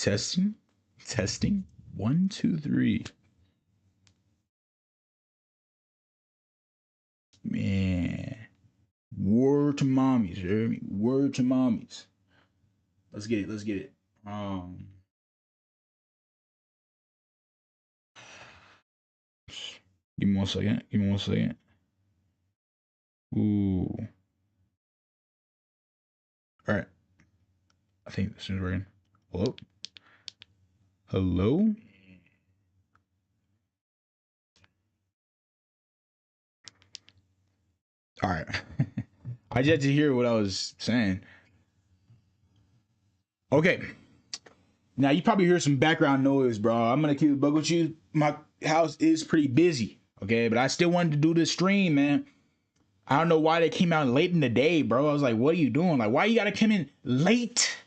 Testing, testing. 1, 2, 3. Man, word to mommies, you hear me? Word to mommies. Let's get it. Let's get it. Give me 1 second. Give me 1 second. Ooh. All right. I think this is working. Hello? Hello? All right. I just had to hear what I was saying. Okay. Now you probably hear some background noise, bro. I'm gonna keep it bug with you. My house is pretty busy, okay, but I still wanted to do this stream, man. I don't know why they came out late in the day, bro. I was like, what are you doing? Like, why you gotta come in late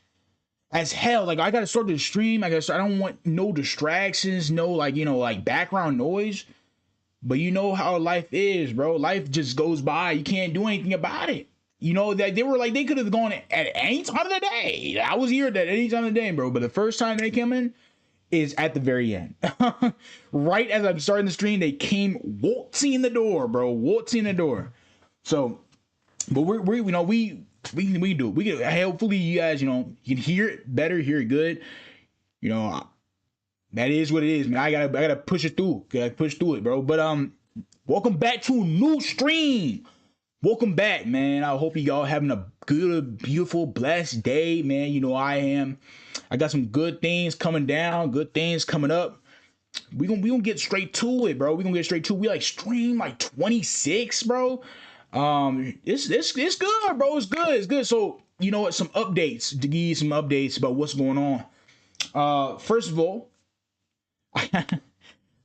as hell? Like, I gotta start the stream. I don't want no distractions, no like background noise. But you know how life is, bro. Life just goes by. You can't do anything about it. You know that they could have gone at any time of the day. I was here at any time of the day, bro. But the first time they come in is at the very end. Right as I'm starting the stream, they came waltzing in the door, bro. Waltzing in the door. So, but we do. We can, hopefully you guys, you can hear it better, hear it good. That is what it is, man. I gotta push it through. Gotta push through it, bro. But welcome back to a new stream. Welcome back, man. I hope you all having a good, beautiful, blessed day, man. You know I am. I got some good things coming down, good things coming up. We gonna get straight to it, bro. We gonna get straight to it. We like stream like 26, bro. It's good, bro. It's good. It's good. So you know what? Some updates to give you some updates about what's going on. First of all.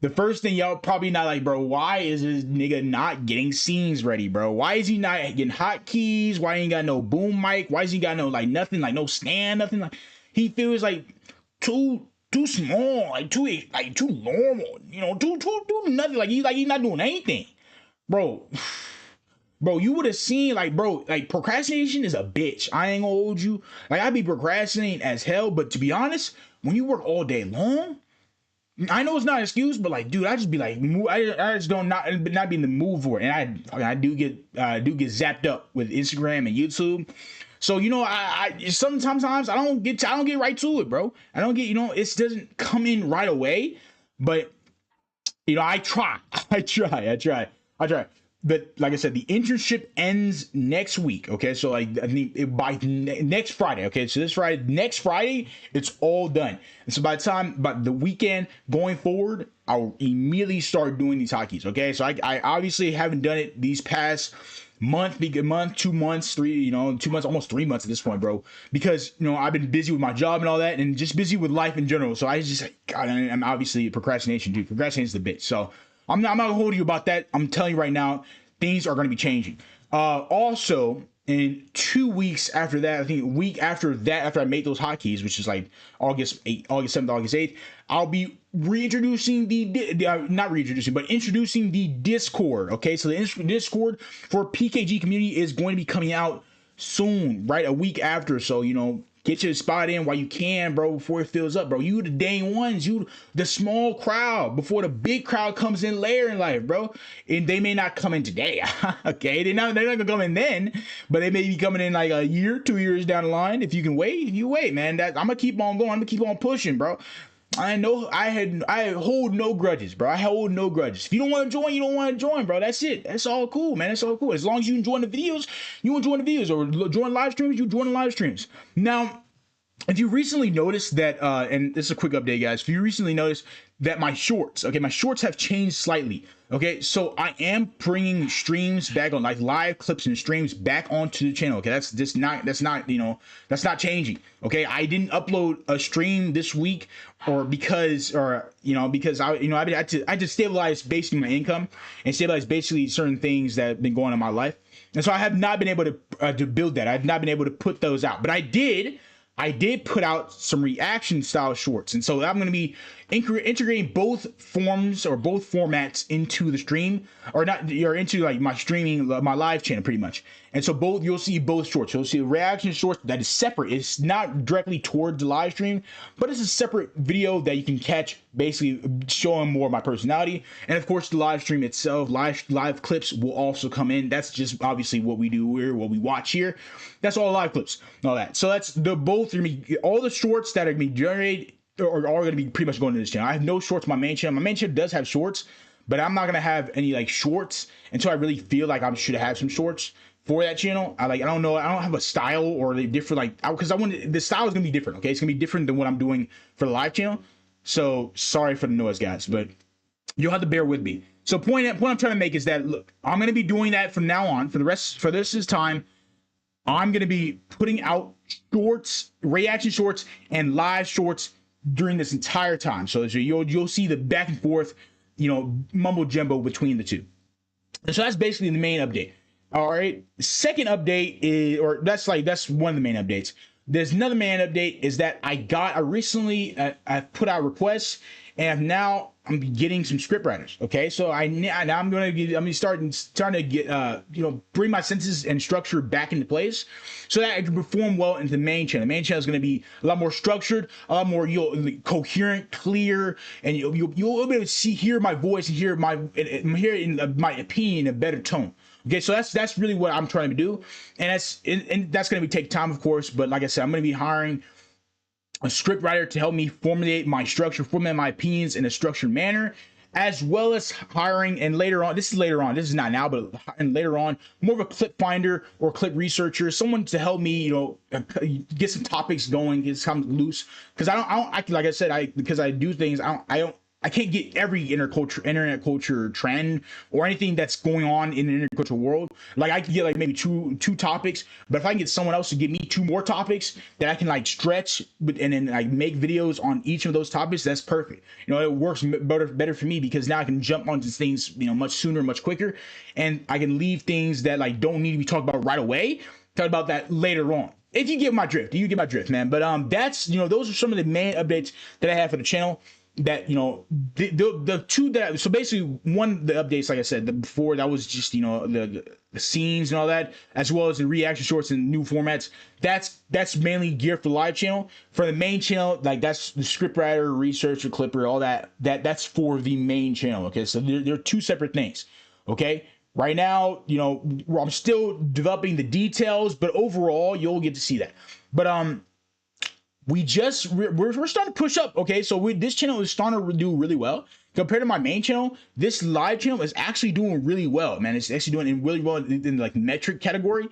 The first thing y'all probably not like, bro, why is this nigga not getting scenes ready, bro? Why is he not getting hotkeys? Why ain't got no boom mic? Why is he got no like nothing, like no stand, nothing? Like he feels like too small, like too normal, too nothing. Like he's not doing anything, bro. Bro, you would have seen like procrastination is a bitch. I ain't gonna hold you. Like I be procrastinating as hell, but to be honest, when you work all day long. I know it's not an excuse, but like, dude, I just be like, I just don't not be in the mood for it, and I do get zapped up with Instagram and YouTube. So I sometimes I don't get right to it, bro. I don't get it doesn't come in right away, but I try, I try. But like I said, the internship ends next week. Okay, so like I think by next Friday. Okay, so next Friday, it's all done. And so by the weekend going forward, I'll immediately start doing these hotkeys. Okay, so I obviously haven't done it these past month, 2 months, 2 months, almost 3 months at this point, bro. Because I've been busy with my job and all that, and just busy with life in general. So I just God, I'm obviously procrastination, dude. Procrastination is the bitch. So. I'm not gonna hold you about that. I'm telling you right now, things are gonna be changing. Also, in 2 weeks after that, I think a week after that, after I make those hotkeys, which is like August 7th, August 8th, I'll be introducing the Discord. Okay, so the Discord for PKG community is going to be coming out soon, right? A week after. So get your spot in while you can, bro, before it fills up, bro. You the day ones, you the small crowd before the big crowd comes in later in life, bro. And they may not come in today, okay? They're not gonna come in then, but they may be coming in like a year, 2 years down the line. If you can wait, you wait, man. I'm gonna keep on going. I'm gonna keep on pushing, bro. I know I hold no grudges, bro. I hold no grudges. If you don't want to join, you don't want to join, bro. That's it. That's all cool, man. That's all cool. As long as you enjoy the videos, you enjoy the videos, or join live streams, you join the live streams. Now, if you recently noticed that, and this is a quick update, guys. If you recently noticed that my shorts have changed slightly. Okay, so I am bringing streams back on, like live clips and streams back onto the channel. Okay, that's not changing. Okay, I didn't upload a stream this week, because I had to stabilize basically my income and stabilize basically certain things that have been going on in my life, and so I have not been able to build that. I've not been able to put those out, but I did put out some reaction style shorts, and so I'm going to be integrating both forms or both formats into the stream, or into like my streaming, my live channel, pretty much. And so both, you'll see both shorts. You'll see a reaction short that is separate. It's not directly towards the live stream, but it's a separate video that you can catch, basically showing more of my personality. And of course, the live stream itself, live clips will also come in. That's just obviously what we do here, what we watch here. That's all live clips and all that. So that's the both. All the shorts that are going to be generated are all going to be pretty much going to this channel. I have no shorts on my main channel. My main channel does have shorts, but I'm not going to have any like shorts until I really feel like I should have some shorts for that channel. I don't know, I don't have a style or the different, like, because I want, the style is gonna be different. Okay, it's gonna be different than what I'm doing for the live channel. So sorry for the noise, guys, but you'll have to bear with me. So point I'm trying to make is that, look, I'm gonna be doing that from now on for this is time. I'm gonna be putting out shorts, reaction shorts, and live shorts during this entire time. So you'll see the back and forth, mumbo jumbo between the two. And so that's basically the main update. All right. Second update is, or that's one of the main updates. There's another main update is that I recently put out requests, and now I'm getting some script writers. Okay, so I'm going to starting to get bring my senses and structure back into place, so that I can perform well into the main channel. The main channel is going to be a lot more structured, a lot more coherent, clear, and you'll be able to hear my voice and hear my opinion in a better tone. Okay, so that's really what I'm trying to do, and that's going to take time, of course. But like I said, I'm going to be hiring a script writer to help me formulate my structure, formulate my opinions in a structured manner, as well as hiring, and later on, this is not now, but and later on, more of a clip finder or clip researcher, someone to help me, get some topics going, get some loose, because like I said, because I do things, I can't get every internet culture trend or anything that's going on in the internet culture world. Like, I can get like maybe two topics, but if I can get someone else to give me two more topics that I can like stretch and then like make videos on each of those topics, that's perfect. It works better for me, because now I can jump onto things much sooner, much quicker, and I can leave things that like don't need to be talked about right away, talk about that later on. If you get my drift, man. But that's those are some of the main updates that I have for the channel. That the two that, so basically, one, the updates, like I said before, that was just the scenes and all that, as well as the reaction shorts and new formats. That's mainly geared for the live channel. For the main channel, like, that's the scriptwriter, researcher, clipper, all that's for the main channel. Okay, so they're two separate things. Okay, right now, I'm still developing the details, but overall, you'll get to see that. But we're starting to push up. Okay, so this channel is starting to do really well compared to my main channel. This live channel is actually doing really well, man. It's actually doing really well in like metric category,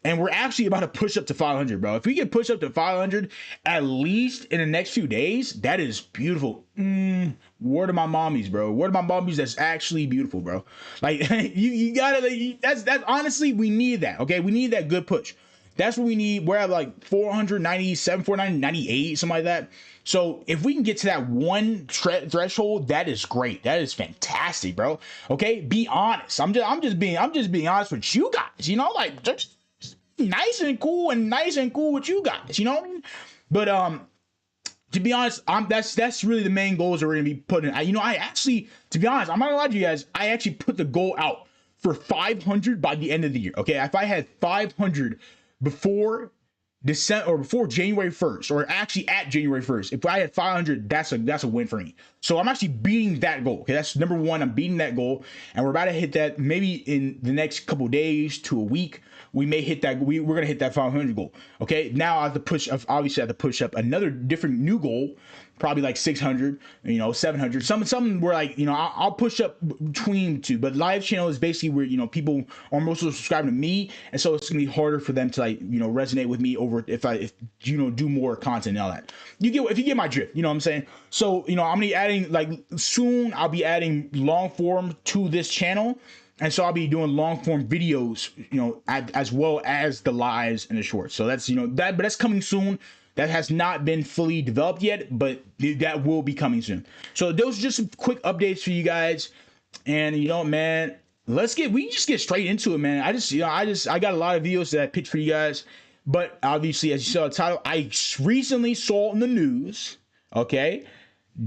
and we're actually about to push up to 500, bro. If we can push up to 500 at least in the next few days, that is beautiful. Word of my mommies, bro. Word of my mommies. That's actually beautiful, bro. Like, you gotta. That's honestly, we need that. Okay, we need that good push. That's what we need. We're at like 497, 498, something like that. So if we can get to that one threshold, that is great. That is fantastic, bro. Okay, be honest. I'm just being honest with you guys. Like, just nice and cool with you guys. You know what I mean? But to be honest, that's really the main goals that we're gonna be putting. I actually, to be honest, I'm not gonna lie to you guys. I actually put the goal out for 500 by the end of the year. Okay, if I had 500 before December or before January 1st, or actually at January 1st, if I had 500, that's a win for me. So I'm actually beating that goal. Okay, that's number one. I'm beating that goal, and we're about to hit that maybe in the next couple days to a week. We may hit that. We're gonna hit that 500 goal. Okay, now I have to push. Obviously, I have to push up another different new goal, probably like 600, 700. Something where, like, I'll push up between two. But live channel is basically where people are mostly subscribing to me, and so it's gonna be harder for them to resonate with me over if do more content and all that. If you get my drift, you know what I'm saying. So I'm gonna be adding, like, soon. I'll be adding long form to this channel. And so I'll be doing long form videos, as well as the lives and the shorts. So that's, but that's coming soon. That has not been fully developed yet, but that will be coming soon. So those are just some quick updates for you guys. And man, we just get straight into it, man. I got a lot of videos that I pitched for you guys, but obviously, as you saw the title, I recently saw in the news, okay,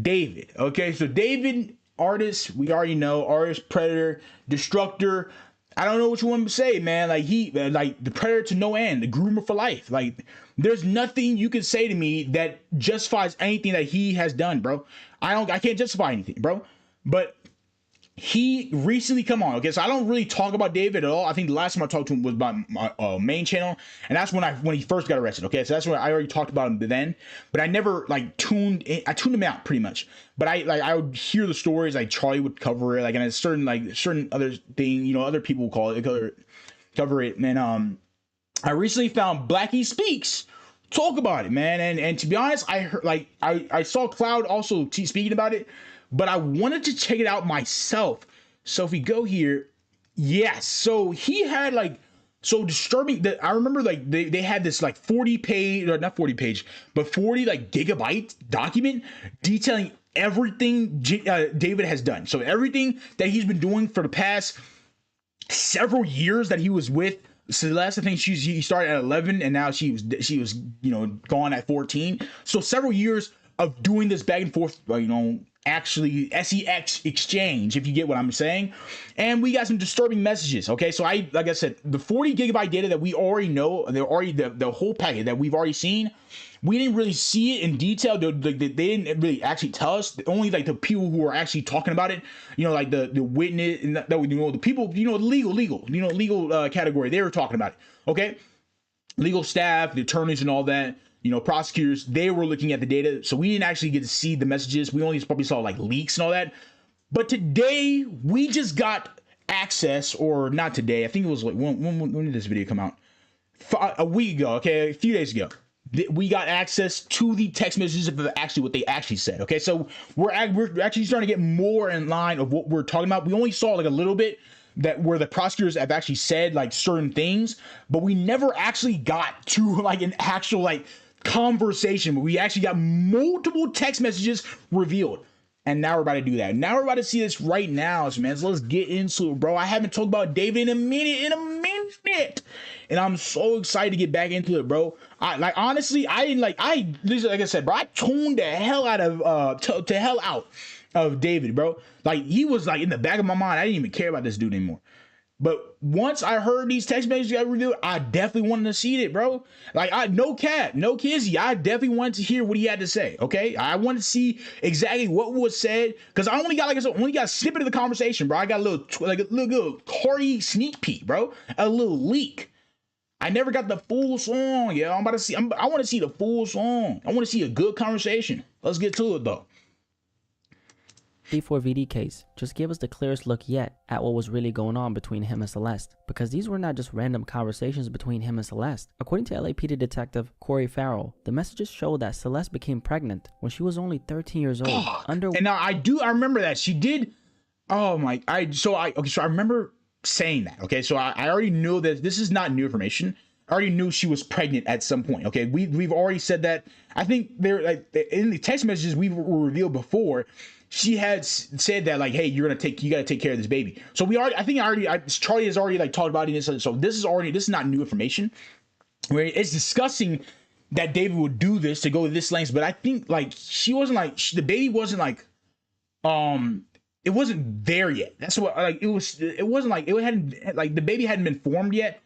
David. Okay, so David, artist, we already know, artist, predator, destructor. I don't know what you want to say, man. Like like the predator to no end, the groomer for life. Like there's nothing you can say to me that justifies anything that he has done, bro. I can't justify anything, bro. But he recently come on. Okay, so I don't really talk about David at all. I think the last time I talked to him was about my main channel, and that's when he first got arrested. Okay, so that's when I already talked about him then, but I never like tuned him out pretty much. But I would hear the stories, like Charlie would cover it, like, and a certain other thing, you know, other people would call it cover it. And I recently found BlackySpeaks talk about it, man. And to be honest, I heard I saw Cloud also speaking about it, but I wanted to check it out myself. So if we go here, yes. So he had like, so disturbing that I remember like they had this like 40 page, or not 40 page, but 40 like gigabyte document detailing everything David has done. So everything that he's been doing for the past several years that he was with Celeste. I think he started at 11 and now she was, you know, gone at 14. So several years of doing this back and forth, you know, actually sex exchange, if you get what I'm saying. And we got some disturbing messages. Okay, so like I said, the 40 gigabyte data that we already know, they're already the whole packet that we've already seen. We didn't really see it in detail. They didn't really actually tell us. Only like the people who are actually talking about it, you know, like the witness and that, you know, the people, you know, legal category, they were talking about it. Okay, legal staff, the attorneys, and all that. You know, prosecutors, they were looking at the data, so we didn't actually get to see the messages. We only probably saw like leaks and all that. But today, we just got access, or not today. I think it was like when did this video come out? A week ago, okay, a few days ago. We got access to the text messages of actually what they actually said. Okay, so we're actually starting to get more in line of what we're talking about. We only saw like a little bit that where the prosecutors have actually said like certain things, but we never actually got to like an actual like conversation, but we actually got multiple text messages revealed. And now we're about to do that. Now we're about to see this right now, so man. So let's get into it, bro. I haven't talked about David in a minute. And I'm so excited to get back into it, bro. Honestly, like I said, bro, I tuned the hell out of David, bro. Like he was like in the back of my mind. I didn't even care about this dude anymore. But once I heard these text messages got revealed, I definitely wanted to see it, bro. Like no cat, no kizzy. I definitely wanted to hear what he had to say. Okay, I wanted to see exactly what was said because I only got like I said, only got a snippet of the conversation, bro. I got a little Corey sneak peek, bro, a little leak. I never got the full song. Yeah, I'm about to see. I want to see the full song. I want to see a good conversation. Let's get to it though. D4vd case just gave us the clearest look yet at what was really going on between him and Celeste, because these were not just random conversations between him and Celeste. According to LAPD detective Corey Farrell, the messages show that Celeste became pregnant when she was only 13 years old. And now I remember that she did. Oh my! So I remember saying that. Okay, so I already knew that this is not new information. I already knew she was pregnant at some point. Okay, we've already said that. I think there, like in the text messages we were revealed before, she had said that like, hey, you got to take care of this baby. So Charlie has already like talked about it. So this is not new information. Where it's discussing that David would do this to go to this lengths, but I think like she wasn't like the baby wasn't like it wasn't there yet. That's what like it wasn't like it hadn't like the baby hadn't been formed yet.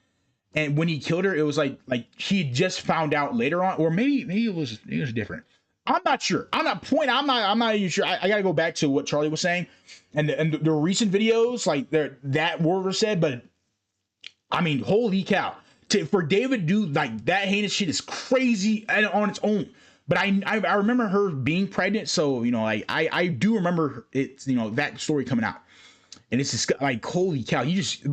And when he killed her, it was like he just found out later on, or maybe it was different. I'm not sure. I'm not even sure. I gotta go back to what Charlie was saying, and the recent videos like that word was said. But I mean, holy cow! For David to do like that heinous shit is crazy on its own. But I remember her being pregnant, so you know, like I do remember it. You know, that story coming out. And it's just like, holy cow, you should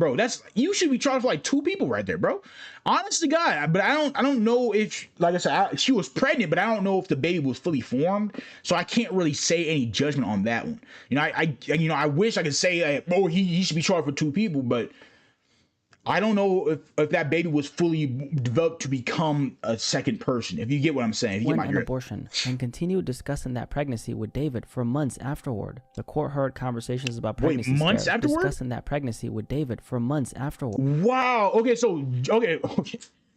be charged for like 2 people right there, bro. Honest to God, but I don't know if, like I said, she was pregnant, but I don't know if the baby was fully formed, so I can't really say any judgment on that one. You know, I wish I could say, he should be charged for 2 people, but I don't know if that baby was fully developed to become a second person, if you get what I'm saying. Went an abortion and continued discussing that pregnancy with David for months afterward. The court heard conversations about pregnancy. Wait, months afterward? Discussing that pregnancy with David for months afterward. Wow. Okay.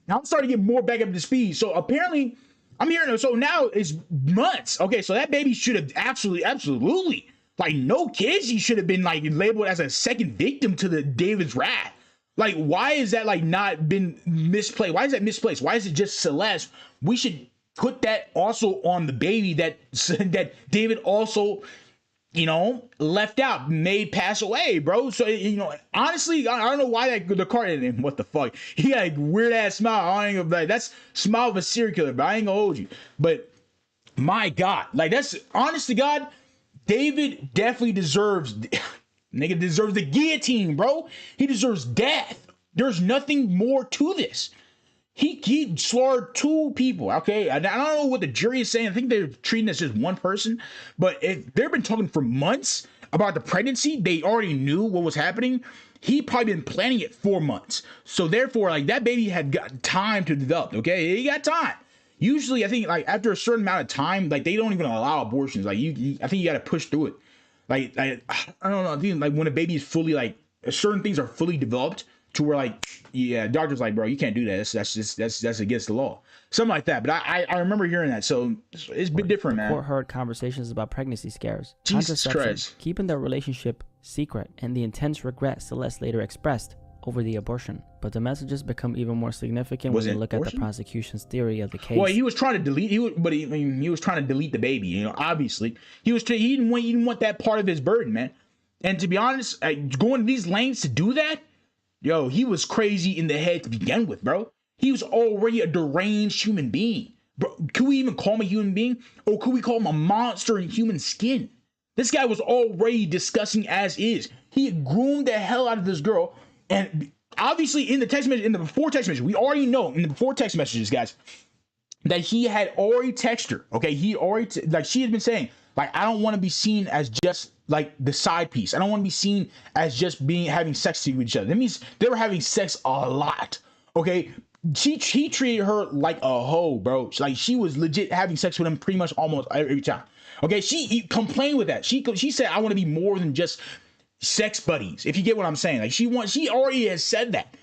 Now I'm starting to get more back up to speed. So apparently, I'm hearing. So now it's months. Okay. So that baby should have absolutely, like, no kids. He should have been like labeled as a second victim to the David's wrath. Like, why is that like not been misplaced? Why is that misplaced? Why is it just Celeste? We should put that also on the baby that that David also, you know, left out, made pass away, bro. So, you know, honestly, I don't know why that the card in him. What the fuck? He got a weird ass smile. I ain't gonna, like, that's smile of a serial killer, but I ain't gonna hold you. But my God, like, that's honest to God, David definitely deserves. Nigga deserves the guillotine, bro. He deserves death. There's nothing more to this. He slaughtered 2 people, okay? I don't know what the jury is saying. I think they're treating this as one person, but if they've been talking for months about the pregnancy, they already knew what was happening. He probably been planning it for months. So therefore, like, that baby had got time to develop, okay? He got time. Usually, I think, like, after a certain amount of time, like, they don't even allow abortions. Like, I think you got to push through it. Like, I don't know. I think, like, when a baby is fully, like, certain things are fully developed to where, like, yeah, doctor's like, bro, you can't do that. That's against the law. Something like that. But I remember hearing that. So it's been different, man. The court heard conversations about pregnancy scares, Jesus Christ, keeping their relationship secret, and the intense regret Celeste later expressed over the abortion. But the messages become even more significant when you look at the prosecution's theory of the case. Well, he was trying to delete. He was trying to delete the baby. You know, obviously, he didn't want that part of his burden, man. And to be honest, going to these lengths to do that, yo, he was crazy in the head to begin with, bro. He was already a deranged human being, bro. Could we even call him a human being, or could we call him a monster in human skin? This guy was already disgusting as is. He had groomed the hell out of this girl. And obviously in the text message, in the before text message, we already know in the before text messages, guys, that he had already texted her. Okay, he already like she had been saying, like, I don't want to be seen as just like the side piece. I don't want to be seen as just having sex with each other. That means they were having sex a lot. Okay, he treated her like a hoe, bro. Like, she was legit having sex with him pretty much almost every time. Okay, she complained with that. She said, I want to be more than just sex buddies, if you get what I'm saying. Like, she already has said that.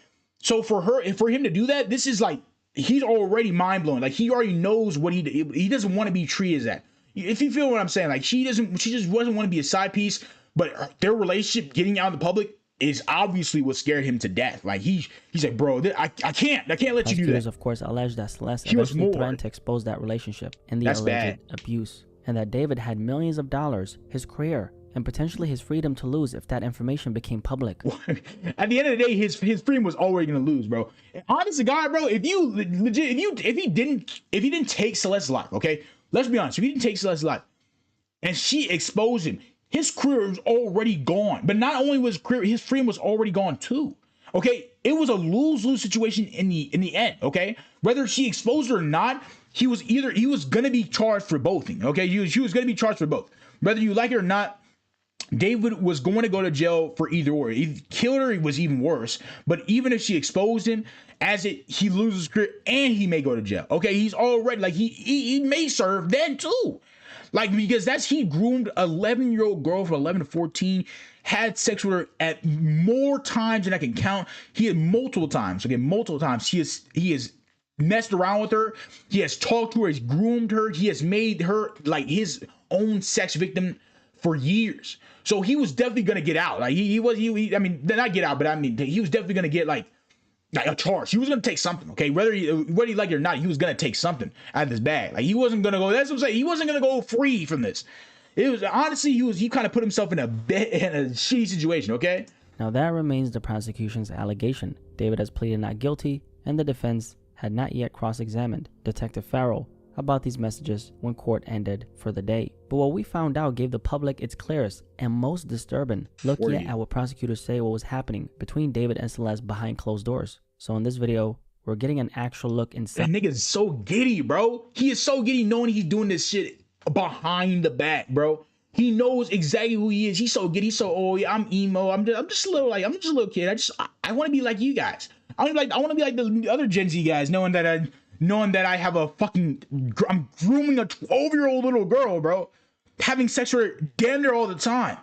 So for him to do that, this is like, he's already mind-blowing. Like, he already knows what he doesn't want to be treated as that. If you feel what I'm saying, like, she just doesn't want to be a side piece, but their relationship getting out in the public is obviously what scared him to death. Like, he's like, bro, I can't let you do that. Prosecutors, of course, alleged that Celeste eventually threatened to expose that relationship and the alleged abuse, and that David had millions of dollars, his career, and potentially his freedom to lose if that information became public. At the end of the day, his freedom was already gonna lose, bro. And honest to God, bro, if he didn't take Celeste's life, okay, let's be honest, if he didn't take Celeste's life and she exposed him, his career was already gone. But not only was his freedom was already gone too. Okay, it was a lose-lose situation in the end. Okay, whether she exposed her or not, he was gonna be charged for both. Okay, she was gonna be charged for both, whether you like it or not. David was going to go to jail for either or. If he killed her, it was even worse. But even if she exposed him, he loses his career and he may go to jail. Okay, he's already, like, he may serve then too. Like, because he groomed 11-year-old girl from 11 to 14, had sex with her at more times than I can count. He had multiple times. Okay, multiple times. He has messed around with her. He has talked to her. He's groomed her. He has made her like his own sex victim for years. So he was definitely gonna get out. Like, he I mean, not get out, but I mean, he was definitely gonna get like a charge. He was gonna take something. Okay, whether he liked it or not, he was gonna take something out of his bag. Like, he wasn't gonna go. That's what I'm saying. He wasn't gonna go free from this. It was honestly, he kind of put himself in a shitty situation. Okay. Now that remains the prosecution's allegation. David has pleaded not guilty, and the defense had not yet cross-examined Detective Farrell about these messages when court ended for the day. But what we found out gave the public its clearest and most disturbing look yet at what prosecutors say what was happening between David and Celeste behind closed doors. So in this video, we're getting an actual look inside. That nigga's so giddy, bro. He is so giddy knowing he's doing this shit behind the back, bro. He knows exactly who he is. He's so giddy. He's so, oh yeah, I'm emo. I'm just a little kid. I want to be like you guys. I want to be like the other Gen Z guys, knowing that I have I'm grooming a 12-year-old little girl, bro. Having sex with her damn near all the time.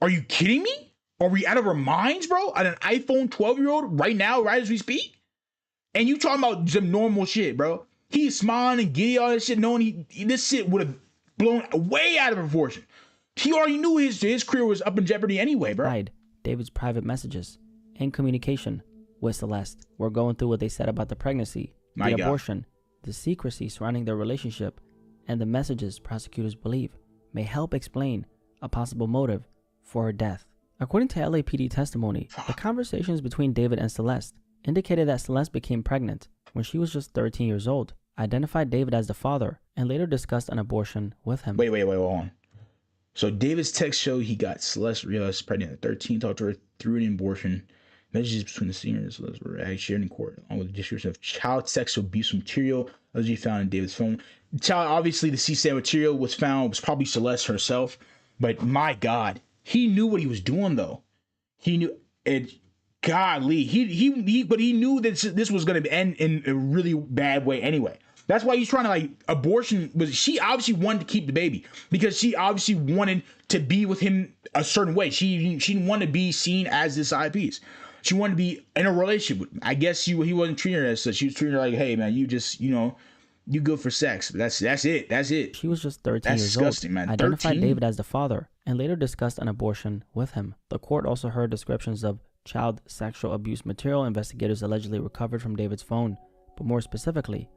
Are you kidding me? Are we out of our minds, bro? On an iPhone 12-year-old right now, right as we speak? And you talking about some normal shit, bro. He's smiling and giddy, all this shit, knowing this shit would have blown way out of proportion. He already knew his career was up in jeopardy anyway, bro. David's private messages and communication with Celeste were going through what they said about the pregnancy, the abortion, the secrecy surrounding their relationship, and the messages prosecutors believe may help explain a possible motive for her death. According to LAPD testimony, the conversations between David and Celeste indicated that Celeste became pregnant when she was just 13 years old, identified David as the father, and later discussed an abortion with him. Wait, hold on. So David's text showed he got Celeste realized pregnant at 13, talked to her through an abortion. Messages between the senior and Celeste were actually shared in court, along with the description of child sexual abuse material allegedly found in David's phone. Obviously, the CSAM material was probably Celeste herself, but my God, he knew what he was doing though. He knew it. Godly, but he knew that this was going to end in a really bad way anyway. That's why he's trying to abortion. She obviously wanted to keep the baby because she obviously wanted to be with him a certain way. She didn't want to be seen as this side piece. She wanted to be in a relationship with him. I guess he wasn't treating her as such. She was treating her like, hey man, you just, you good for sex. But that's it. She was just 13 years old, man. identified 13? David as the father, and later discussed an abortion with him. The court also heard descriptions of child sexual abuse material investigators allegedly recovered from David's phone, but more specifically,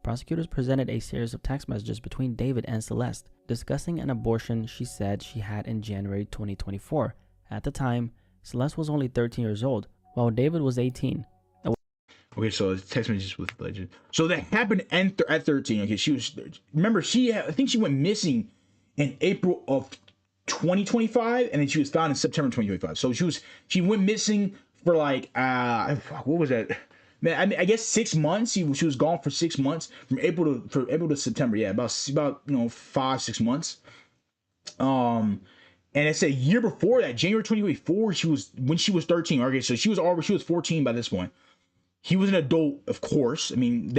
prosecutors presented a series of text messages between David and Celeste discussing an abortion she said she had in January 2024. At the time, Celeste was only 13 years old, while David was 18. Okay, so the text messages with legend. So that happened at 13. Okay, I think she went missing in April of 2025, and then she was found in September 2025. So she went missing for what was that? Man, I guess 6 months. She was gone for 6 months from April to September. Yeah, about 5-6 months. And it's a year before that, January 2024. When she was 13. Okay, so she was 14 by this point. He was an adult, of course. I mean,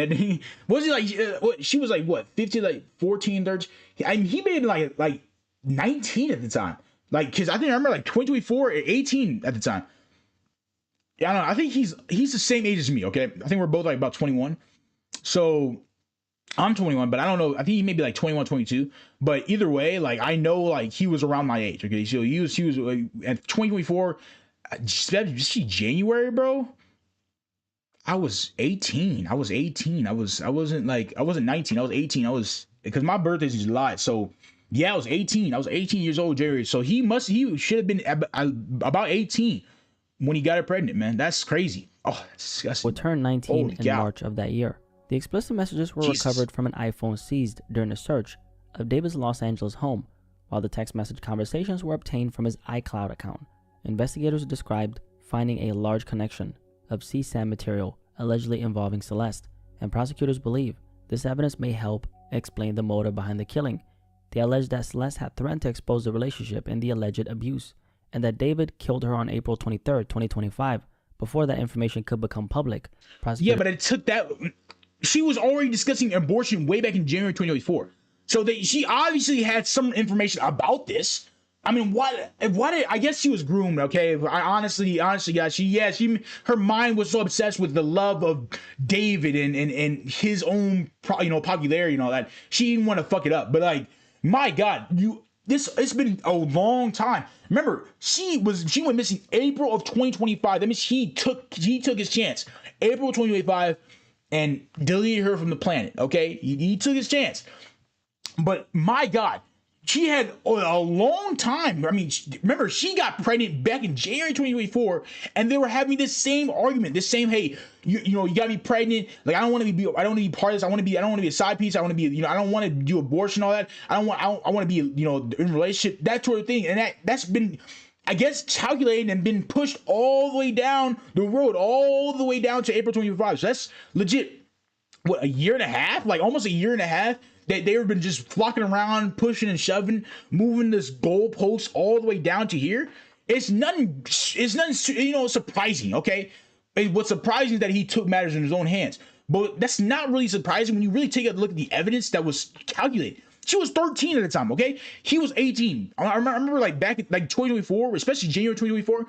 was he she was what, 15, 14, 13. I mean, he may have been like 19 at the time, because I remember 2024 or 18 at the time. Yeah, I don't know. I think he's the same age as me. Okay, I think we're both about 21. So I'm 21, but I don't know. I think he may be 21, 22. But either way, I know he was around my age. Okay, so he was at 2024, January, bro. I was 18. I wasn't 19. I was 18. Because my birthday is in July. So yeah, I was 18. I was 18 years old, Jerry. So he should have been about 18 when he got her pregnant, man. That's crazy. Oh, that's disgusting. Would turn 19 in March of that year. The explicit messages were recovered from an iPhone seized during a search of David's Los Angeles home, while the text message conversations were obtained from his iCloud account. Investigators described finding a large connection of CSAM material allegedly involving Celeste, and prosecutors believe this evidence may help explain the motive behind the killing. They alleged that Celeste had threatened to expose the relationship and the alleged abuse, and that David killed her on April 23, 2025, before that information could become public. Yeah, but it took that. She was already discussing abortion way back in January 2024. So she obviously had some information about this. I mean, what? I guess she was groomed. Okay, I honestly, guys, her mind was so obsessed with the love of David and his own, popularity and all that. She didn't want to fuck it up. But my God, it's been a long time. Remember, she went missing April of 2025. That means he took his chance. April 2025, and deleted her from the planet. Okay, he took his chance. But my God. She had a long time. I mean, remember, she got pregnant back in January 2024, and they were having this same argument, hey, you got me pregnant. I don't want to be part of this. I don't want to be a side piece. I want to be, I don't want to do abortion, all that. I want to be, in a relationship, that sort of thing. And that's been, I guess, calculated and been pushed all the way down the road, all the way down to April 2025. So that's legit, a year and a half? Almost a year and a half. They've been just flocking around, pushing and shoving, moving this goalpost all the way down to here. It's nothing, surprising, okay? What's surprising is that he took matters in his own hands. But that's not really surprising when you really take a look at the evidence that was calculated. She was 13 at the time, okay? He was 18. I remember back in 2024, especially January 2024,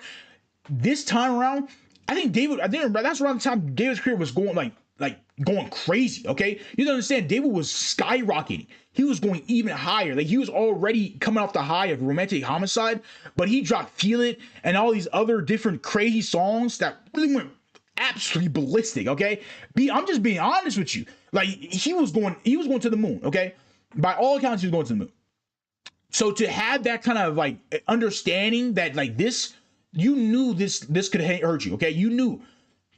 this time around, that's around the time David's career was going like going crazy. Okay, you don't understand. David was skyrocketing. He was going even higher. Like he was already coming off the high of Romantic Homicide, but he dropped Feel It and all these other different crazy songs that really went absolutely ballistic. Okay, I'm just being honest with you. Like he was going to the moon. Okay, by all accounts, he was going to the moon. So to have that kind of like understanding that like this, you knew this could hurt you. Okay, you knew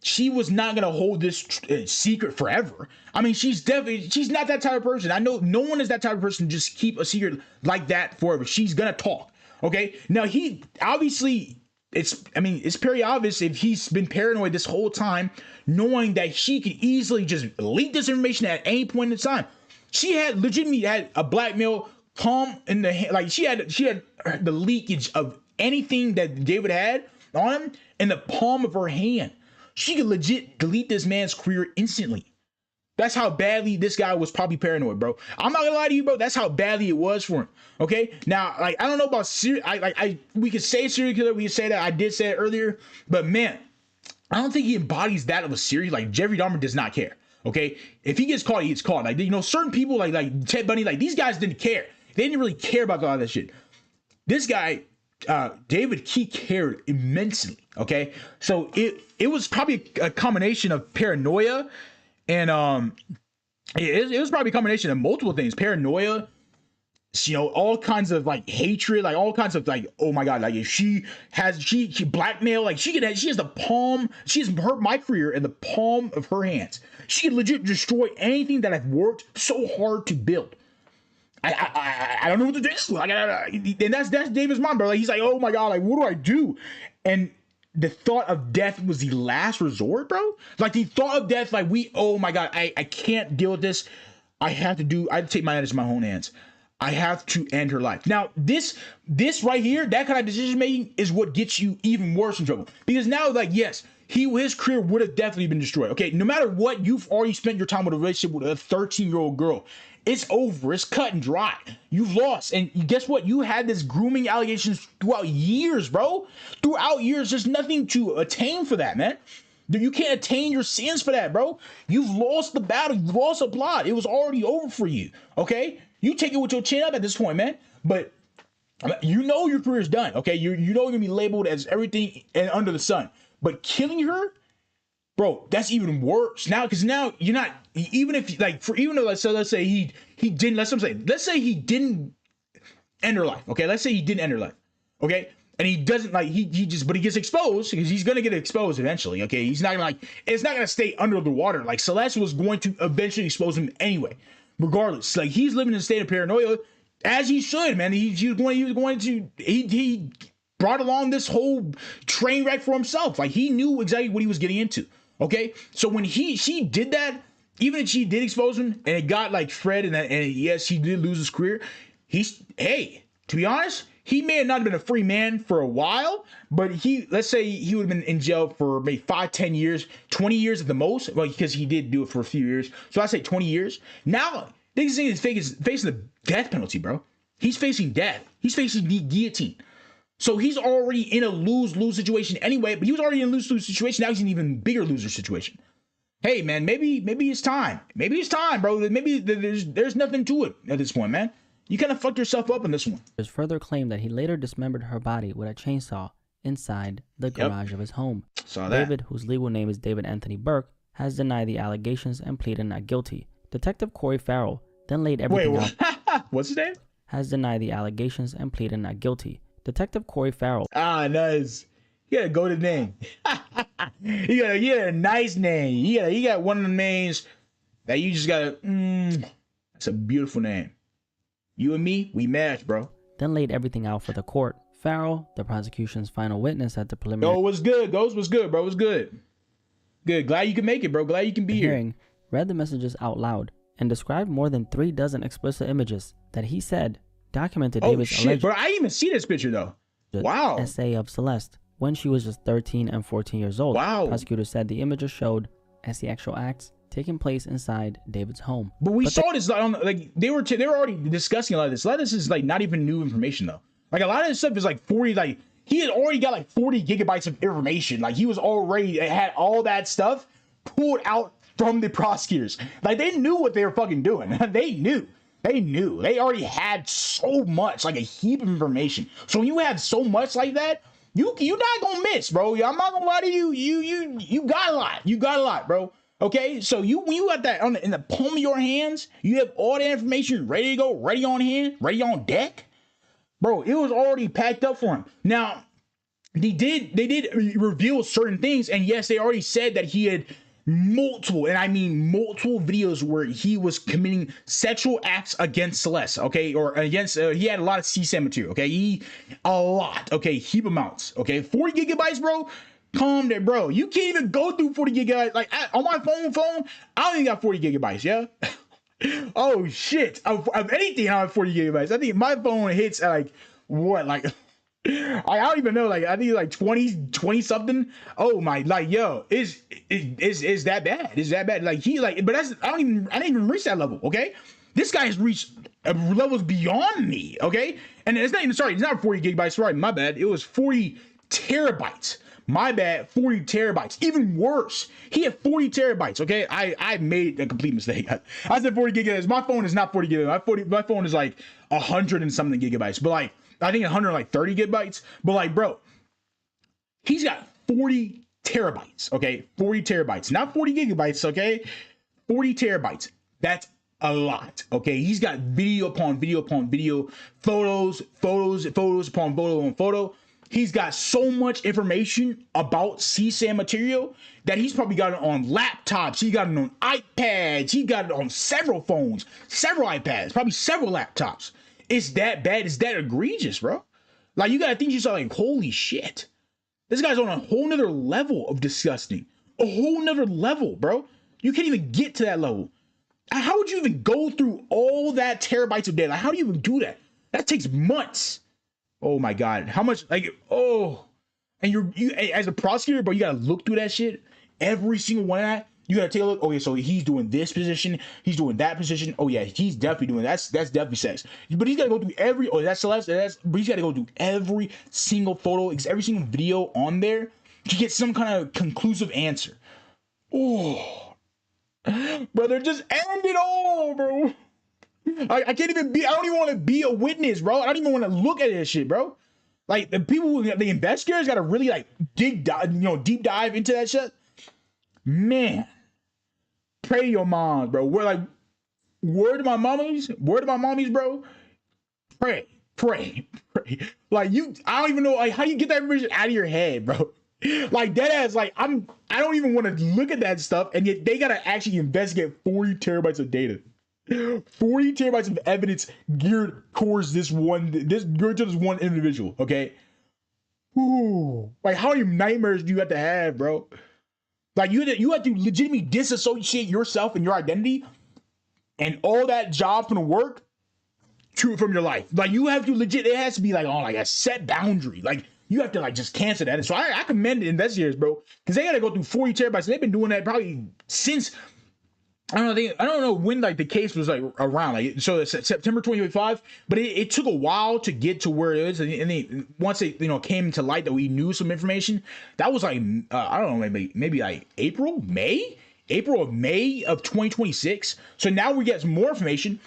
she was not gonna hold this secret forever. I mean, she's not that type of person. I know no one is that type of person to just keep a secret like that forever. She's gonna talk. Okay, now he obviously it's pretty obvious if he's been paranoid this whole time, knowing that she could easily just leak this information at any point in time. She had legitimately had a blackmail palm in the hand, like she had the leakage of anything that David had on him in the palm of her hand. She could legit delete this man's career instantly. That's how badly this guy was probably paranoid, bro. I'm not gonna lie to you, bro. That's how badly it was for him. Okay, now like I don't know about we could say serial killer, we could say that. I did say it earlier, but man, I don't think he embodies that of a serial. Like Jeffrey Dahmer does not care. Okay, if he gets caught, he gets caught. Like certain people like Ted Bundy, like these guys didn't care. They didn't really care about all that shit. This guy, David, he cared immensely. Okay, so it was probably a combination of paranoia and it was probably a combination of multiple things. Paranoia, all kinds of like hatred, like all kinds of like, oh my god, like if she blackmail, like she has the palm, she's hurt my career in the palm of her hands. She could legit destroy anything that I've worked so hard to build. I don't know what to do. And that's David's mom, bro. Like he's like, oh my god, like what do I do? And the thought of death was the last resort, bro. Like the thought of death, like oh my god, I can't deal with this. I have to take my matters in my own hands. I have to end her life. Now, this right here, that kind of decision making is what gets you even worse in trouble. Because now, like, yes, his career would have definitely been destroyed. Okay, no matter what, you've already spent your time with a relationship with a 13-year-old girl. It's over. It's cut and dry. You've lost. And guess what? You had this grooming allegations throughout years, bro. Throughout years, there's nothing to attain for that, man. You can't attain your sins for that, bro. You've lost the battle. You've lost the plot. It was already over for you, okay? You take it with your chin up at this point, man. But you know your career is done, okay? You know you're going to be labeled as everything under the sun. But killing her, bro, that's even worse now, because now you're not, even if like even though let's say he didn't, let's say he didn't end her life, okay? Let's say he didn't end her life, okay? And he doesn't like he gets exposed, because he's gonna get exposed eventually, okay? He's not gonna it's not gonna stay under the water. Like Celeste was going to eventually expose him anyway, regardless. Like he's living in a state of paranoia, as he should, man. He brought along this whole train wreck for himself. Like he knew exactly what he was getting into. Okay, so when she did that, even if she did expose him and it got like Fred and yes, he did lose his career. To be honest, he may have not been a free man for a while, but let's say he would have been in jail for maybe 5, 10 years, 20 years at the most. Well, because he did do it for a few years. So I say 20 years. Now, this thing is facing the death penalty, bro. He's facing death. He's facing the guillotine. So he's already in a lose-lose situation anyway, but he was already in a lose-lose situation. Now he's in an even bigger loser situation. Hey, man, maybe it's time. Maybe it's time, bro. Maybe there's nothing to it at this point, man. You kind of fucked yourself up on this one. There's further claim that he later dismembered her body with a chainsaw inside the garage of his home. Saw that. David, whose legal name is David Anthony Burke, has denied the allegations and pleaded not guilty. Detective Corey Farrell then laid everything out. What's his name? Has denied the allegations and pleaded not guilty. Detective Corey Farrell. Ah, nice. You got a goated name. you got a nice name. You got one of the names that you just got that's a beautiful name. You and me, we match, bro. Then laid everything out for the court. Farrell, the prosecution's final witness at the preliminary. Oh, it was good. Those was good, bro. It was good. Good. Glad you can make it, bro. Glad you can be here. Read the messages out loud and described more than 36 explicit images that he said documented David's alleged. Bro, I didn't even see this picture though. Wow. Essay of Celeste when she was just 13 and 14 years old. Wow. Prosecutors said the images showed as the actual acts taking place inside David's home. But we saw this like they were already discussing a lot of this. A lot of this is like not even new information though. Like a lot of this stuff is like 40. Like he had already got like 40 gigabytes of information. Like he was already had all that stuff pulled out from the prosecutors. Like, they knew what they were fucking doing. They knew. They already had so much, like a heap of information. So when you have so much like that, you not gonna miss, bro. I'm not gonna lie to you. You got a lot. You got a lot, bro. Okay, so when you got that in the palm of your hands, you have all the information ready to go, ready on hand, ready on deck, bro. It was already packed up for him. Now, they did reveal certain things, and yes, they already said that he had multiple, and I mean multiple videos where he was committing sexual acts against Celeste, okay, or against, he had a lot of CSAM material, okay, a lot, okay, heap amounts, okay, 40 gigabytes, bro, calm there, bro, you can't even go through 40 gigabytes, like, on my phone, I don't even got 40 gigabytes, yeah, oh shit, of anything, I have 40 gigabytes, I think my phone hits at, like, what, like, I don't even know, like, I think like 20 something. Oh my, like, yo, is that bad? Is that bad? Like, but I didn't even reach that level, okay? This guy has reached levels beyond me, okay? And it's not even, sorry, it's not 40 gigabytes, sorry, my bad. It was 40 terabytes. My bad, 40 terabytes. Even worse, he had 40 terabytes, okay? I made a complete mistake. I said 40 gigabytes. My phone is not 40 gigabytes. My phone is like 100 and something gigabytes, but like, I think 130 gigabytes, but like, bro, he's got 40 terabytes, okay? 40 terabytes, not 40 gigabytes, okay? 40 terabytes. That's a lot, okay? He's got video upon video upon video, photos upon photo on photo. He's got so much information about CSAM material that he's probably got it on laptops. He got it on iPads. He got it on several phones, several iPads, probably several laptops. It's that bad. It's that egregious, bro. Like, you gotta think to yourself, like, holy shit. This guy's on a whole nother level of disgusting. A whole nother level, bro. You can't even get to that level. How would you even go through all that terabytes of data? How do you even do that? That takes months. Oh my God. How much, like, oh. And you as a prosecutor, bro, you gotta look through that shit. Every single one of that. You gotta take a look. Okay, so he's doing this position, he's doing that position. Oh yeah, he's definitely doing that's definitely sex. But he's gotta go through every. Oh, that's Celeste. But he's gotta go through every single photo, every single video on there to get some kind of conclusive answer. Oh, brother, just end it all, bro. I can't even be. I don't even want to be a witness, bro. I don't even want to look at this shit, bro. Like, the people, the investigators gotta really like deep dive into that shit. Man, pray your moms, bro. We're like, word to my mommies, bro. Pray. Like, I don't even know, like, how do you get that information out of your head, bro? Like, that ass, like, I don't even want to look at that stuff, and yet they gotta actually investigate 40 terabytes of data. 40 terabytes of evidence geared towards this one individual, okay? Ooh, like, how many nightmares do you have to have, bro? Like, you have to legitimately disassociate yourself and your identity and all that job from the work from your life. Like, you have to legit, it has to be like on like a set boundary. Like, you have to like just cancel that. And so I commend the investigators, bro, because they got to go through 40 terabytes. And they've been doing that probably since, I don't know when like the case was like around, like, so it's September 2025, but it took a while to get to where it is, and then once it came to light that we knew some information, that was like I don't know, maybe like April of May of 2026. So now we get some more information,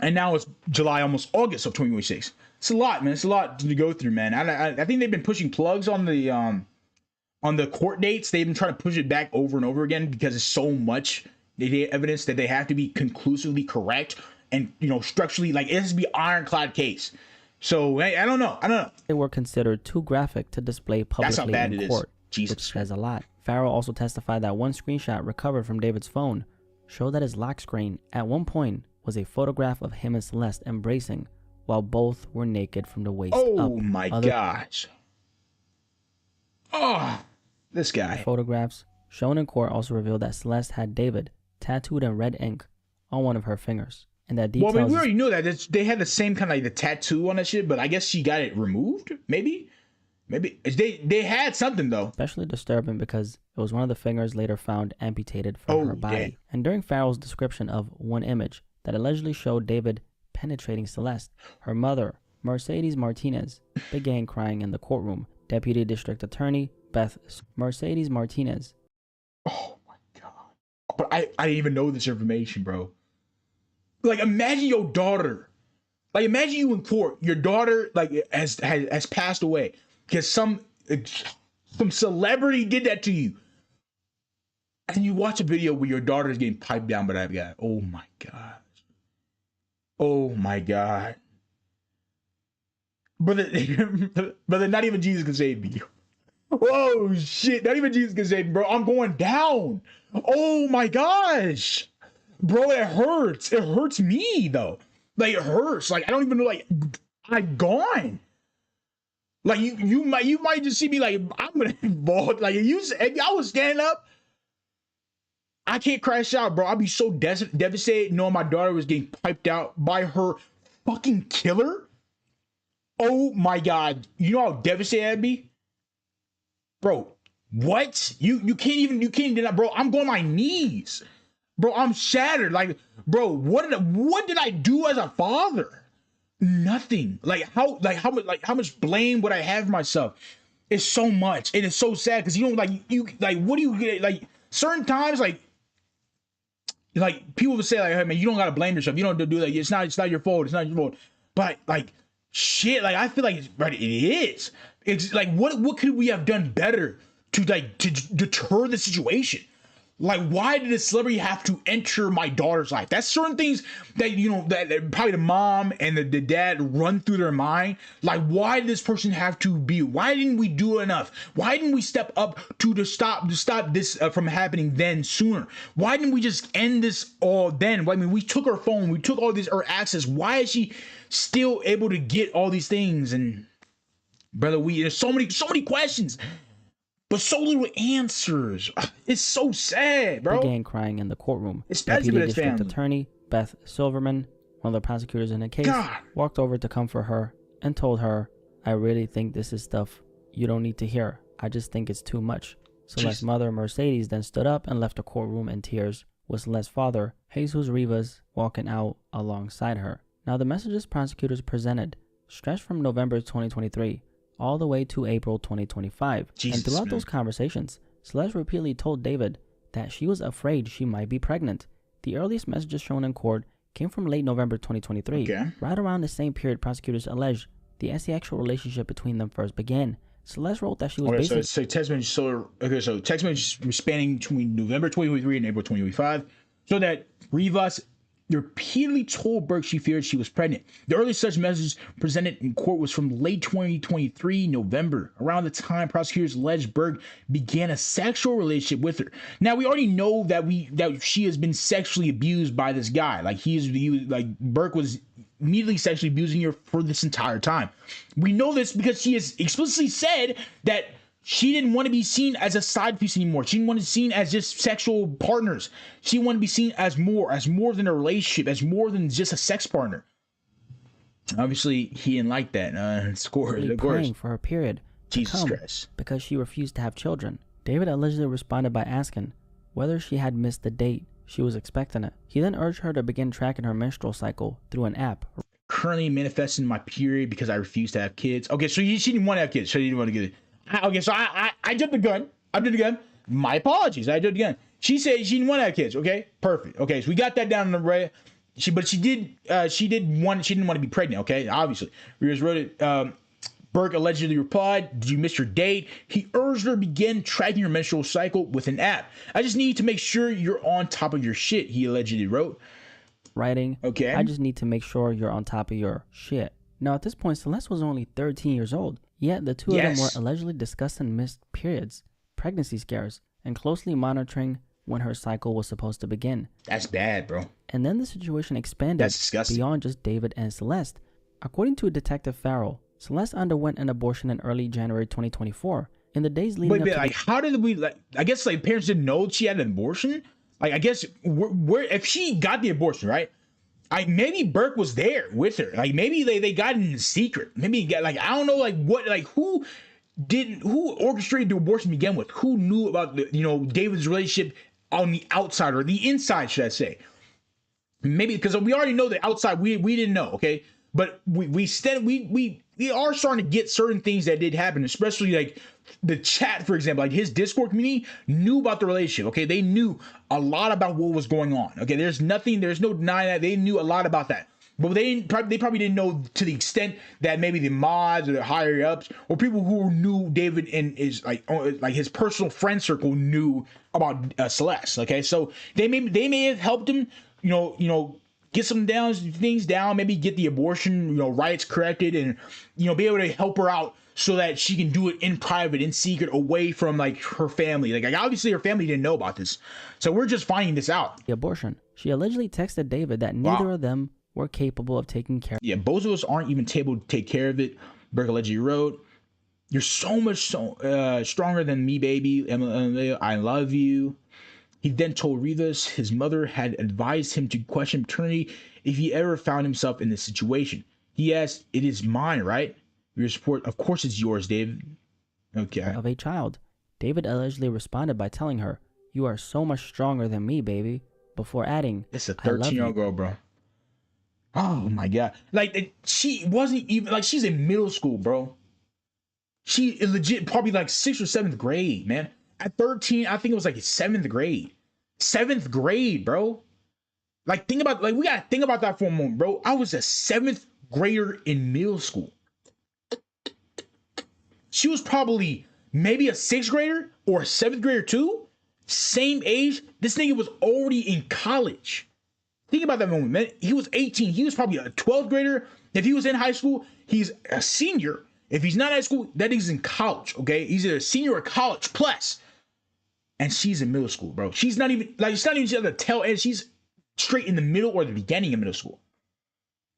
and now it's July, almost August of 2026. It's a lot, man. It's a lot to go through, man. I think they've been pushing plugs on the court dates. They've been trying to push it back over and over again because it's so much evidence that they have to be conclusively correct and structurally, like, it has to be ironclad case. So I don't know. They were considered too graphic to display publicly in court, which says a lot. Farrell also testified that one screenshot recovered from David's phone showed that his lock screen at one point was a photograph of him and Celeste embracing while both were naked from the waist up. Oh my gosh. Oh, this guy. Photographs shown in court also revealed that Celeste had David tattooed in red ink on one of her fingers, and that details. Well, we already knew that they had the same kind of like the tattoo on that shit, but I guess she got it removed. Maybe they had something though. Especially disturbing because it was one of the fingers later found amputated from her body. Yeah. And during Farrell's description of one image that allegedly showed David penetrating Celeste, her mother, Mercedes Martinez, began crying in the courtroom. Deputy District Attorney Mercedes Martinez. Oh my God. but I didn't even know this information, bro. Like, imagine your daughter. Like, imagine you in court. Your daughter, like, has passed away because some celebrity did that to you. And you watch a video where your daughter is getting piped down by that guy. Oh, my God. Oh, my God. Brother, not even Jesus can save me. Whoa, shit. Not even Jesus can save me, bro. I'm going down. Oh, my gosh. Bro, it hurts. It hurts me, though. Like, it hurts. Like, I don't even know, like, I'm gone. Like, you might just see me, like, I'm gonna involve. Like, if I was standing up, I can't crash out, bro. I'd be so devastated knowing my daughter was getting piped out by her fucking killer. Oh my God. You know how devastated I'd be? Bro, what? You can't even do that, bro. I'm going on my knees. Bro, I'm shattered. Like, bro, what did I do as a father? Nothing. How much blame would I have for myself? It's so much. And it's so sad because what do you get? Like, certain times, like people would say, like, hey man, you don't gotta blame yourself. You don't do that. It's not your fault. It's not your fault. But like, shit, like I feel like it is. It's like what could we have done better to deter the situation? Like, why did a celebrity have to enter my daughter's life? That's certain things that, that probably the mom and the dad run through their mind. Like, why did this person have to be? Why didn't we do enough? Why didn't we step up to stop this from happening then sooner? Why didn't we just end this all then? I mean, we took her phone, we took all her access. Why is she still able to get all these things? And brother, there's so many questions, but so little answers. It's so sad, bro. Began crying in the courtroom. Especially Deputy with his District family. Attorney Beth Silverman, one of the prosecutors in the case, walked over to comfort her and told her, "I really think this is stuff you don't need to hear. I just think it's too much." Celeste's mother, Mercedes, then stood up and left the courtroom in tears, with Celeste's father, Jesus Rivas, walking out alongside her. Now, the messages prosecutors presented stretched from November 2023 all the way to April 2025. And throughout those conversations, Celeste repeatedly told David that she was afraid she might be pregnant. The earliest messages shown in court came from late November 2023, right around the same period prosecutors alleged the asexual relationship between them first began. Celeste wrote that she was basically... So text message was spanning between November 2023 and April 2025, so that Rivas repeatedly told Burke she feared she was pregnant. The earliest such message presented in court was from late 2023 November, around the time prosecutors alleged Burke began a sexual relationship with her. Now, we already know that she has been sexually abused by this guy. Like, Burke was immediately sexually abusing her for this entire time. We know this because she has explicitly said that she didn't want to be seen as a side piece anymore. She didn't want to be seen as just sexual partners. She wanted to be seen as more than a relationship, as more than just a sex partner. Obviously, he didn't like that. Praying for her period to Jesus come Christ. because she refused to have children. David allegedly responded by asking whether she had missed the date she was expecting it. He then urged her to begin tracking her menstrual cycle through an app. Currently manifesting my period because I refuse to have kids. Okay, so she didn't want to have kids. So she didn't want to get it. Okay, so I jumped the gun. My apologies. I jumped the gun. She said she didn't want to have kids. Okay, perfect. Okay, so we got that down in the red. She didn't want to be pregnant. Okay, obviously. We just wrote it. Burke allegedly replied, "Did you miss your date?" He urged her to begin tracking her menstrual cycle with an app. "I just need to make sure you're on top of your shit," he allegedly wrote. Writing, "Okay, I just need to make sure you're on top of your shit." Now, at this point, Celeste was only 13 years old. Yet the two of them were allegedly discussing missed periods, pregnancy scares, and closely monitoring when her cycle was supposed to begin. That's bad, bro. And then the situation expanded beyond just David and Celeste. According to Detective Farrell, Celeste underwent an abortion in early January 2024. In the days leading up to how did we, I guess, parents didn't know she had an abortion? Like, I guess, if she got the abortion, right? Maybe Burke was there with her. Like, maybe they got in secret. Maybe I don't know, who orchestrated the abortion to begin with? Who knew about David's relationship on the outside, or the inside, should I say? Maybe because we already know the outside. We didn't know, okay? But we are starting to get certain things that did happen, especially the chat, for example, like his Discord community knew about the relationship. Okay, they knew a lot about what was going on. Okay, there's no denying that they knew a lot about that. But they probably didn't know to the extent that maybe the mods or the higher ups or people who knew David and his like his personal friend circle knew about Celeste. Okay, so they may have helped him, get some things down, maybe get the abortion rights corrected, and be able to help her out so that she can do it in private, in secret, away from like her family. Like obviously her family didn't know about this, so we're just finding this out. The abortion. She allegedly texted David that neither of them were capable of taking care. Yeah, both of us aren't even able to take care of it. Burke allegedly wrote, "You're so much stronger than me, baby. I love you." He then told Rivas his mother had advised him to question paternity if he ever found himself in this situation. He asked, "It is mine, right? Your support, of course it's yours, David." Okay. Of a child. David allegedly responded by telling her, "You are so much stronger than me, baby," before adding, "It's a 13-year-old girl, bro." Oh my God. Like, she wasn't even, like, she's in middle school, bro. She is legit probably like 6th or 7th grade, man. At 13, I think it was like 7th grade. 7th grade, bro. Like, we gotta think about that for a moment, bro. I was a 7th grader in middle school. She was probably maybe a 6th grader or a 7th grader too. Same age. This nigga was already in college. Think about that moment, man. He was 18. He was probably a 12th grader. If he was in high school, he's a senior. If he's not in high school, that nigga's in college, okay? He's either a senior or college plus. And she's in middle school, bro. She's not even, like, it's not even the tail end. She's straight in the middle or the beginning of middle school.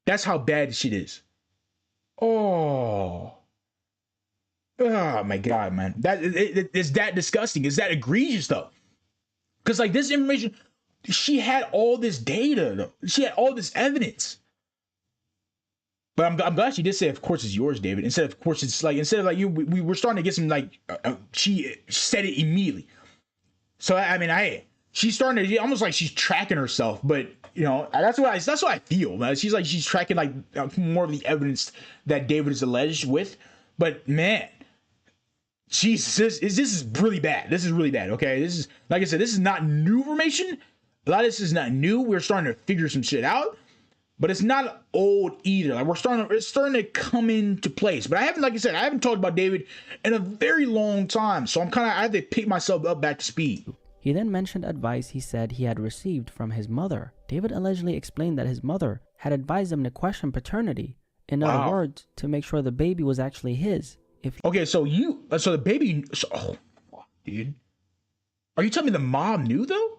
That's how bad this shit is. Oh my God, man. Is that disgusting? Is that egregious, though? Because, like, this information... She had all this data, though. She had all this evidence. But I'm glad she did say, "Of course it's yours, David." Instead of course it's like, you, we were starting to get some like, she said it immediately. So I mean, she's starting to almost like she's tracking herself. But that's what I feel, man. She's tracking like more of the evidence that David is alleged with. But man, Jesus, this is really bad. This is really bad. Okay, this is, like I said, this is not new information. A lot of this is not new. We're starting to figure some shit out, but it's not old either. Like it's starting to come into place. But I haven't talked about David in a very long time. So I have to pick myself up back to speed. He then mentioned advice he said he had received from his mother. David allegedly explained that his mother had advised him to question paternity. In other words, to make sure the baby was actually his. So the baby, dude, are you telling me the mom knew though?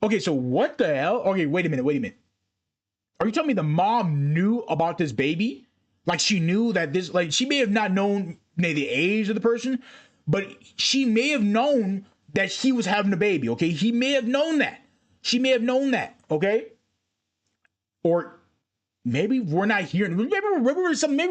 Okay, so what the hell? Okay, wait a minute. Are you telling me the mom knew about this baby? Like she knew that this, like she may have not known the age of the person, but she may have known that he was having a baby, okay? He may have known that. She may have known that, okay? Or maybe we're not hearing, maybe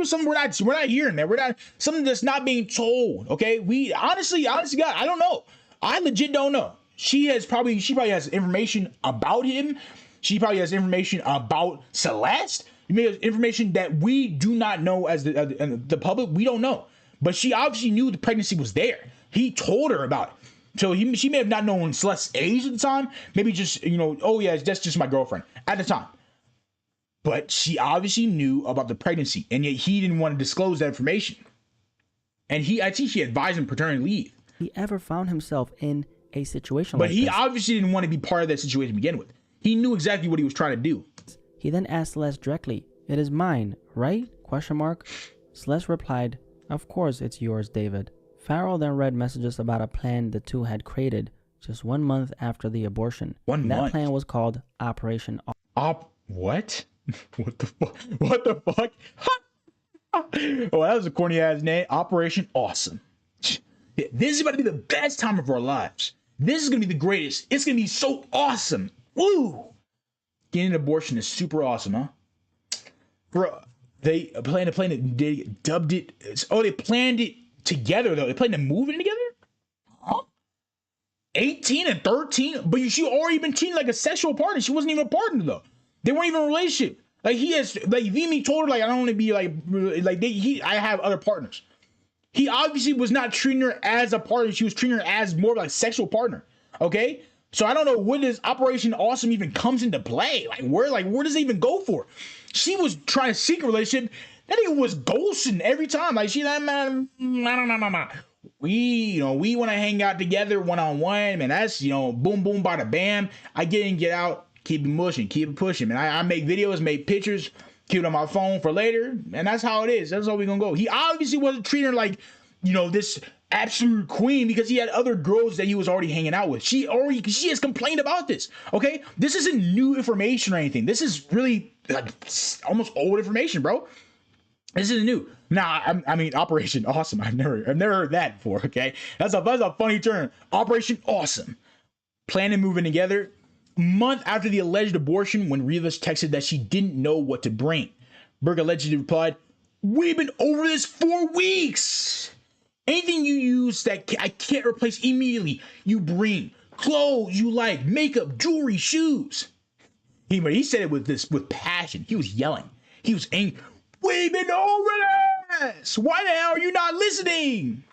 something we're not hearing, man. We're not, something that's not being told, okay? We honestly, God, I don't know. I legit don't know. She probably has information about him. She probably has information about Celeste. You may have information that we do not know as the public. We don't know. But she obviously knew the pregnancy was there. He told her about it. So she may have not known Celeste's age at the time. Maybe just, oh yeah, that's just my girlfriend at the time. But she obviously knew about the pregnancy. And yet he didn't want to disclose that information. And I think she advised him paternity leave. He ever found himself in a situation but he obviously didn't want to be part of that situation to begin with. He knew exactly what he was trying to do. He then asked Celeste directly, "It is mine, right?" ? Celeste replied, "Of course it's yours, David." Farrell then read messages about a plan the two had created just 1 month after the abortion. That plan was called Operation What? What the fuck? Oh, that was a corny ass name. Operation Awesome. This is about to be the best time of our lives. This is going to be the greatest. It's going to be so awesome. Woo! Getting an abortion is super awesome, huh? Bro, they planned it. They dubbed it. They planned it together, though. They planned to move it together? Huh? 18 and 13? But she already been treated like a sexual partner. She wasn't even a partner, though. They weren't even in a relationship. Like, Vimy told her, like, I don't want to be, I have other partners. He obviously was not treating her as a partner. She was treating her as more like a sexual partner. Okay. So I don't know when this Operation Awesome even comes into play. Where does it even go for? She was trying to seek a relationship. That nigga was ghosting every time. Like, she like, man, nah. We want to hang out together one-on-one, man. That's, boom, boom, bada bam. I get in, get out, keep it pushing, keep it pushing, man. I make videos, make pictures, keep it on my phone for later, and that's how it is. That's how we gonna go. He obviously wasn't treating her like, this absolute queen, because he had other girls that he was already hanging out with. She has complained about this. Okay, this isn't new information or anything. This is really like almost old information, bro. This isn't new. Nah, I mean, Operation Awesome. I've never heard that before. Okay, that's a funny term. Operation Awesome. Planning moving together. Month after the alleged abortion, when Rivas texted that she didn't know what to bring, Berg allegedly replied, "We've been over this for weeks. Anything you use that I can't replace immediately, you bring. Clothes you like, makeup, jewelry, shoes." He said it with passion. He was yelling. He was angry. "We've been over this. Why the hell are you not listening?"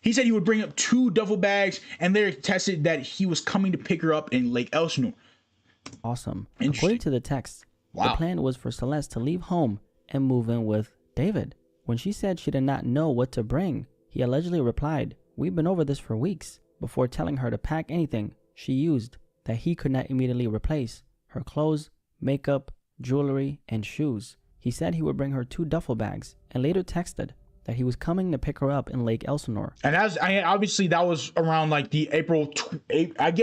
He said he would bring up 2 duffel bags and later tested that he was coming to pick her up in Lake Elsinore. Awesome. According to the text, the plan was for Celeste to leave home and move in with David. When she said she did not know what to bring, he allegedly replied, "We've been over this for weeks," before telling her to pack anything she used that he could not immediately replace: her clothes, makeup, jewelry, and shoes. He said he would bring her 2 duffel bags and later texted that he was coming to pick her up in Lake Elsinore. And obviously that was around like the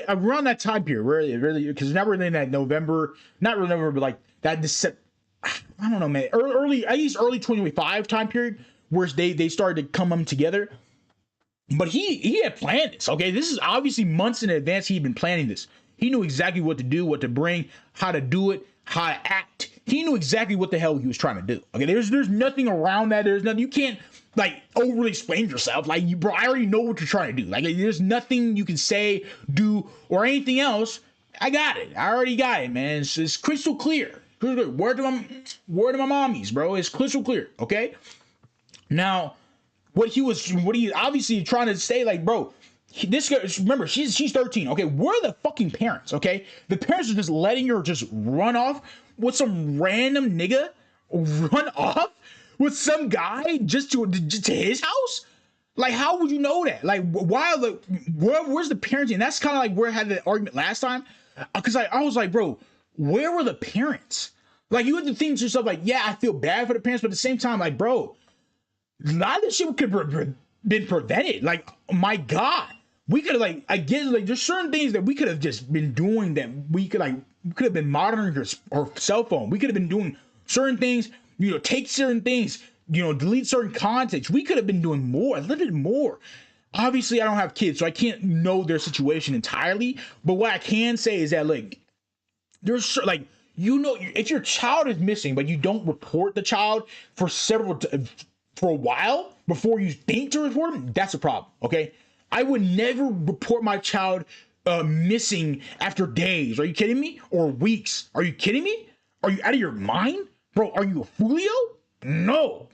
around that time period, really, because not really in that November, not really November, but like that December, I don't know, man, early 2025 time period where they started to come together. But he had planned this. Okay, this is obviously months in advance. He'd been planning this. He knew exactly what to do, what to bring, how to do it, how to act. He knew exactly what the hell he was trying to do. Okay, there's nothing around that. There's nothing. You can't like overly explain yourself. Like, bro, I already know what you're trying to do. Like, there's nothing you can say, do, or anything else. I got it. I already got it, man. It's crystal clear. Word to my mommies, bro. It's crystal clear. Okay. Now, what he obviously trying to say, like, bro, this girl, remember, she's 13. Okay, where are the fucking parents? Okay, the parents are just letting her just run off with some random nigga, run off with some guy just to his house. Like, how would you know that? Like, where's the parenting? And that's kind of like where I had the argument last time, because I was like, bro, where were the parents? Like, you have to think to yourself, like, yeah, I feel bad for the parents, but at the same time, like, bro, a lot of this shit could have been prevented. Like, my God, we could have, like, I get, like, there's certain things that we could have just been doing that we could have been monitoring her cell phone. We could have been doing certain things, take certain things, delete certain content. We could have been doing more, a little bit more. Obviously, I don't have kids, so I can't know their situation entirely. But what I can say is that, like, there's, like, if your child is missing, but you don't report the child for a while before you think to report them, that's a problem. Okay, I would never report my child missing after days. Are you kidding me? Or weeks? Are you kidding me? Are you out of your mind, bro? Are you a Julio? No,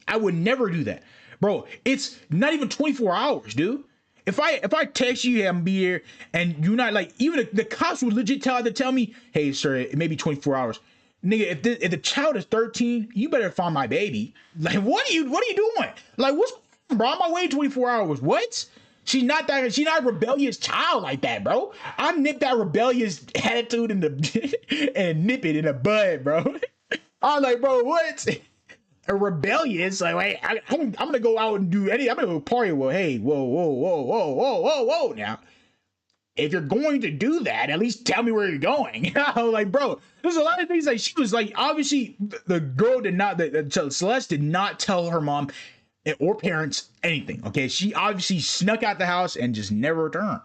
I would never do that, bro. It's not even 24 hours, dude. If I text you, hey, I'm gonna be here, and you're not, like, even the cops would legit tell me, hey, sir, it may be 24 hours. Nigga, if the child is 13, you better find my baby. Like, what are you doing? Like, what's, bro? I'm on my way 24 hours. What? She's not a rebellious child like that, bro. I nip that rebellious attitude and nip it in the bud, bro. I'm like, bro, what? A rebellious, like, wait, I'm gonna go out and do anything. I'm gonna go party. Well, hey, whoa, now. If you're going to do that, at least tell me where you're going. Like, bro, there's a lot of things. Like, she was like, obviously, the girl Celeste did not tell her mom or parents anything. Okay, she obviously snuck out the house and just never returned.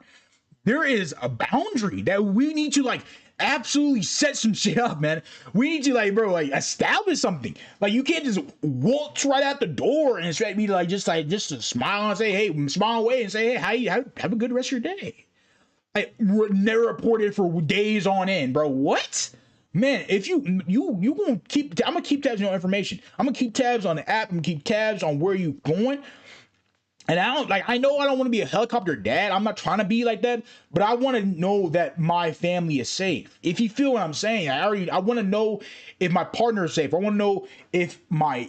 There is a boundary that we need to, like, absolutely set some shit up, man. We need to, like, bro, like, establish something. Like, you can't just waltz right out the door and expect me to, just to smile and say, hey, smile away and say, hey, have a good rest of your day. Like, never reported for days on end, bro. What? man, if you gonna keep, I'm gonna keep tabs on your information. I'm gonna keep tabs on the app. I'm gonna keep tabs on where you going. And I know I don't want to be a helicopter dad. I'm not trying to be like that, but I want to know that my family is safe. If you feel what I'm saying, I want to know if my partner is safe. I want to know if my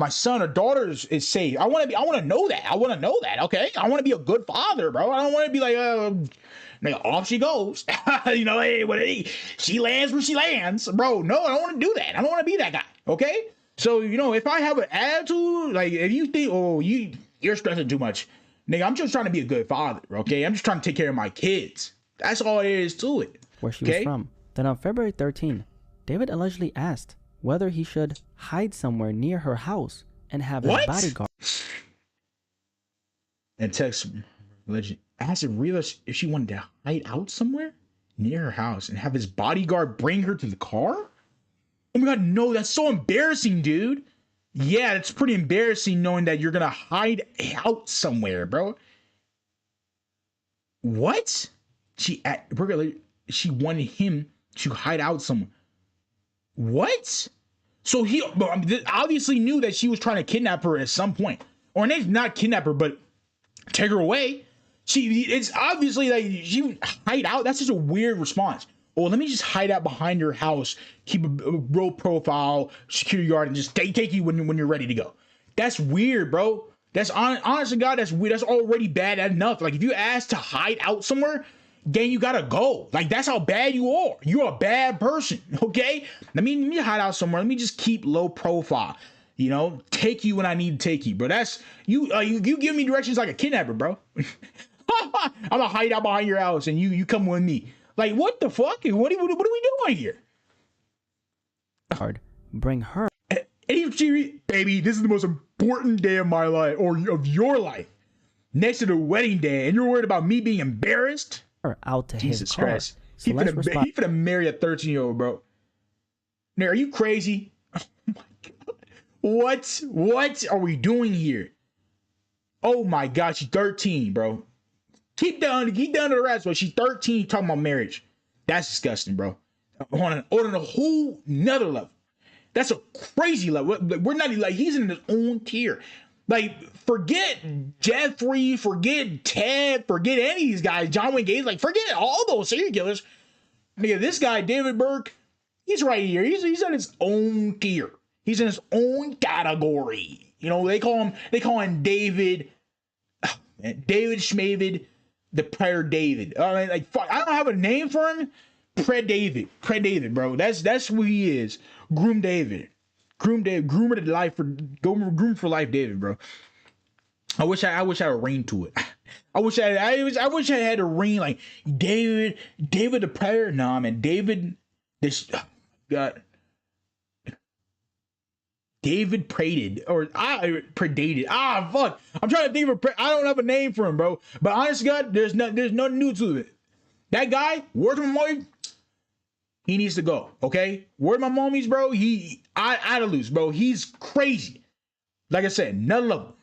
son or daughter is safe. I want to know that. Okay. I want to be a good father, bro. I don't want to be like, off she goes. Hey, she lands where she lands, bro. No, I don't want to do that. I don't want to be that guy. Okay. So, if I have an attitude, like if you think, you're stressing too much, nigga, I'm just trying to be a good father, okay? I'm just trying to take care of my kids. That's all there is to it. Where she was from. Then on February 13, David allegedly asked whether he should hide somewhere near her house and have his bodyguard. And text legend asked Rita if she wanted to hide out somewhere near her house and have his bodyguard bring her to the car? Oh my God, no, that's so embarrassing, dude. Yeah, it's pretty embarrassing knowing that you're going to hide out somewhere, bro. What? She wanted him to hide out somewhere. What? So he obviously knew that she was trying to kidnap her at some point. Or not kidnap her, but take her away. It's obviously like she would hide out. That's just a weird response. Oh, let me just hide out behind your house, keep a low profile, security guard, and just take you when you're ready to go. That's weird, bro. That's honest to God, that's weird. That's already bad enough. Like if you ask to hide out somewhere, then you gotta go. Like that's how bad you are. You're a bad person. Okay. Let me hide out somewhere. Let me just keep low profile. Take you when I need to take you. But that's you give me directions like a kidnapper, bro. I'm gonna hide out behind your house and you come with me. Like, what the fuck? What are we doing here? Bring her. Baby, this is the most important day of my life, or of your life. Next to the wedding day, and you're worried about me being embarrassed? Out to Jesus his car. Christ. He finna marry a 13-year-old, bro. Now, are you crazy? Oh my God. What are we doing here? Oh my God, she's 13, bro. Keep down to the rest, but she's 13 talking about marriage. That's disgusting, bro. On a whole nother level. That's a crazy level. We're not like he's in his own tier. Like, forget Jeffrey, forget Ted, forget any of these guys, John Wayne Gacy, like forget all those serial killers. Nigga, this guy, David Burke, he's right here. He's in his own tier. He's in his own category. They call him David Schmavid. The Prayer David. Fuck, I don't have a name for him. Prayer David, bro. That's who he is. Groom David. Groomer to life groom for life, David, bro. I wish I had a ring to it. I wish I had a ring like David the Prayer. Nah, man, David. God. David Prated or I predated. Fuck. I'm trying to think of I don't have a name for him, bro. But honest God, there's nothing new to it. That guy, word to my mommy, he needs to go. Okay? Word to my mommies, bro. I to lose, bro. He's crazy. Like I said, none of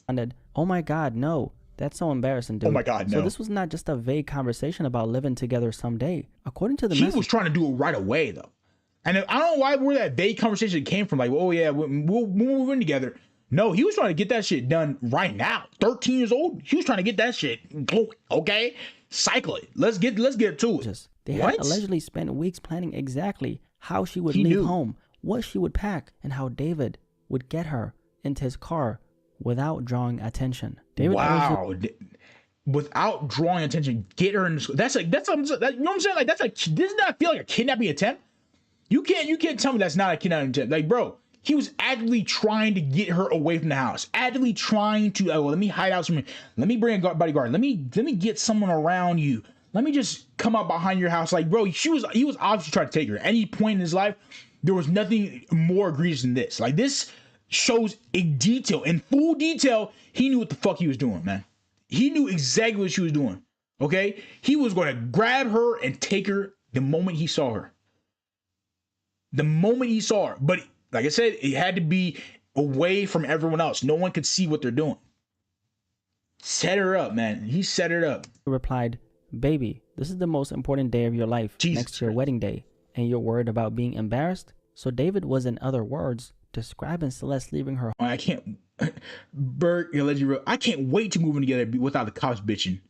them. Oh my God, no. That's so embarrassing, dude. Oh my God, no. So this was not just a vague conversation about living together someday. According to the message, he was trying to do it right away, though. And I don't know where that vague conversation came from. Like, oh yeah, we'll move in together. No, he was trying to get that shit done right now. 13 years old, he was trying to get that shit going. Okay, cycle it. Let's get to it. They had allegedly spent weeks planning exactly how she would leave home, what she would pack, and how David would get her into his car without drawing attention. Without drawing attention, get her in the school. You know what I'm saying? Like doesn't that feel like a kidnapping attempt? You can't tell me that's not a kidnapping attempt. Like, bro, he was actively trying to get her away from the house. Actively trying to, let me hide out somewhere. Let me bring a bodyguard. Let me get someone around you. Let me just come up behind your house. Like, bro, he was obviously trying to take her. At any point in his life, there was nothing more egregious than this. Like, this shows in full detail, he knew what the fuck he was doing, man. He knew exactly what she was doing. Okay? He was going to grab her and take her the moment he saw her. The moment he saw her. But like I said, it had to be away from everyone else. No one could see what they're doing. Set her up, man. He set her up. He replied, "Baby, this is the most important day of your life, next to your wedding day. and you're worried about being embarrassed? So David was, in other words, describing Celeste leaving her. I can't, Bert, I can't wait to move in together without the cops bitching.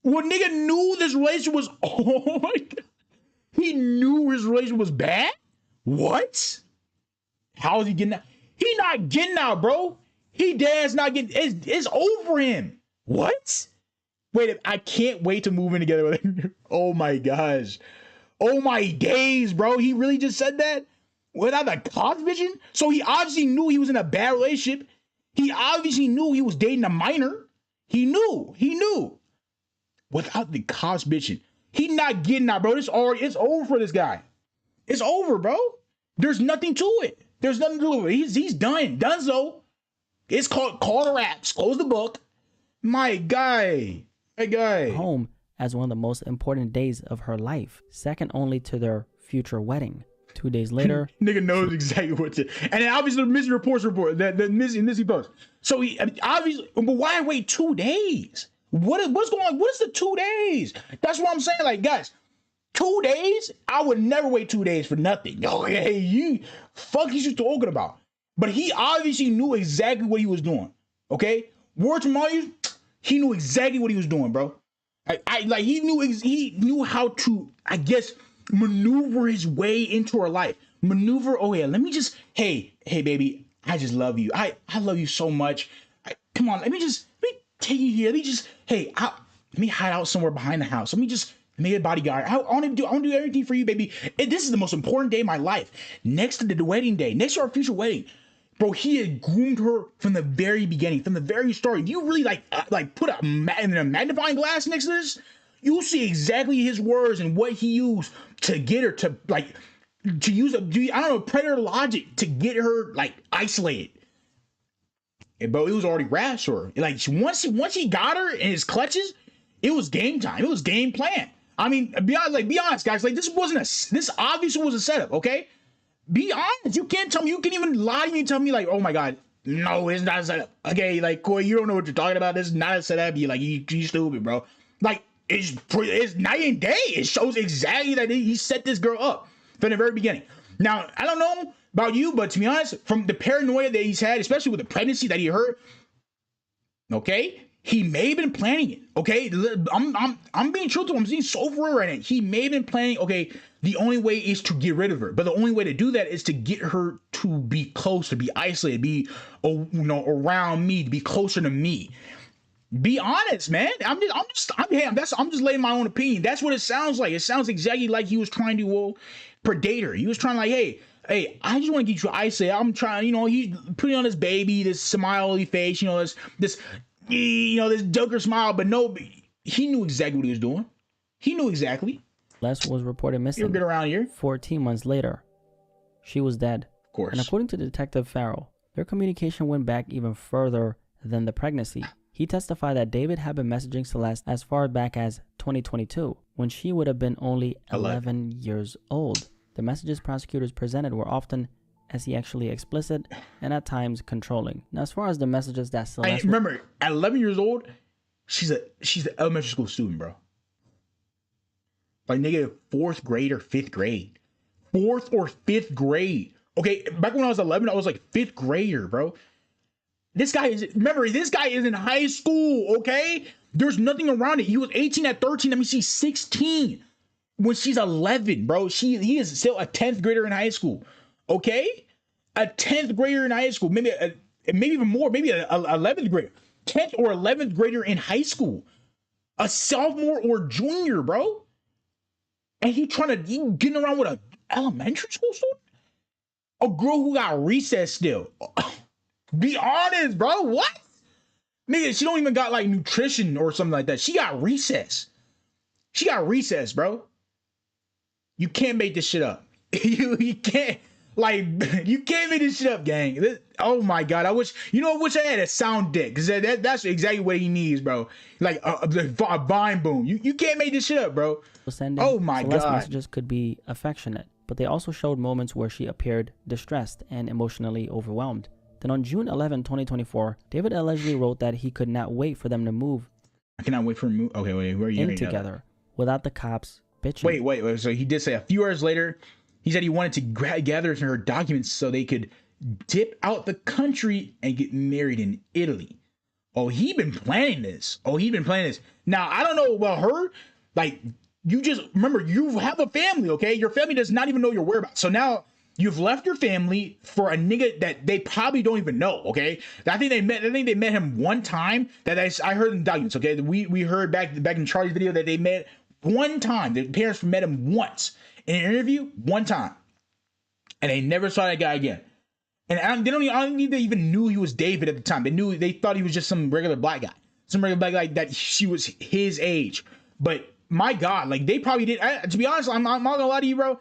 Well, nigga knew this relationship was, oh my God. He knew his relationship was bad? What? How is he getting out? He not getting out, bro. He dad's not getting, it's over him. What? Wait, I can't wait to move in together with him. Oh my gosh. Oh my days, bro. He really just said that? Without the cops bitching? So he obviously knew he was in a bad relationship. He obviously knew he was dating a minor. He knew. Without the cops bitching. He not getting out, bro. It's over for this guy. It's over, bro. There's nothing to it. There's nothing to do with it. He's done. Donezo. It's called Call to Raps. Close the book. My guy. Home as one of the most important days of her life, second only to their future wedding. 2 days later, nigga knows exactly what to. And then obviously the missing reports report, the missing post. So he obviously, but why wait 2 days? What's going on? What is the 2 days? That's what I'm saying. Like, guys, 2 days? I would never wait 2 days for nothing. Okay, you talking about? But he obviously knew exactly what he was doing. Okay, word to Mario, he knew exactly what he was doing, bro. Like he knew how to, I guess, maneuver his way into her life. Oh yeah, let me just, hey baby, I just love you. I love you so much. Come on, let me take you here. Let me hide out somewhere behind the house. Let me be a bodyguard. I want to do everything for you, baby. This is the most important day of my life. Next to the wedding day, next to our future wedding. Bro, he had groomed her from the very beginning, from the very start. If you really like put a magnifying glass next to this, you'll see exactly his words and what he used to get her to use predator logic to get her like isolated. And bro, it was already rash her. Like once he got her in his clutches, it was game time. It was game plan. I mean, be honest, guys. Like this obviously was a setup. Okay, be honest. You can't tell me. You can't even lie to me and tell me like, oh my God, no, it's not a setup. Okay, like Koi, you don't know what you're talking about. This is not a setup. You stupid, bro. Like it's night and day. It shows exactly that he set this girl up from the very beginning. Now, I don't know about you, but to be honest, from the paranoia that he's had, especially with the pregnancy that he heard, okay, he may have been planning it. Okay, I'm being truthful. I'm being so for real right now. He may have been planning. Okay, the only way is to get rid of her, but the only way to do that is to get her to be close, to be isolated, be around me, to be closer to me. Be honest, man. I'm just laying my own opinion. That's what it sounds like. It sounds exactly like he was trying to predate. He was trying like, hey, I just want to get you isolated. I'm trying, he's putting on this baby, this smiley face, this Joker smile, but no, he knew exactly what he was doing. He knew exactly. Les was reported missing. You'll get around here. 14 months later, she was dead. Of course. And according to Detective Farrell, their communication went back even further than the pregnancy. He testified that David had been messaging Celeste as far back as 2022, when she would have been only 11 years old. The messages prosecutors presented were often, as he actually explicit, and at times controlling. Now, as far as the messages that Celeste... remember, at 11 years old, she's an elementary school student, bro. Like, nigga, 4th grade or 5th grade. 4th or 5th grade. Okay, back when I was 11, I was like 5th grader, bro. This guy is in high school, okay? There's nothing around it. He was 18 at 13. Let me see, 16. When she's 11, bro, he is still a 10th grader in high school, okay? A 10th grader in high school, maybe even more, maybe a 11th grader, 10th or 11th grader in high school, a sophomore or junior, bro. And he getting around with an elementary school student, a girl who got recess still. Be honest, bro. What? Nigga, she don't even got like nutrition or something like that. She got recess. Bro. You can't make this shit up. you can't make this shit up, gang. Oh my God. I wish I had a sound dick, because that's exactly what he needs, bro. Like a vine boom. You can't make this shit up, bro. Oh my Celeste God. Messages could be affectionate, but they also showed moments where she appeared distressed and emotionally overwhelmed. Then on June 11, 2024, David allegedly wrote that he could not wait for them to move. I cannot wait for him to move. Okay, wait, where are you in together without the cops bitching. Wait. So he did say a few hours later, he said he wanted to gather her documents so they could dip out the country and get married in Italy. Oh, he been planning this. Now, I don't know about her. Like, you just remember, you have a family, okay? Your family does not even know your whereabouts. So now you've left your family for a nigga that they probably don't even know, okay? I think they met him one time. I heard in the documents, okay? We heard back in Charlie's video that they met one time. The parents met him once in an interview, one time. And they never saw that guy again. And I don't think they even knew he was David at the time. They thought he was just some regular black guy, that she was his age. But my God, like they probably did. To be honest, I'm not gonna lie to you, bro.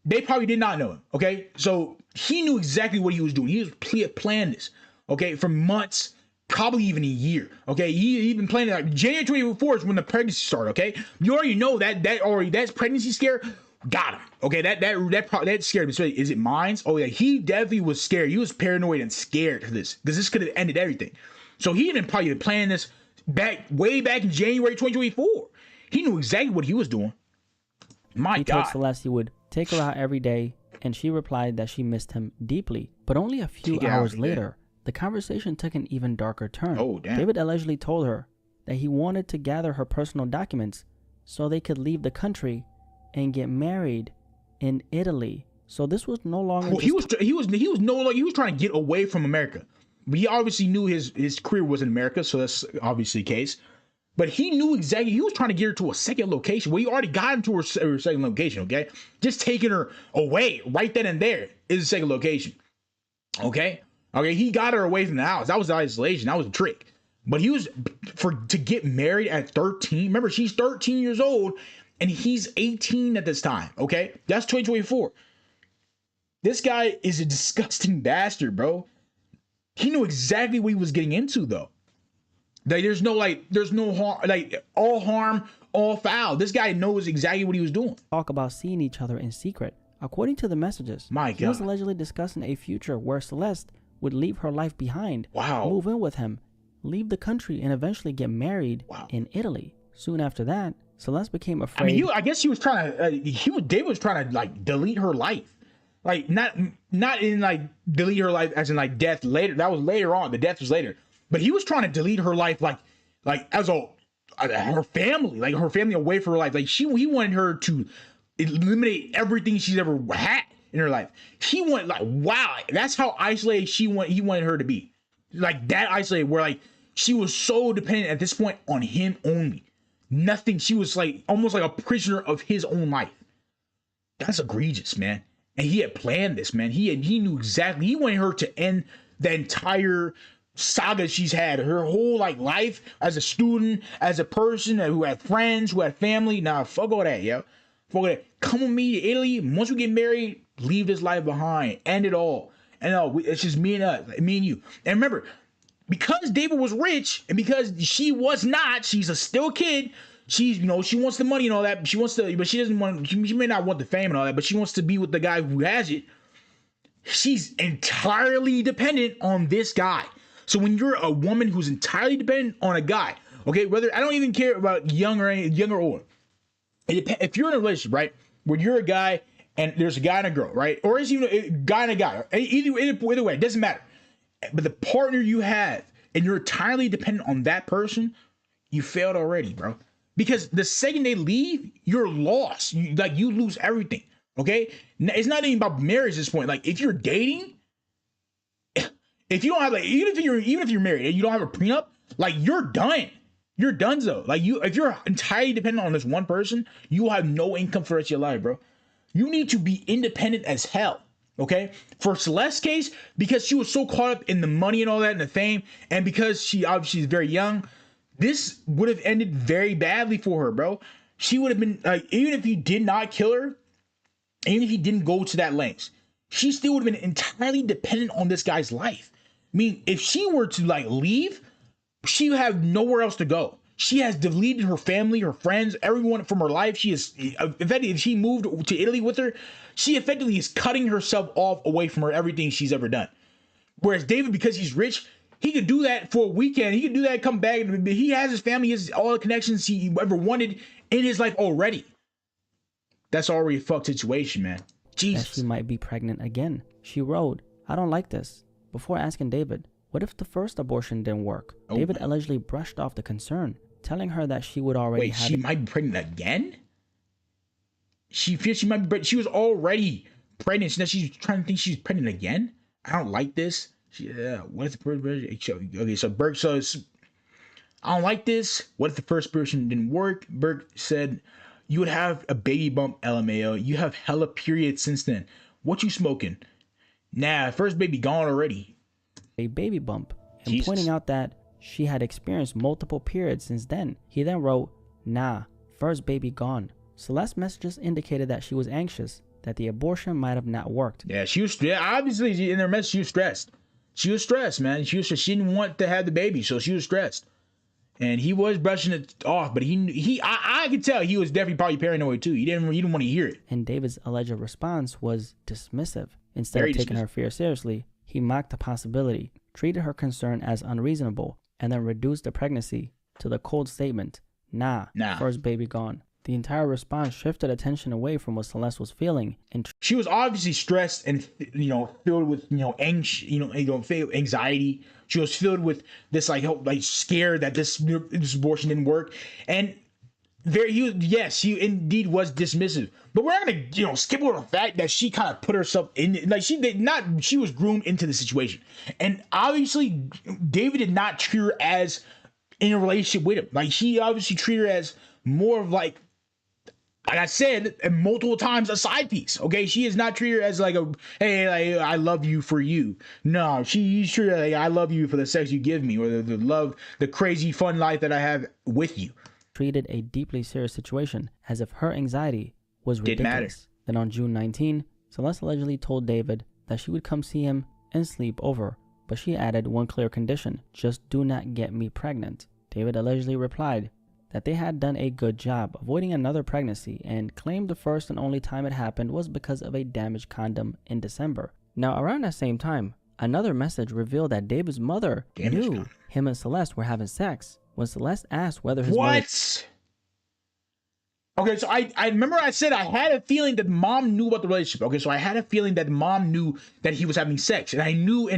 They probably did not know him. Okay, so he knew exactly what he was doing. He was planned this, okay, for months, probably even a year. Okay, he even planned it. Like January 24th is when the pregnancy started. Okay, you already know that's pregnancy scare. Got him. Okay, that scared me. So is it mine? Oh yeah, he definitely was scared. He was paranoid and scared for this because this could have ended everything. So he didn't probably plan this way back in January 2024. He knew exactly what he was doing. He told Celeste he would take her out every day, and she replied that she missed him deeply. But only a few hours later, the conversation took an even darker turn. Oh, damn. David allegedly told her that he wanted to gather her personal documents so they could leave the country and get married in Italy. So this was no longer. Well, he was trying to get away from America. But he obviously knew his career was in America, so that's obviously the case. But he knew exactly, he was trying to get her to a second location. Well, he already got him to her second location, okay? Just taking her away right then and there is the second location, okay? Okay, he got her away from the house. That was the isolation. That was a trick. But he was, to get married at 13, remember, she's 13 years old, and he's 18 at this time, okay? That's 2024. This guy is a disgusting bastard, bro. He knew exactly what he was getting into, though. Like, there's no harm, like, all harm, all foul. This guy knows exactly what he was doing. Talk about seeing each other in secret. According to the messages, he was allegedly discussing a future where Celeste would leave her life behind, move in with him, leave the country, and eventually get married in Italy. Soon after that, Celeste became afraid. I mean, I guess he was trying to, David was trying to, like, delete her life. Like, not in, like, delete her life as in, like, death later. That was later on. The death was later. But he was trying to delete her life, like as her family away from her life. Like he wanted her to eliminate everything she's ever had in her life. He wanted, like, wow, that's how isolated he wanted her to be. Like that isolated, where like she was so dependent at this point on him only. Nothing. She was like almost like a prisoner of his own life. That's egregious, man. And he had planned this, man. He knew exactly. He wanted her to end the entire saga she's had, her whole like life as a student, as a person who had friends, who had family. Nah, fuck all that, yo. Fuck all that. Come with me to Italy. Once we get married, leave this life behind. End it all. And it's just me and us, me and you. And remember, because David was rich and because she was not, she's a still kid. She's, she wants the money and all that. But she doesn't want. She may not want the fame and all that, but she wants to be with the guy who has it. She's entirely dependent on this guy. So when you're a woman who's entirely dependent on a guy, okay, whether I don't even care about young or old. If you're in a relationship, right, where you're a guy and there's a guy and a girl, right, or is even a guy and a guy, either way, it doesn't matter. But the partner you have and you're entirely dependent on that person, you failed already, bro. Because the second they leave, you're lost. You lose everything. Okay, it's not even about marriage at this point. Like if you're dating. If you don't have, like, even if you're married and you don't have a prenup, like you're done. You're donezo. Like if you're entirely dependent on this one person, you will have no income for the rest of your life, bro. You need to be independent as hell. Okay. For Celeste's case, because she was so caught up in the money and all that and the fame, and because she obviously is very young, this would have ended very badly for her, bro. She would have been like, even if he did not kill her, even if he didn't go to that lengths, she still would have been entirely dependent on this guy's life. I mean, if she were to like leave, she would have nowhere else to go. She has deleted her family, her friends, everyone from her life. She is, effectively, if she moved to Italy with her, she effectively is cutting herself off away from her, everything she's ever done. Whereas David, because he's rich, he could do that for a weekend. He could do that, come back. He has his family, he has all the connections he ever wanted in his life already. that's already a fucked situation, man. Jesus. That she might be pregnant again. She wrote, "I don't like this," before asking David, what if the first abortion didn't work? David allegedly brushed off the concern, telling her that she would already have... Wait, she might be pregnant again? She feels she might be pregnant. She was already pregnant. So now she's trying to think she's pregnant again? I don't like this. What if the first... Okay, so Burke says, I don't like this. What if the first abortion didn't work? Burke said, you would have a baby bump, LMAO. You have hella periods since then. What you smoking? Nah, first baby gone already. A baby bump, and pointing out that she had experienced multiple periods since then. He then wrote, nah, first baby gone. Celeste's messages indicated that she was anxious, that the abortion might have not worked. Yeah, she was, obviously in her message, she was stressed. She was stressed, man. She didn't want to have the baby, so she was stressed. And he was brushing it off, but I could tell he was definitely probably paranoid too. He didn't want to hear it. And David's alleged response was dismissive. Instead of taking her fear seriously, he mocked the possibility, treated her concern as unreasonable, and then reduced the pregnancy to the cold statement, nah, first baby gone. The entire response shifted attention away from what Celeste was feeling. And she was obviously stressed and, filled with, anxiety. She was filled with this, like scared that this abortion didn't work. And he indeed was dismissive. But we're not gonna, skip over the fact that she kind of put herself in, she was groomed into the situation. And obviously, David did not treat her as in a relationship with him. Like, he obviously treated her as more of like I said multiple times, a side piece. Okay, she is not treated as like I love you for you. No, she's treated like I love you for the sex you give me, or the love, the crazy fun life that I have with you. Treated a deeply serious situation as if her anxiety was ridiculous. Didn't matter. Then on June 19, Celeste allegedly told David that she would come see him and sleep over, but she added one clear condition: just do not get me pregnant. David allegedly replied that they had done a good job avoiding another pregnancy and claimed the first and only time it happened was because of a damaged condom in December. Now, around that same time, another message revealed that David's mother knew him and Celeste were having sex. When Celeste asked whether his mother... Okay, so I remember I said I had a feeling that mom knew about the relationship. Okay, so I had a feeling that mom knew that he was having sex, and I knew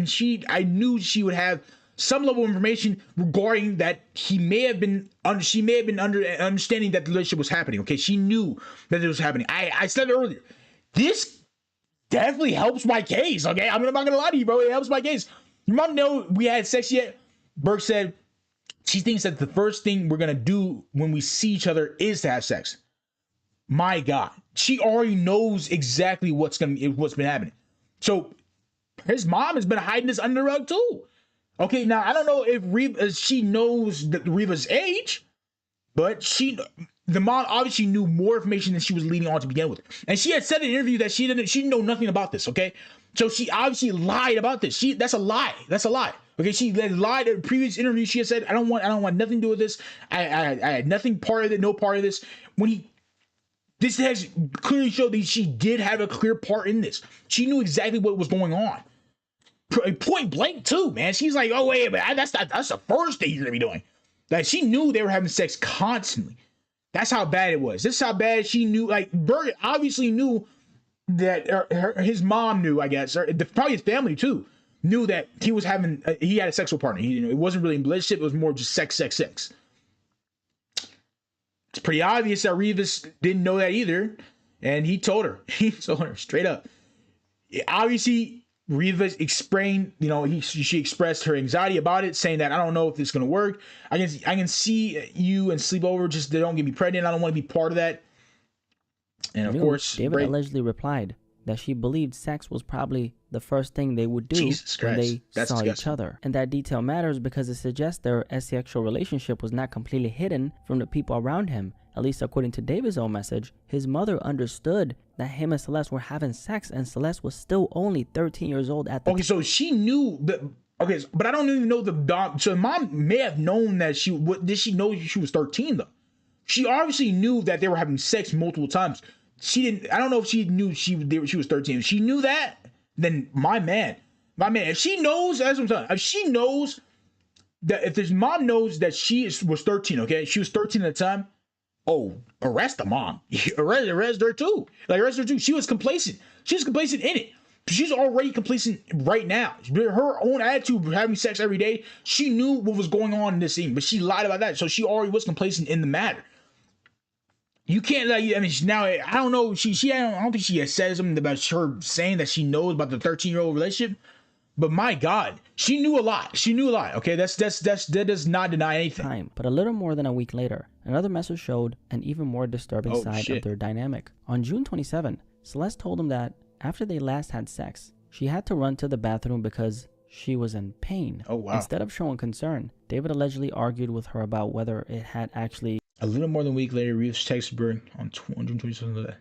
she would have some level of information regarding that she may have been understanding that the relationship was happening. Okay, she knew that it was happening. I said earlier, this definitely helps my case. Okay, I'm not gonna lie to you, bro. It helps my case. Your mom know we had sex yet? Burke said she thinks that the first thing we're gonna do when we see each other is to have sex. My God, she already knows exactly what's been happening. So his mom has been hiding this under the rug too. Okay, now I don't know if she knows Reva's age, but the mom obviously knew more information than she was leading on to begin with. And she had said in an interview that she didn't know nothing about this, okay? So she obviously lied about this. That's a lie. That's a lie. Okay, she lied in a previous interview. She had said, I don't want nothing to do with this. I had nothing part of it, no part of this. This has clearly showed that she did have a clear part in this. She knew exactly what was going on. Point blank too, man. She's like, oh wait, but that's the first thing you're gonna be doing. Like, she knew they were having sex constantly. That's how bad it was. This is how bad she knew. Like, Bert obviously knew that his mom knew, I guess, or probably his family too, knew that he had a sexual partner. It wasn't really a relationship. It was more just sex. It's pretty obvious that Rivas didn't know that either, and he told her. He told her straight up. Obviously, Riva explained, she expressed her anxiety about it, saying that I don't know if this is going to work. I can see you and sleep over, just don't get me pregnant. I don't want to be part of that. And of course, David allegedly replied that she believed sex was probably the first thing they would do when they saw each other. And that detail matters because it suggests their asexual relationship was not completely hidden from the people around him. At least according to David's own message, his mother understood that him and Celeste were having sex, and Celeste was still only 13 years old at the time. Okay, so she knew that. Okay, but I don't even know so mom may have known that did she know she was 13 though? She obviously knew that they were having sex multiple times. She didn't. I don't know if she knew she was 13. If she knew that, then my man. If she knows, that's what I'm saying. If she knows that, if his mom knows that she was 13, okay, she was 13 at the time. oh, arrest the mom. arrest her too. Like, arrest her too. She was complacent. She was complacent in it. She's already complacent right now. Her own attitude of having sex every day, she knew what was going on in this scene, but she lied about that. So she already was complacent in the matter. You can't, like, I mean, now, I don't know, I don't think she has said something about her saying that she knows about the 13-year-old relationship, but my God, she knew a lot. She knew a lot, okay? That does not deny anything. But a little more than a week later, another message showed an even more disturbing side of their dynamic. On June 27, Celeste told him that after they last had sex, she had to run to the bathroom because she was in pain. Oh, wow. Instead of showing concern, David allegedly argued with her about whether it had actually... A little more than a week later, Reeves texted Burke on June 27th.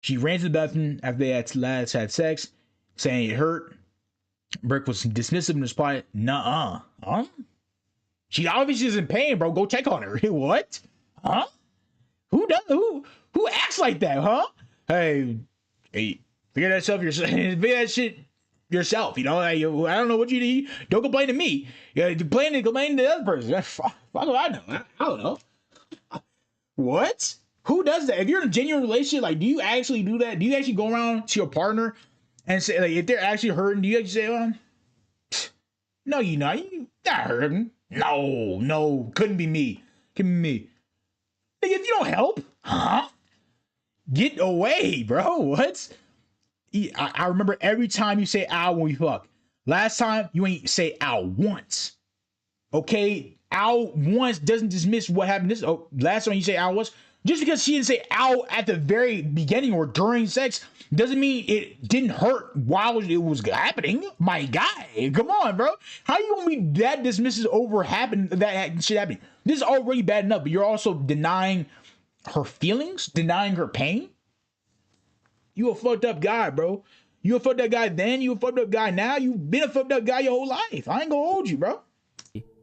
She ran to the bathroom after they had last had sex, saying it hurt. Burke was dismissive and replied, "Nuh-uh." Huh? She obviously is in pain, bro. Go check on her. What? Huh? Who acts like that, huh? Hey, figure that shit yourself. You know, I don't know what you need. Don't complain to me. You complain to the other person. Fuck what I know. I don't know. What? Who does that? If you're in a genuine relationship, like, do you actually do that? Do you actually go around to your partner and say, like, if they're actually hurting, do you actually say, well, no, you're not hurting. No, couldn't be me. Couldn't be me. Like, if you don't help, huh? Get away, bro. What? I remember every time you say ow when we fuck. Last time, you ain't say ow once. Okay? Ow once doesn't dismiss what happened. Last time you say ow once. Just because she didn't say ow at the very beginning or during sex doesn't mean it didn't hurt while it was happening. My guy, come on, bro. How you gonna be that dismissive over that shit happening? This is already bad enough, but you're also denying her feelings, denying her pain. You a fucked up guy, bro. You a fucked up guy then, you a fucked up guy now. You've been a fucked up guy your whole life. I ain't gonna hold you, bro.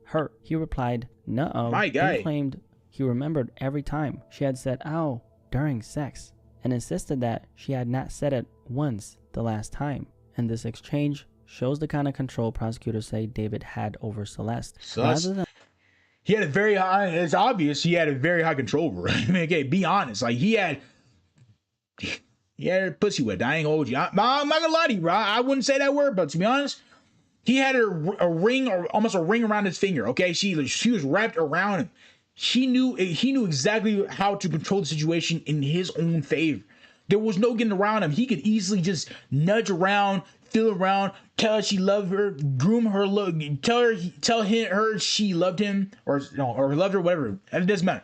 Hurt. He replied, "No." My guy. He claimed he remembered every time she had said ow during sex and insisted that she had not said it once the last time. And this exchange shows the kind of control prosecutors say David had over Celeste. He had a very high, it's obvious he had a very high control over her. I mean, okay, be honest. Like, he had her pussy wet. I ain't gonna hold you. I'm not gonna lie to you, bro. I wouldn't say that word, but to be honest, he had a ring, or almost a ring around his finger. Okay, she was wrapped around him. He knew exactly how to control the situation in his own favor. There was no getting around him. He could easily just nudge around, feel around, tell her she loved her, groom her, tell her she loved him, or loved her, whatever. It doesn't matter.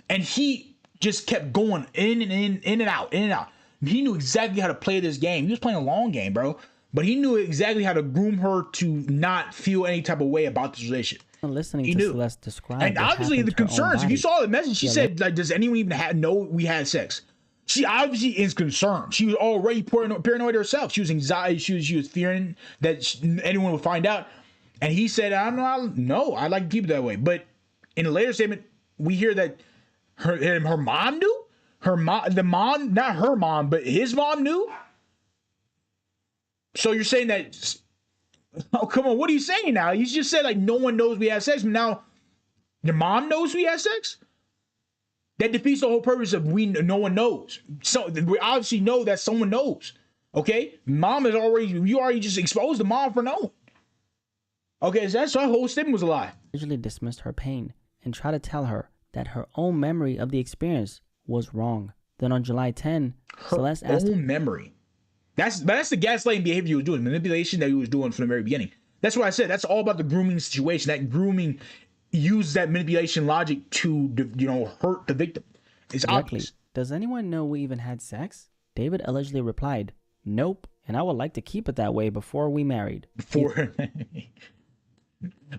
And he just kept going in and out. He knew exactly how to play this game. He was playing a long game, bro. But he knew exactly how to groom her to not feel any type of way about this relationship. Listening to Celeste describe, and obviously the concerns. If you saw the message, she said, like, "Does anyone even know we had sex?" She obviously is concerned. She was already paranoid herself. She was anxiety. She was fearing that anyone would find out. And he said, "I don't know. I'd like to keep it that way." But in a later statement, we hear that her mom knew. Not her mom, but his mom knew. So you're saying that? Oh, come on. What are you saying now? You just said, like, no one knows we had sex, but now your mom knows we had sex? That defeats the whole purpose of no one knows. So we obviously know that someone knows. Okay? Mom is you already just exposed the mom for knowing. Okay, so that's why the whole statement was a lie. Usually dismissed her pain and tried to tell her that her own memory of the experience was wrong. Then on July 10, Celeste asked her own memory. That's the gaslighting behavior he was doing, manipulation that he was doing from the very beginning. That's what I said. That's all about the grooming situation. That grooming used that manipulation logic to, hurt the victim. It's obvious. Does anyone know we even had sex? David allegedly replied, "Nope, and I would like to keep it that way before we married." But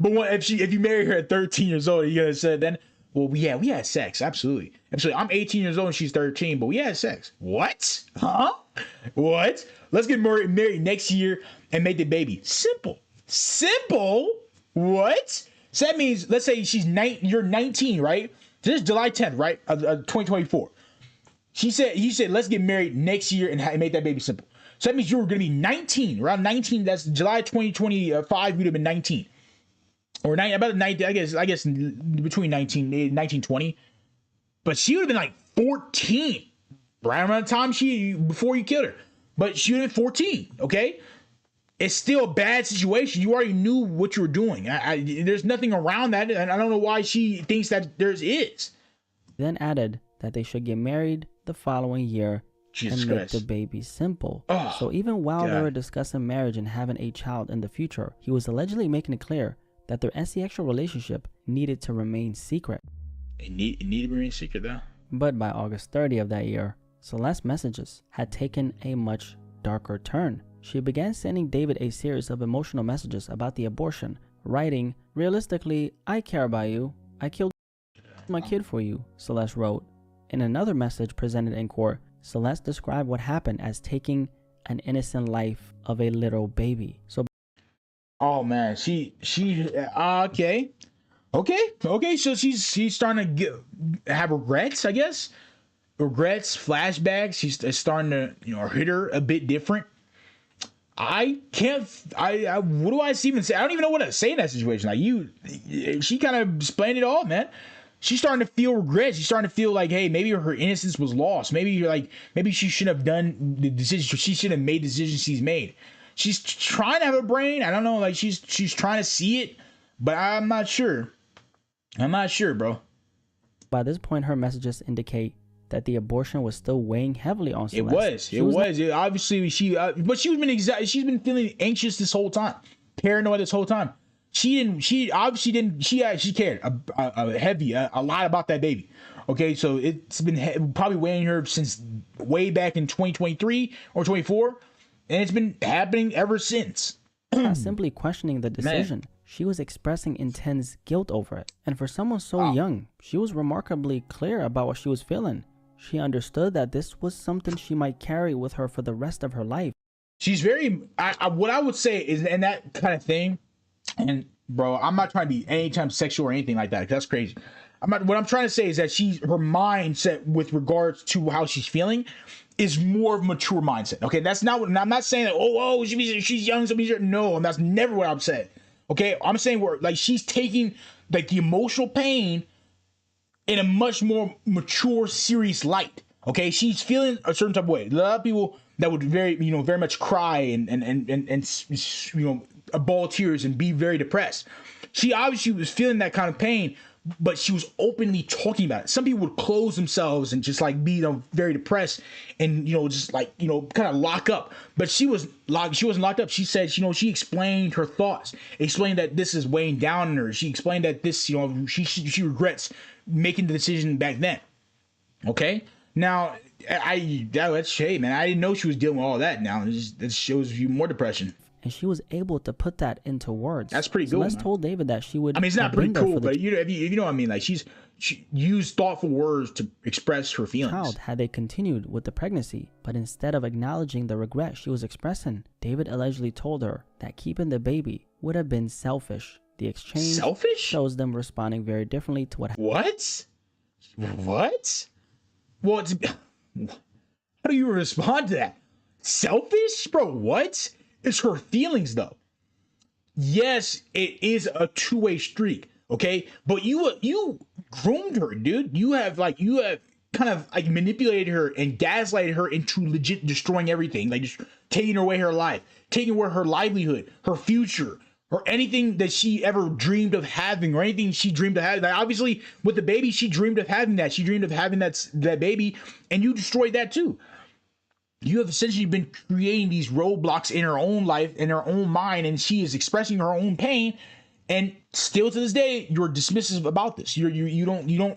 if you marry her at 13 years old, you're gonna say then, "Well, we had sex, absolutely. I'm 18 years old and she's 13, but we had sex." What? Huh? What? Let's get married next year and make the baby. Simple. What? So that means, let's say you're 19, right? This is July 10th, right? 2024. He said, let's get married next year and make that baby simple. So that means you were going to be 19, around 19. That's July 2025. You'd have been 19. Or about 19, I guess between 19, 20. but she would have been like 14 right around the time before you killed her. But she would have been 14. Okay, it's still a bad situation. You already knew what you were doing. There's nothing around that, and I don't know why she thinks that there is. Then added that they should get married the following year and make the baby simple. So even while they were discussing marriage and having a child in the future, he was allegedly making it clear that their sexual relationship needed to remain secret. It needed to remain secret, though. But by August 30 of that year, Celeste's messages had taken a much darker turn. She began sending David a series of emotional messages about the abortion, writing, "Realistically, I care about you. I killed my kid for you," Celeste wrote. In another message presented in court, Celeste described what happened as taking an innocent life of a little baby. So, oh man, she okay. So she's starting to have regrets, I guess. Regrets, flashbacks. She's starting to hit her a bit different. I can't. What do I even say? I don't even know what to say in that situation. Like she kind of explained it all, man. She's starting to feel regret. She's starting to feel like, hey, maybe her innocence was lost. Maybe she shouldn't have done the decisions. She shouldn't have made the decisions she's made. She's trying to have a brain. I don't know. Like she's trying to see it, but I'm not sure. I'm not sure, bro. By this point, her messages indicate that the abortion was still weighing heavily on Celeste. It was. Obviously, but she's been feeling anxious this whole time, paranoid this whole time. She obviously didn't. She cared a lot about that baby. Okay, so it's been probably weighing her since way back in 2023 or 24, and it's been happening ever since. Not simply questioning the decision. Man. She was expressing intense guilt over it. And for someone so young, she was remarkably clear about what she was feeling. She understood that this was something she might carry with her for the rest of her life. She's very, what I would say is, and that kind of thing, and bro, I'm not trying to be anytime sexual or anything like that, 'cause that's crazy. What I'm trying to say is that her mindset with regards to how she's feeling is more of a mature mindset. Okay, that's not what, I'm not saying that, she's young, so no, and that's never what I'm saying. Okay, I'm saying she's taking like the emotional pain in a much more mature, serious light. Okay, she's feeling a certain type of way. A lot of people that would very much cry and ball tears and be very depressed. She obviously was feeling that kind of pain, but she was openly talking about it. Some people would close themselves and just like be very depressed and just like kind of lock up. But she wasn't locked up. She said she explained her thoughts, explained that this is weighing down on her. She explained that this she regrets making the decision back then. Okay, now that's shame, man. I didn't know she was dealing with all that. Now it shows you more depression. And she was able to put that into words. That's pretty cool. Celeste told David that she would. I mean, it's not pretty cool, but if you know what I mean. Like she used thoughtful words to express her feelings. Child had they continued with the pregnancy, but instead of acknowledging the regret she was expressing, David allegedly told her that keeping the baby would have been selfish. The exchange shows them responding very differently to what. What? Well, how do you respond to that? Selfish, bro? What? It's her feelings, though. Yes, it is a two-way streak, okay? But you groomed her, dude. You have kind of like manipulated her and gaslighted her into legit destroying everything, like just taking away her life, taking away her livelihood, her future, or anything that she ever dreamed of having, or anything she dreamed of having. Like obviously, with the baby, she dreamed of having that. She dreamed of having that baby, and you destroyed that too. You have essentially been creating these roadblocks in her own life, in her own mind, and she is expressing her own pain. And still to this day, you're dismissive about this. You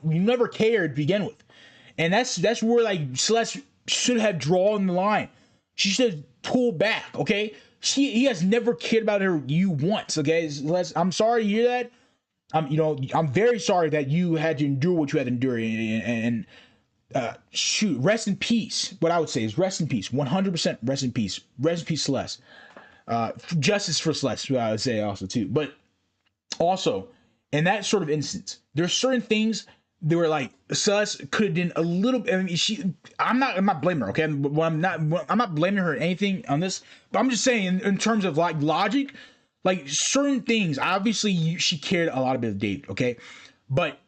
never cared to begin with, and that's where like Celeste should have drawn the line. She should have pulled back. Okay, he has never cared about you once. Okay, Celeste, I'm sorry to hear that. I'm very sorry that you had to endure what you had to endure, and rest in peace. What I would say is rest in peace, 100% rest in peace, Celeste. Justice for Celeste, I would say also too. But also in that sort of instance, there's certain things that were like Celeste could have done a little. I mean, I'm not blaming her. Okay, I'm not blaming her or anything on this. But I'm just saying in terms of like logic, like certain things. Obviously, she cared a lot about David. Okay, but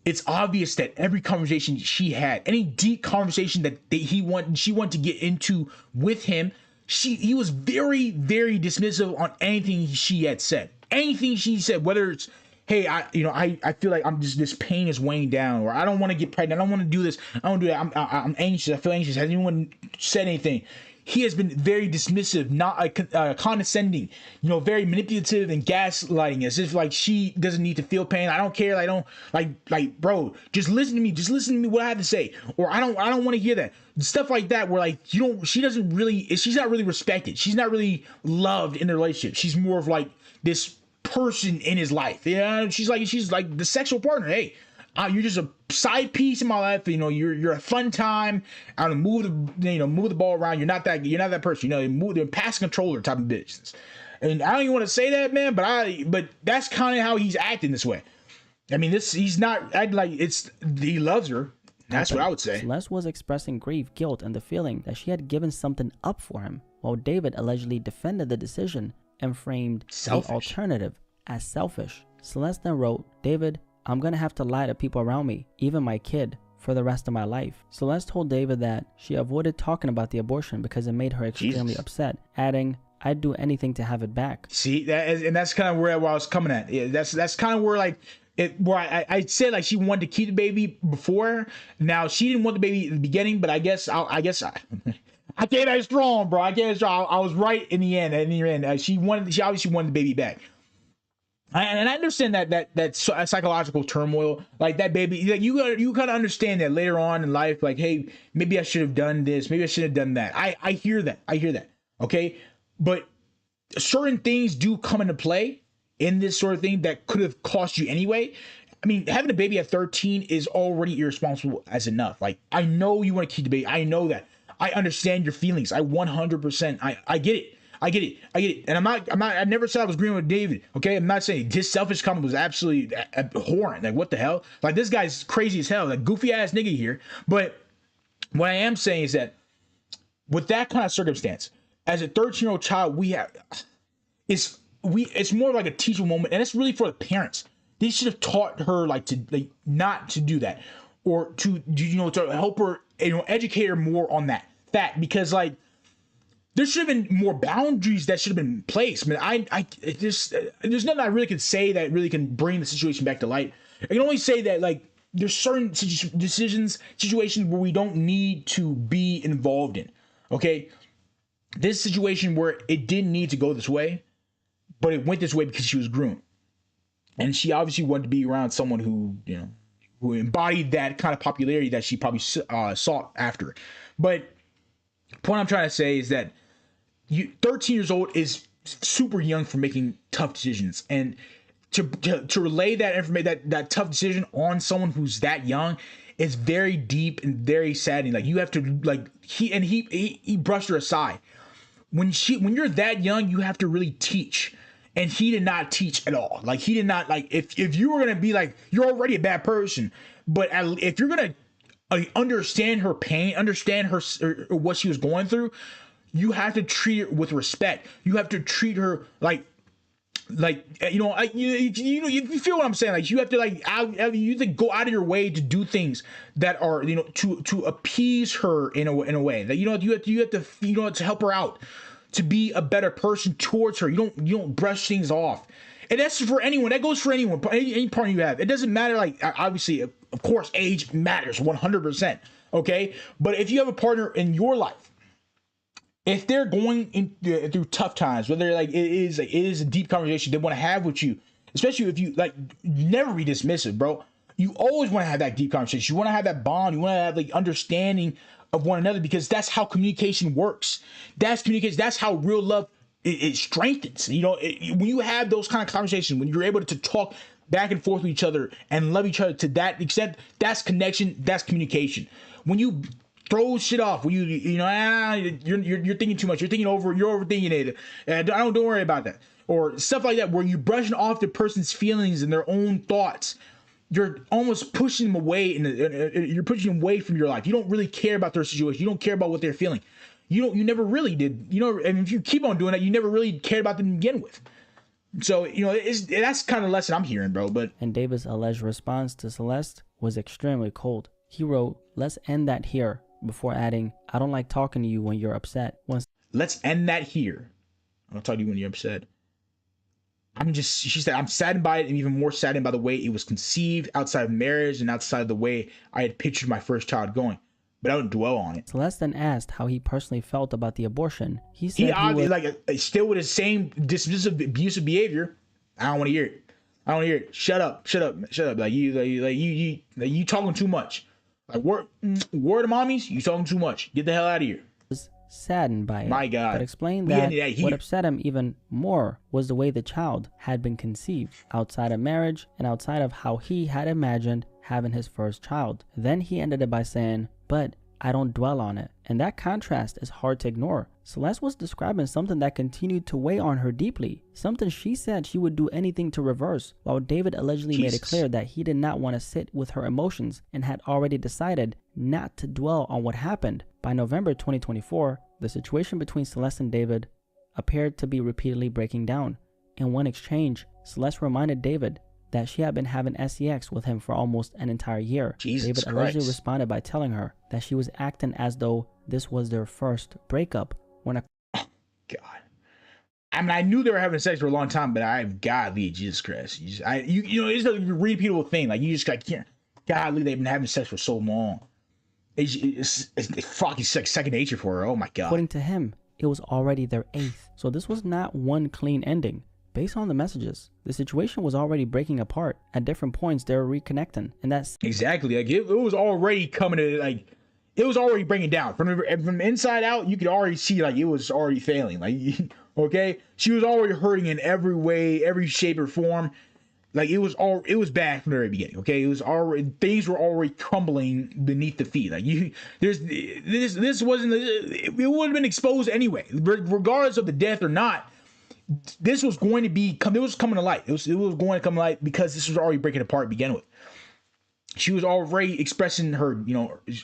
it's obvious that every conversation she had, any deep conversation that she wanted to get into with him, he was very, very dismissive on anything she had said. Anything she said, whether it's, hey, I feel like this pain is weighing down, or I don't want to get pregnant, I don't want to do this, I don't do that, I'm anxious, I feel anxious. Has anyone said anything? He has been very dismissive, not condescending, very manipulative and gaslighting, as if like she doesn't need to feel pain. I don't care. I don't like, bro, just listen to me. Just listen to me what I have to say. Or I don't want to hear that. Stuff like that where like, she's not really respected. She's not really loved in the relationship. She's more of like this person in his life. Yeah. She's like the sexual partner. Hey, you're just a side piece in my life. You're a fun time. I don't move the ball around. You're not that person. They're pass controller type of business. And I don't even want to say that, man. But that's kind of how he's acting this way. I mean, he's not acting like he loves her. That's what I would say. Celeste was expressing grief, guilt, and the feeling that she had given something up for him, while David allegedly defended the decision and framed the alternative as selfish. Celeste then wrote, "David, I'm gonna have to lie to people around me, even my kid, for the rest of my life." Celeste told David that she avoided talking about the abortion because it made her extremely upset, adding, "I'd do anything to have it back." See, that's kind of where I was coming at. Yeah, that's kind of where I said like she wanted to keep the baby before. Now she didn't want the baby at the beginning, but I guess I came out strong, bro. I was right in the end. She obviously wanted the baby back. And I understand that psychological turmoil, like that baby, like you gotta understand that later on in life, like, hey, maybe I should have done this, maybe I should have done that. I hear that. Okay, but certain things do come into play in this sort of thing that could have cost you anyway. I mean, having a baby at 13 is already irresponsible as enough. Like, I know you want to keep the baby. I know that. I understand your feelings. I 100%. I get it. I get it. And I never said I was agreeing with David. Okay. I'm not saying his selfish comment was absolutely abhorrent. Like, what the hell? Like, this guy's crazy as hell. Like, goofy ass nigga here. But what I am saying is that with that kind of circumstance, as a 13-year-old child, it's more like a teachable moment. And it's really for the parents. They should have taught her not to do that, or to help her, educate her more on that fact, because like, there should have been more boundaries that should have been placed. Man, there's nothing I really can say that really can bring the situation back to light. I can only say that like there's certain situations where we don't need to be involved in. Okay, this situation where it didn't need to go this way, but it went this way because she was groomed, and she obviously wanted to be around someone who embodied that kind of popularity that she probably sought after. But the point I'm trying to say is that 13 years old is super young for making tough decisions, and to relay that information, that tough decision on someone who's that young is very deep and very saddening. Like, you have to he brushed her aside. When you're that young, you have to really teach, and he did not teach at all. Like, he did not, like, if you were gonna be like, you're already a bad person, but if you're gonna understand her pain, understand her or what she was going through, you have to treat her with respect. You have to treat her like you feel what I'm saying. Like, you have to you have to go out of your way to do things that are to appease her in a way that you have to help her out, to be a better person towards her. You don't brush things off. And that's for anyone. That goes for anyone. Any partner you have. It doesn't matter. Like, obviously, of course, age matters 100%. Okay, but if you have a partner in your life, if they're going through tough times, whether like it is a deep conversation they want to have with you, especially if you never be dismissive, bro. You always want to have that deep conversation. You want to have that bond. You want to have like understanding of one another, because that's how communication works. That's communication. That's how real love it strengthens. When you have those kind of conversations, when you're able to talk back and forth with each other and love each other to that extent, that's connection. That's communication. When you throw shit off, when you're thinking too much, you're overthinking it. Don't worry about that, or stuff like that, where you're brushing off the person's feelings and their own thoughts. You're almost pushing them away, you're pushing them away from your life. You don't really care about their situation. You don't care about what they're feeling. You never really did. And if you keep on doing that, you never really cared about them to begin with. So that's kind of the lesson I'm hearing, bro. But in David's alleged response to Celeste, was extremely cold. He wrote, "Let's end that here," before adding, "I don't like talking to you when you're upset." Let's end that here. I'll talk to you when you're upset. She said, I'm saddened by it, and even more saddened by the way it was conceived outside of marriage and outside of the way I had pictured my first child going. But I don't dwell on it. Celeste then asked how he personally felt about the abortion. He said he obviously still with the same dismissive, abusive behavior. I don't want to hear it. I don't hear it. Shut up. Like you talking too much. Like word to mommies, you talking too much. Get the hell out of here. Was saddened by it. My God. But explained that what upset him even more was the way the child had been conceived outside of marriage and outside of how he had imagined having his first child. Then he ended it by saying, "But I don't dwell on it." And that contrast is hard to ignore. Celeste was describing something that continued to weigh on her deeply, something she said she would do anything to reverse, while David allegedly made it clear that he did not want to sit with her emotions and had already decided not to dwell on what happened. By November 2024, the situation between Celeste and David appeared to be repeatedly breaking down. In one exchange, Celeste reminded David that she had been having sex with him for almost an entire year. David allegedly responded by telling her that she was acting as though this was their first breakup when God. I mean, I knew they were having sex for a long time, but godly, Jesus Christ. It's a repeatable thing. Like, you just can't, godly, they've been having sex for so long. It's fucking second nature for her. Oh my God. According to him, it was already their 8th. So this was not one clean ending. Based on the messages, the situation was already breaking apart. At different points, they were reconnecting, and that's exactly like it was already coming to it was already breaking down from inside out. You could already see it was already failing. Okay, she was already hurting in every way, every shape or form. It was bad from the very beginning. Okay, it was already, things were already crumbling beneath the feet. This wasn't, it would have been exposed anyway, regardless of the death or not. This was going to be, it was coming to light. It was going to come to light because this was already breaking apart to begin with. She was already expressing her,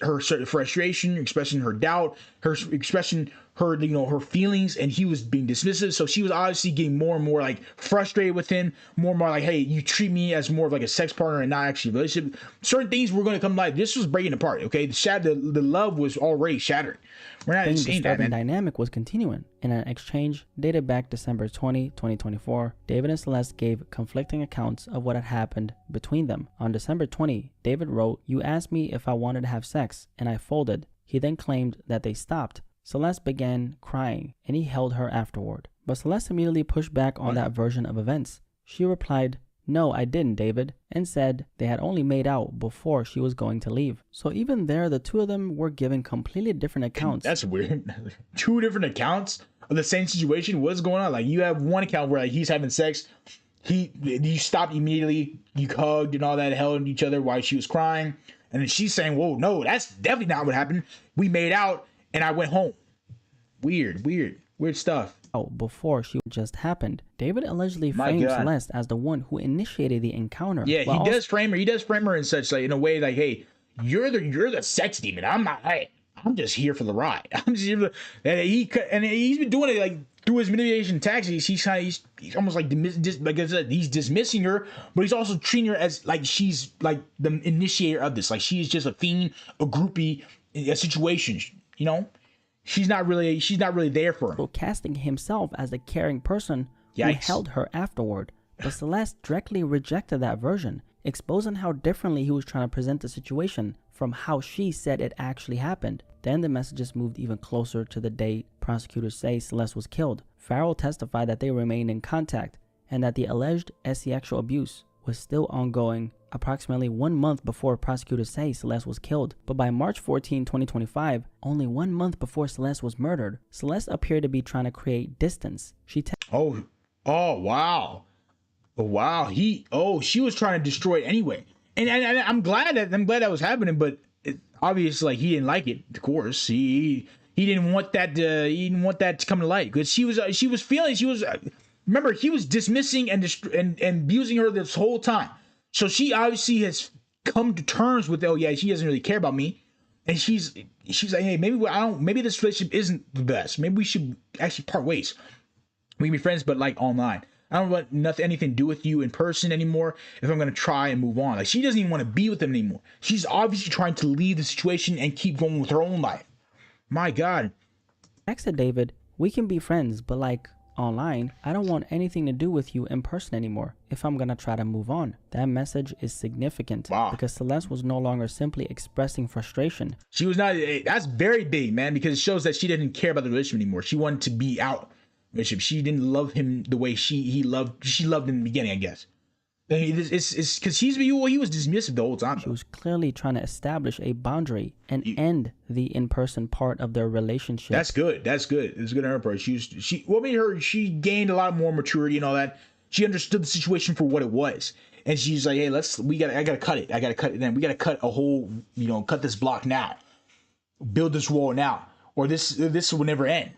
her frustration, expressing her doubt, expressing her, her feelings, and he was being dismissive. So she was obviously getting more and more frustrated with him, more and more hey, you treat me as more of a sex partner and not actually a relationship. Certain things were going to come to light. This was breaking apart. Okay, the love was already shattered. We're not seeing that, man. Dynamic was continuing. In an exchange dated back December 20, 2024, David and Celeste gave conflicting accounts of what had happened between them. On December 20, David wrote, "You asked me if I wanted to have sex, and I folded." He then claimed that they stopped. Celeste began crying, and he held her afterward. But Celeste immediately pushed back on that version of events. She replied, "No, I didn't, David," and said they had only made out before she was going to leave. So even there, the two of them were giving completely different accounts. That's weird. Two different accounts of the same situation. What's going on? You have one account where he's having sex. You stopped immediately. You hugged and all that, held each other while she was crying. And then she's saying, "Whoa, no, that's definitely not what happened. We made out and I went home." Weird stuff. Before she just happened. David allegedly framed Celeste as the one who initiated the encounter. Yeah, he does frame her in such in a way hey, you're the sex demon. I'm not. I'm just here for the ride. I'm just here for and he's been doing it through his manipulation tactics. He's almost like I said, he's dismissing her, but he's also treating her as she's the initiator of this. She is just a fiend, a groupie, a situation. She's not really there for him. So casting himself as the caring person who held her afterward. But Celeste directly rejected that version, exposing how differently he was trying to present the situation from how she said it actually happened. Then the messages moved even closer to the date prosecutors say Celeste was killed. Farrell testified that they remained in contact and that the alleged sexual abuse was still ongoing approximately 1 month before prosecutors say Celeste was killed. But by March 14, 2025, only 1 month before Celeste was murdered, Celeste appeared to be trying to create distance. She wow. She was trying to destroy it anyway. And I'm glad that was happening, but obviously he didn't like it. Of course, he didn't want that to come to light because she was remember, he was dismissing and abusing her this whole time. So she obviously has come to terms with, she doesn't really care about me. And she's like, hey, maybe this relationship isn't the best. Maybe we should actually part ways. We can be friends, but online. I don't want anything to do with you in person anymore if I'm going to try and move on. Like, she doesn't even want to be with him anymore. She's obviously trying to leave the situation and keep going with her own life. My God. Next to David, we can be friends, but like online, I don't want anything to do with you in person anymore if I'm gonna try to move on. That message is significant because Celeste was no longer simply expressing frustration. She was not, that's very big, man, because it shows that she didn't care about the relationship anymore. She wanted to be out. She didn't love him the way she loved him in the beginning, I guess. It's because he was dismissive the whole time. She was clearly trying to establish a boundary and end the in-person part of their relationship. That's good. It's good on her part. She gained a lot more maturity and all that. She understood the situation for what it was, and she's like, hey, I gotta cut it. Then we gotta cut a whole, cut this block now, build this wall now, or this will never end.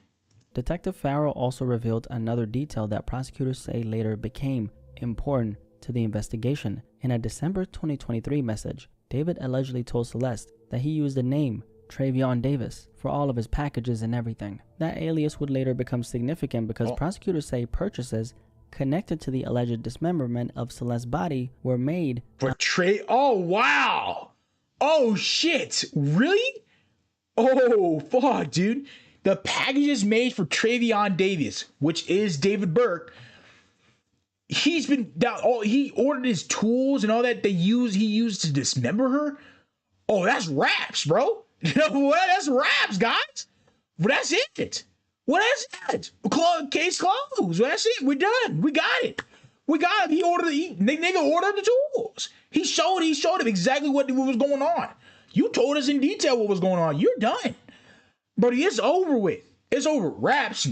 Detective Farrell also revealed another detail that prosecutors say later became important to the investigation. In a December 2023 message, David allegedly told Celeste that he used the name Travion Davis for all of his packages and everything. That alias would later become significant because prosecutors say purchases connected to the alleged dismemberment of Celeste's body were made for Oh, wow. Oh, shit. Really? Oh, fuck, dude. The packages made for Travion Davis, which is David Burke, he ordered his tools and all that he used to dismember her. Oh, that's raps, bro. You know what? That's raps, guys. But that's it. Well, that's it. Case closed. Well, that's it. We're done. We got it. He ordered nigga ordered the tools. He showed him exactly what was going on. You told us in detail what was going on. You're done. But it's over with. It's over. Raps.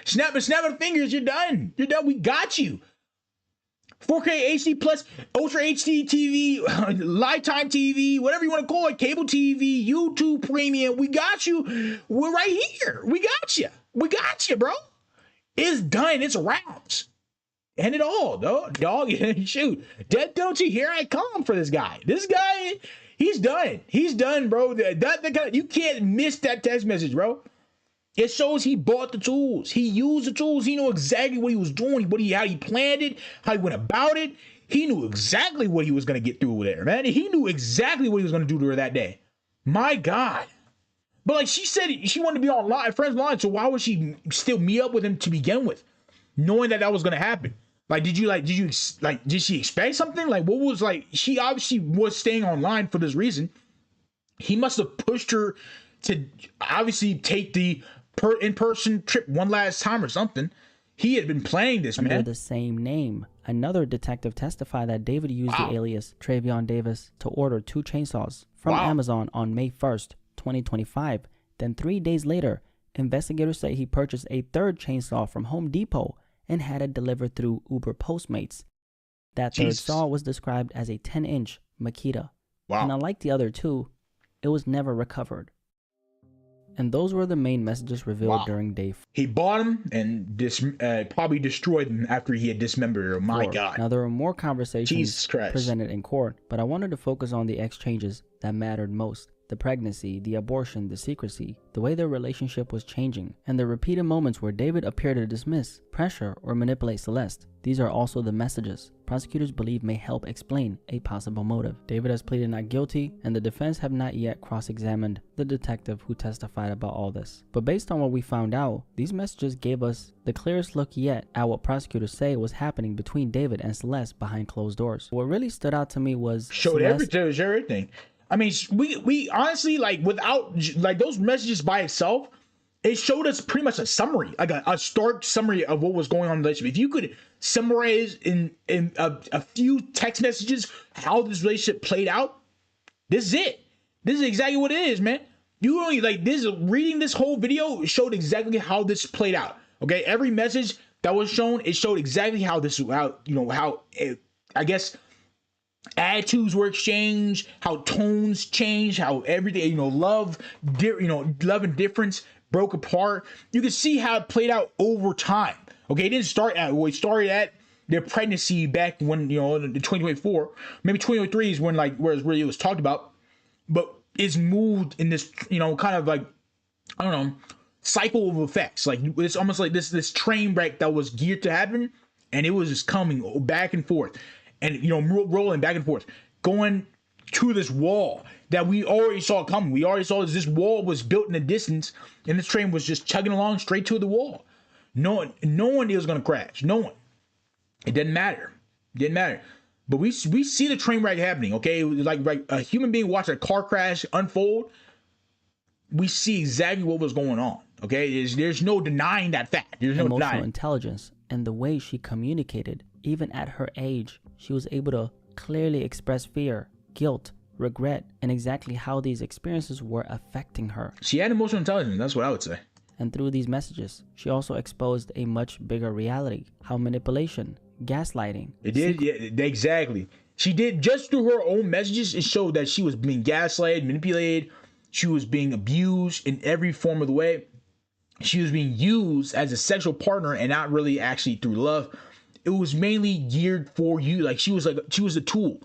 snapping fingers. You're done. We got you. 4K HD plus Ultra HD TV, Lifetime TV, whatever you want to call it, cable TV, YouTube Premium. We got you. We're right here. We got you, bro. It's done. It's wraps. And it all, dog. Shoot. Death penalty. Here I come for this guy. This guy, he's done. He's done, bro. You can't miss that text message, bro. It shows he bought the tools. He used the tools. He knew exactly what he was doing, how he planned it, how he went about it. He knew exactly what he was going to get through with her, man. He knew exactly what he was going to do to her that day. My God. But like she said, she wanted to be online, friends online, so why would she still meet up with him to begin with, knowing that was going to happen? Like, did she expect something? Like, what was she obviously was staying online for this reason. He must have pushed her to obviously take the in-person trip one last time or something. He had been playing this, man. Under the same name. Another detective testified that David used the alias Travion Davis to order 2 chainsaws from Amazon on May 1st, 2025. Then 3 days later, investigators say he purchased a 3rd chainsaw from Home Depot and had it delivered through Uber Postmates. That 3rd saw was described as a 10-inch Makita. And unlike the other 2, it was never recovered. And those were the main messages revealed during day 4. He bought them and probably destroyed them after he had dismembered her. My God. Now, there were more conversations presented in court, but I wanted to focus on the exchanges that mattered most. The pregnancy, the abortion, the secrecy, the way their relationship was changing, and the repeated moments where David appeared to dismiss, pressure, or manipulate Celeste. These are also the messages prosecutors believe may help explain a possible motive. David has pleaded not guilty, and the defense have not yet cross-examined the detective who testified about all this. But based on what we found out, these messages gave us the clearest look yet at what prosecutors say was happening between David and Celeste behind closed doors. What really stood out to me was showed everything. I mean, we honestly, without those messages by itself, it showed us pretty much a summary, like a stark summary of what was going on in the relationship. If you could summarize in a few text messages how this relationship played out, this is it. This is exactly what it is, man. You only reading this whole video showed exactly how this played out. Okay, every message that was shown, it showed exactly how attitudes were exchanged, how tones changed, how everything, love and difference broke apart. You can see how it played out over time. Okay, it didn't start at, it started at their pregnancy back when, in 2024, maybe 2023 is when where it was talked about, but it's moved in this, kind of I don't know, cycle of effects. It's almost like this train wreck that was geared to happen and it was just coming back and forth, and rolling back and forth, going to this wall that we already saw coming. We already saw this wall was built in the distance, and this train was just chugging along straight to the wall. No one it was gonna crash. No one. It didn't matter. Didn't matter. But we see the train wreck happening. Okay, it was like a human being watching a car crash unfold. We see exactly what was going on. Okay, there's no denying that fact. There's no emotional denying. intelligence and the way she communicated. Even at her age, she was able to clearly express fear, guilt, regret, and exactly how these experiences were affecting her. She had emotional intelligence. That's what I would say. And through these messages, she also exposed a much bigger reality, how manipulation, gaslighting. It did, yeah, exactly. She did, just through her own messages, it showed that she was being gaslighted, manipulated. She was being abused in every form of the way. She was being used as a sexual partner and not really actually through love. It was mainly geared for you. Like she was a tool.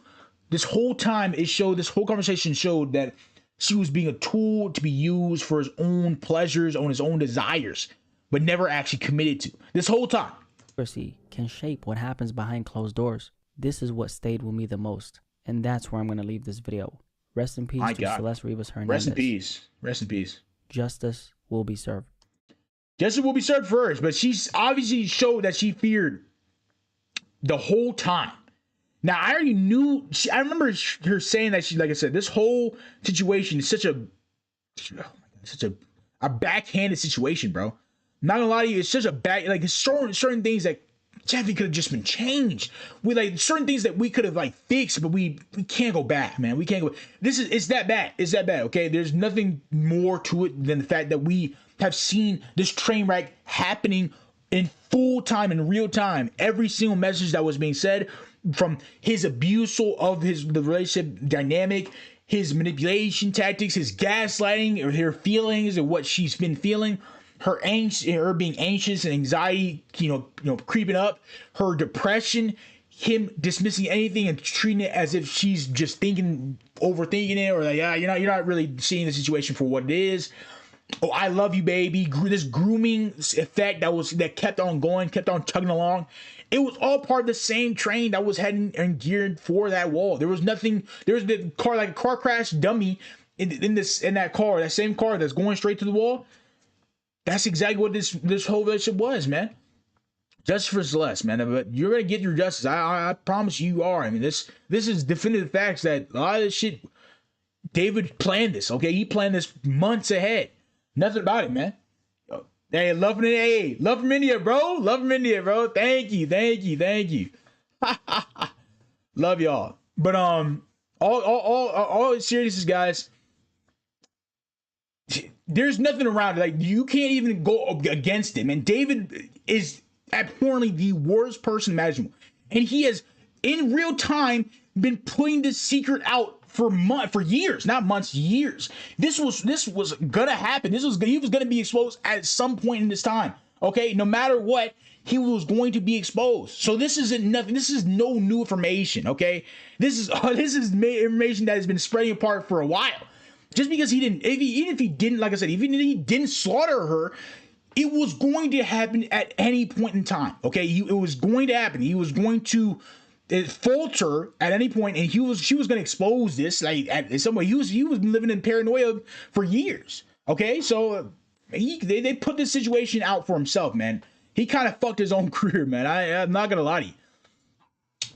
This whole time this whole conversation showed that she was being a tool to be used for his own pleasures, on his own desires, but never actually committed to. This whole time. Secrecy can shape what happens behind closed doors. This is what stayed with me the most. And that's where I'm going to leave this video. Rest in peace to Celeste Rivas Hernandez. Rest in peace. Rest in peace. Justice will be served. Justice will be served first, but she's obviously showed that she feared the whole time. Now, I already knew, I remember her saying that she, like I said, this whole situation is such a backhanded situation, bro. Not gonna lie to you, it's such a it's certain things that Jeffy could have just been changed. With like certain things that we could have like fixed, but we can't go back, man. We can't go. It's that bad. It's that bad. Okay, there's nothing more to it than the fact that we have seen this train wreck happening in full time, in real time. Every single message that was being said, from his abuse of the relationship dynamic, his manipulation tactics, his gaslighting, or her feelings, and what she's been feeling. Her being anxious and anxiety, creeping up, her depression, him dismissing anything and treating it as if she's just overthinking it, or like, you're not really seeing the situation for what it is. Oh, I love you, baby. This grooming effect that kept on going, kept on chugging along. It was all part of the same train that was heading and geared for that wall. There was nothing. There was the car, like a car crash dummy in that car, that same car that's going straight to the wall. That's exactly what this whole relationship was, man. Justice for Celeste, man. But you're gonna get your justice. I promise you are. I mean, this is definitive facts that a lot of this shit. David planned this. Okay, he planned this months ahead. Nothing about it, man. Hey, love from India, bro. Love from India, bro. Thank you. Love y'all. But all seriousness, guys. There's nothing around it. Like, you can't even go against him. And David is abhorrently the worst person imaginable. And he has, in real time, been putting this secret out for years, not months, years. This was gonna happen. He was gonna be exposed at some point in this time. Okay, no matter what, he was going to be exposed. So this isn't nothing. This is no new information. Okay, this is information that has been spreading apart for a while. Just because even if he didn't, like I said, even if he didn't slaughter her, it was going to happen at any point in time. Okay, it was going to happen. He was going to falter at any point, and she was going to expose this. Like, at some way, he was living in paranoia for years. Okay, so they put this situation out for himself, man. He kind of fucked his own career, man. I'm not gonna lie to you.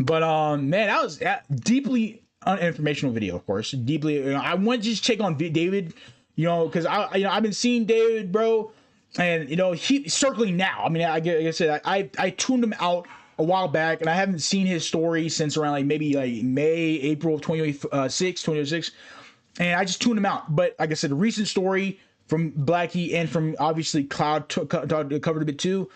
But man, that was deeply uninformational video, of course. Deeply, I want to just check on David, because I've been seeing David, bro, and he's circling now. I mean, like I said, I tuned him out a while back, and I haven't seen his story since around maybe April of 2006, and I just tuned him out. But like I said, a recent story from Blackie and from obviously Cloud covered a bit too.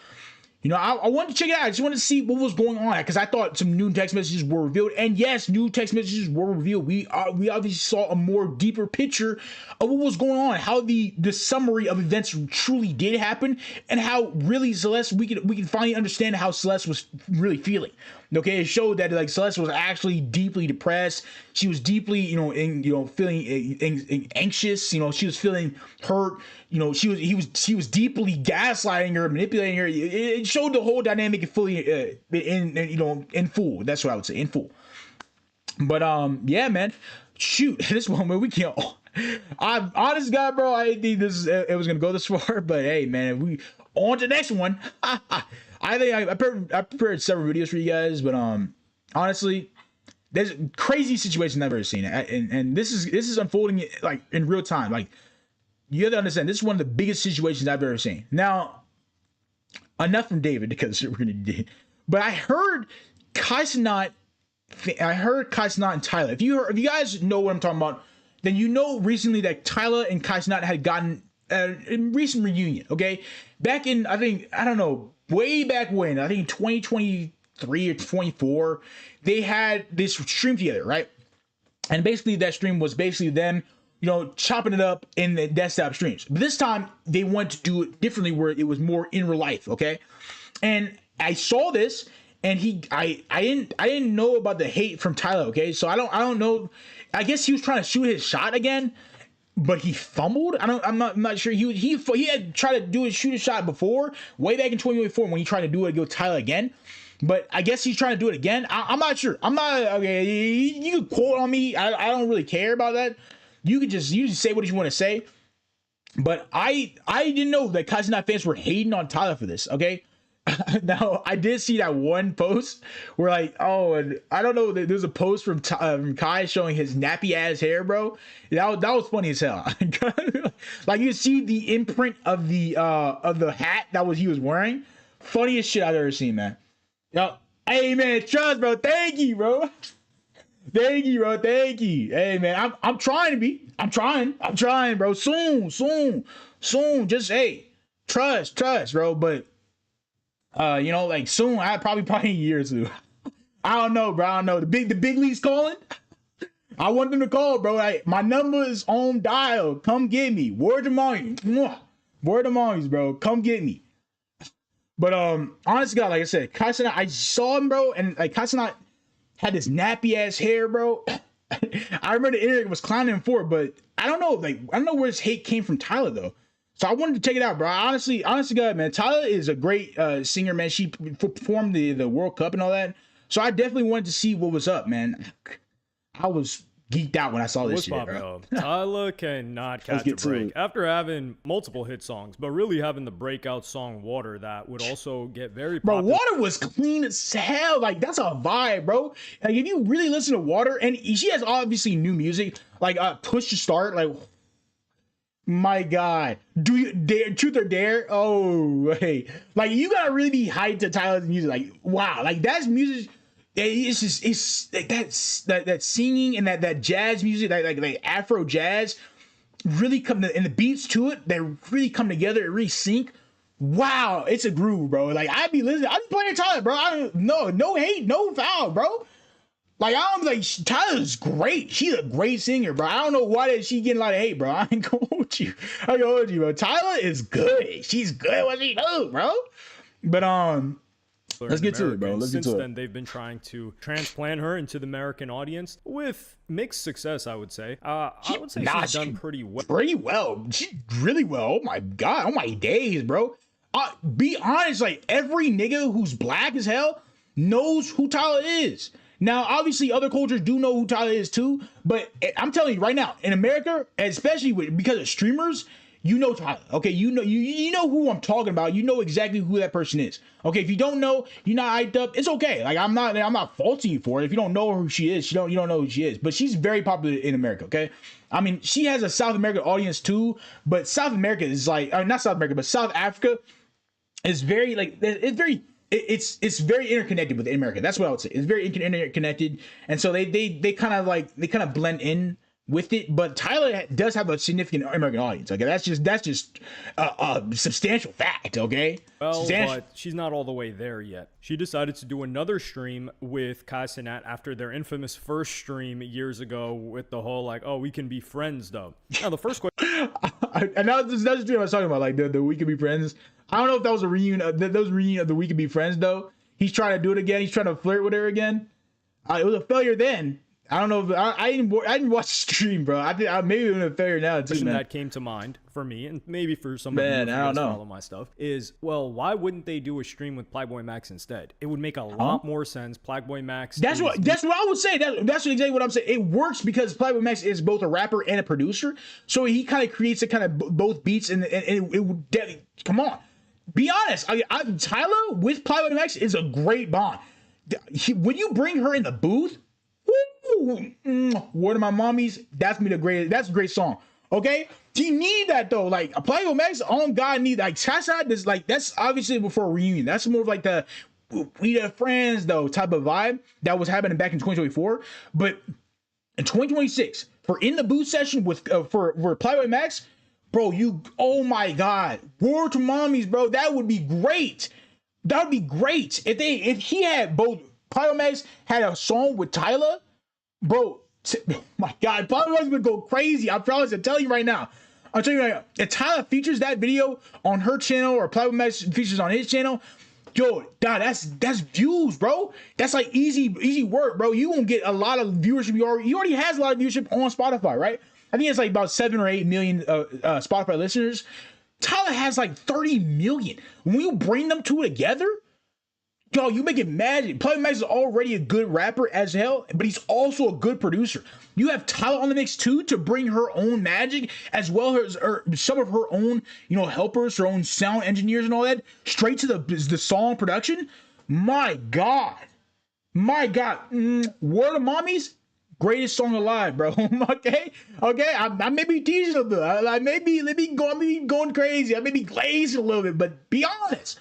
I wanted to check it out. I just wanted to see what was going on, because I thought some new text messages were revealed. And yes, new text messages were revealed. We obviously saw a more deeper picture of what was going on, how the summary of events truly did happen, and how really Celeste, we can finally understand how Celeste was really feeling. Okay, it showed that Celeste was actually deeply depressed. She was deeply, feeling anxious. She was feeling hurt. he was deeply gaslighting her, manipulating her. It showed the whole dynamic fully in full. That's what I would say, in full. But yeah, man, shoot, this one, man, we can't. I'm honest, God, bro. I didn't think it was gonna go this far, but hey, man, we on to the next one. I think I prepared several videos for you guys, but honestly, there's crazy situations I've ever seen, and this is unfolding like in real time. Like, you have to understand, this is one of the biggest situations I've ever seen. Now, enough from David, because we're gonna do. But I heard Kai Cenat and Tyler. If you guys know what I'm talking about, then you know recently that Tyler and Kai Cenat had gotten a recent reunion. Okay, back in, I don't know, way back when, I think 2023 or 24, they had this stream together, right? And basically that stream was basically them, chopping it up in the desktop streams. But this time they wanted to do it differently, where it was more in real life. Okay, and I saw this. And I didn't know about the hate from Tyler. Okay, so I don't know. I guess he was trying to shoot his shot again, but he fumbled. I'm not sure. He had tried to shoot his shot before, way back in 2024, when he tried to do it against Tyler again. But I guess he's trying to do it again. I'm not sure. I'm not okay. You can quote on me. I don't really care about that. You just say what you want to say. But I didn't know that Kai Cenat fans were hating on Tyler for this. Okay. Now, I did see that one post where, like, and I don't know, there's a post from Kai showing his nappy ass hair, bro. That was funny as hell. Like, you see the imprint of the hat he was wearing. Funniest shit I've ever seen, man. Hey, man, trust, bro. Thank you, bro. Thank you, bro. Thank you. Hey, man, I'm trying to be. I'm trying, bro. Soon. Just, hey, trust, bro. But like soon, probably a year or two. I don't know, bro. I don't know. The big league's calling. I want them to call, bro. My number is on dial. Come get me. Word to mommy. Word to mommies, bro. Come get me. But honest to God, like I said, Kai Cenat, I saw him, bro, and like Kai Cenat had this nappy ass hair, bro. I remember the internet was clowning him for it, but I don't know, I don't know where his hate came from Tyler though. So I wanted to check it out, bro. Honestly, God, man, Tyler is a great singer, man. She performed the World Cup and all that. So I definitely wanted to see what was up, man. I was geeked out when I saw this shit, bro. Tyler cannot catch a break. After having multiple hit songs, but really having the breakout song Water that would also get very popular. Bro, Water was clean as hell. Like, that's a vibe, bro. Like, if you really listen to Water, and she has obviously new music, like Push to Start, like, my God, do you dare, truth or dare? Oh, hey, like, you gotta really be hyped to Tyler's music. Like, wow, like, that's music. It's just, it's like that singing and that jazz music, like Afro jazz, really and the beats to it, they really come together, it really sync. Wow, it's a groove, bro. Like, I'd be playing Tyler, bro. No hate, no foul, bro. Like, Tyler's great. She's a great singer, bro. I don't know why she getting a lot of hate, bro. I ain't gonna hold you. Bro. Tyler is good. She's good at what she do, bro. But let's get to it, bro. Since then, they've been trying to transplant her into the American audience with mixed success, I would say. I would say she's done pretty well. Pretty well. She's really well. Oh my God. Oh my days, bro. Be honest, like, every nigga who's black as hell knows who Tyler is. Now, obviously, other cultures do know who Tyler is too, but I'm telling you right now, in America, especially because of streamers, you know Tyler. Okay, you know who I'm talking about. You know exactly who that person is. Okay, if you don't know, you're not hyped up. It's okay. Like, I'm not faulting you for it. If you don't know who she is, you don't know who she is. But she's very popular in America. Okay, I mean, she has a South American audience too, but South America is like, not South America, but South Africa is very, like, it's very interconnected with America. That's what I would say. It's very interconnected, and so they kind of blend in with it. But Tyler does have a significant American audience. Okay, that's just a substantial fact. Okay, well, but she's not all the way there yet. She decided to do another stream with Kai Cenat after their infamous first stream years ago with the whole, like, oh, we can be friends though. Now the first question, and that's the stream I was talking about, like the we can be friends. I don't know if that was a reunion. That was a reunion of the We Can Be Friends, though. He's trying to do it again. He's trying to flirt with her again. It was a failure then. I don't know if I didn't watch the stream, bro. I think maybe even a failure now too, question man. that came to mind for me, and maybe for some of you Man, if I you don't guys know. follow my stuff, is, well, why wouldn't they do a stream with Playboy Max instead? It would make a lot more sense. Playboy Max. That's what I would say. That's exactly what I'm saying. It works because Playboy Max is both a rapper and a producer, so he kind of creates a kind of both beats, and it would definitely, come on, be honest. Tyler with Playboy Max is a great bond. When you bring her in the booth, woo, word of my mommies, that's me the greatest. That's a great song. Okay, you need that though. Like a Playboy Max, on God need like Chasa. This like that's obviously before a reunion. That's more of like the we the friends though type of vibe that was happening back in 2024. But in 2026, for in the booth session with for Playboy Max, bro, oh my God, word to mommies, bro, that would be great. That would be great if he had both. Playboy Max had a song with Tyler, bro. Oh my God, Playboy Max would go crazy. I promise. I'm telling you right now. I'm telling you right now. If Tyler features that video on her channel or Playboy Max features on his channel, yo, that's views, bro. That's like easy work, bro. You won't get a lot of viewership. He already has a lot of viewership on Spotify, right? I think it's like about 7 or 8 million Spotify listeners. Tyler has like 30 million. When you bring them two together, yo, you make it magic. Playboy Max is already a good rapper as hell, but he's also a good producer. You have Tyler on the mix too to bring her own magic, as well as some of her own, helpers, her own sound engineers and all that, straight to the song production. My God. Word of mommies, greatest song alive, bro. okay. I may be teasing a bit. I may be going crazy. I may be glazing a little bit, but be honest.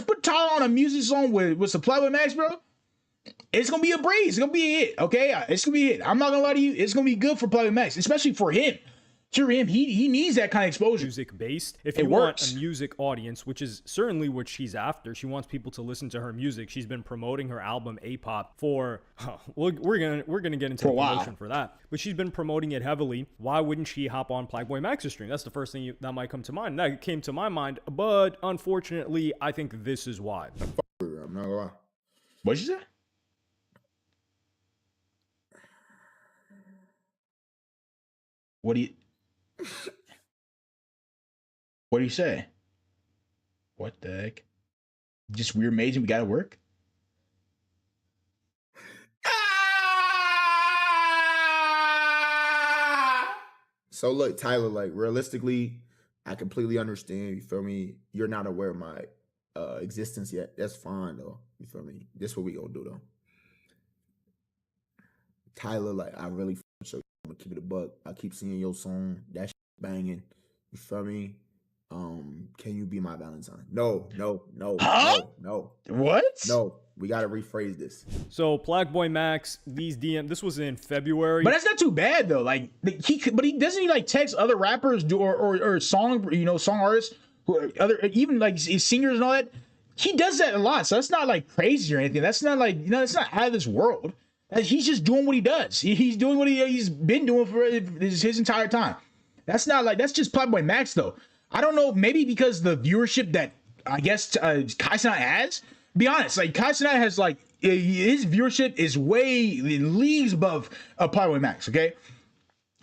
Put Tyler on a music song with some Playboy Max, bro. It's gonna be a breeze. It's gonna be a hit. Okay, it's gonna be a hit. I'm not gonna lie to you. It's gonna be good for Playboy Max, especially for him. For him, he needs that kind of exposure. Music based. If you want a music audience, which is certainly what she's after, she wants people to listen to her music. She's been promoting her album A-Pop for we're gonna get into the promotion for that, but she's been promoting it heavily. Why wouldn't she hop on Playboy Max's stream? That's the first thing that might come to mind. That came to my mind, but unfortunately, I think this is why. I'm not gonna lie. What'd you say? What do you say? What the heck? Just we're amazing. We gotta work. So look, Tyler, like realistically, I completely understand. You feel me? You're not aware of my existence yet. That's fine though. You feel me? This what we gonna do though. Tyler, like I really show you. I'm gonna keep it a buck. I keep seeing your song. That shit banging. You feel me? Can you be my Valentine? No. Huh? No. What? No. We gotta rephrase this. So Playboy Max, these DM. This was in February. But that's not too bad though. Like he doesn't like text other rappers or song artists who other even like singers and all that. He does that a lot. So that's not like crazy or anything. That's not like that's not out of this world. He's just doing what he does. He's doing what he's been doing for his entire time. That's not like that's just Playboy Max though. I don't know, maybe because the viewership that I guess Kai Cenat has. Be honest, like Kai Cenat has like his viewership is way in leagues above Playboy Max. Okay,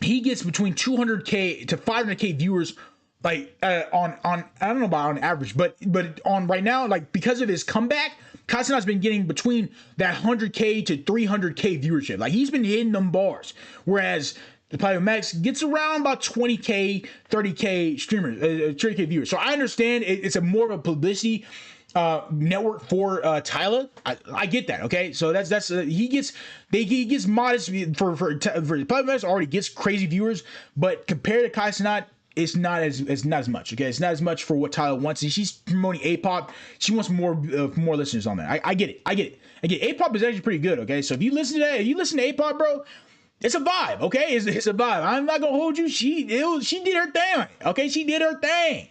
he gets between 200K to 500K viewers, like on I don't know about on average, but on right now, like because of his comeback, Kai Cenat's been getting between that 100K to 300K viewership. Like he's been hitting them bars, whereas the Playboy Max gets around about 20K, 30K streamers, 30K viewers. So I understand it's a more of a publicity network for Tyler. I get that. Okay, so that's he gets modest for Playboy Max already gets crazy viewers, but compared to Kai Cenat, it's not as much. Okay, it's not as much for what Tyler wants. And she's promoting A-pop. She wants more listeners on that. I get it. A-pop is actually pretty good. Okay, so if you listen to A-pop, bro, it's a vibe. Okay, it's a vibe. I'm not gonna hold you. She did her thing. Okay, she did her thing.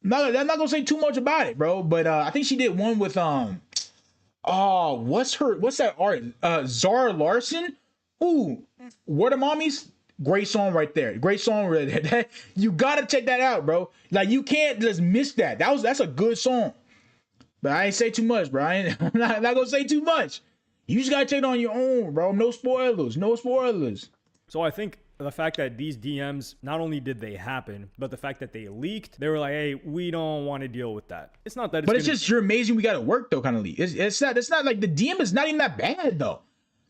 I'm not gonna say too much about it, bro. But I think she did one with what's that artist? Zara Larson. Ooh, Word of Mommies. Great song right there. Great song right there. You gotta check that out, bro. Like you can't just miss that. That's a good song. But I ain't say too much, bro. I'm not gonna say too much. You just gotta take it on your own, bro. No spoilers. No spoilers. So I think the fact that these DMs, not only did they happen, but the fact that they leaked, they were like, hey, we don't want to deal with that. It's not that it's But it's just, you're amazing, we gotta work though, kind of leak. It's not like the DM is not even that bad though.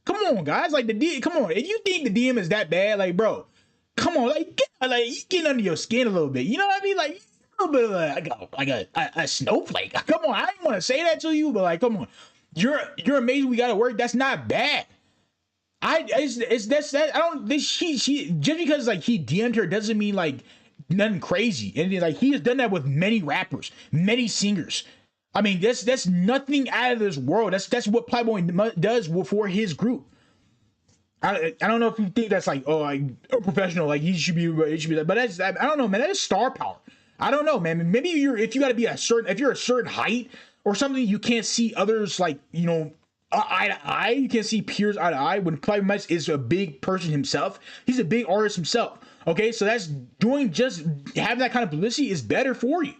Come on, guys. Like come on. If you think the DM is that bad, like, bro, come on, like you get under your skin a little bit. You know what I mean? Like a little bit of like a snowflake. Come on, I didn't want to say that to you, but like, come on. You're amazing, we gotta work. That's not bad. That's that. I don't think she just because like he DM'd her doesn't mean like nothing crazy. And like he has done that with many rappers, many singers. I mean, that's nothing out of this world. That's what Playboy does for his group. I don't know if you think that's like, oh, like a professional, like he should be that, but that's, I don't know, man. That is star power. I don't know, man. Maybe if you got to be if you're a certain height or something, you can't see others like, you know, eye to eye. You can't see peers eye to eye. When Playboy Mike is a big person himself, he's a big artist himself. Okay, so that's just having that kind of publicity is better for you.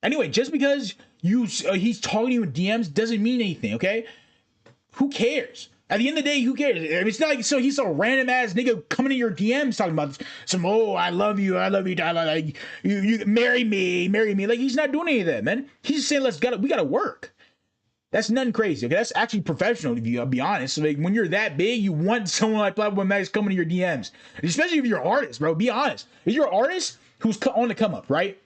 Anyway, just because he's talking to you in DMs doesn't mean anything. Okay, who cares? At the end of the day, who cares? It's not like he's a random ass nigga coming to your DMs talking about some, oh, I love you, Tyler, like you marry me. Like he's not doing any of that, man. He's just saying we gotta work. That's nothing crazy. Okay, that's actually professional. If you be honest, so like when you're that big, you want someone like Playboy Max coming to your DMs, especially if you're an artist, bro. Be honest. If you're an artist who's on the come up, right?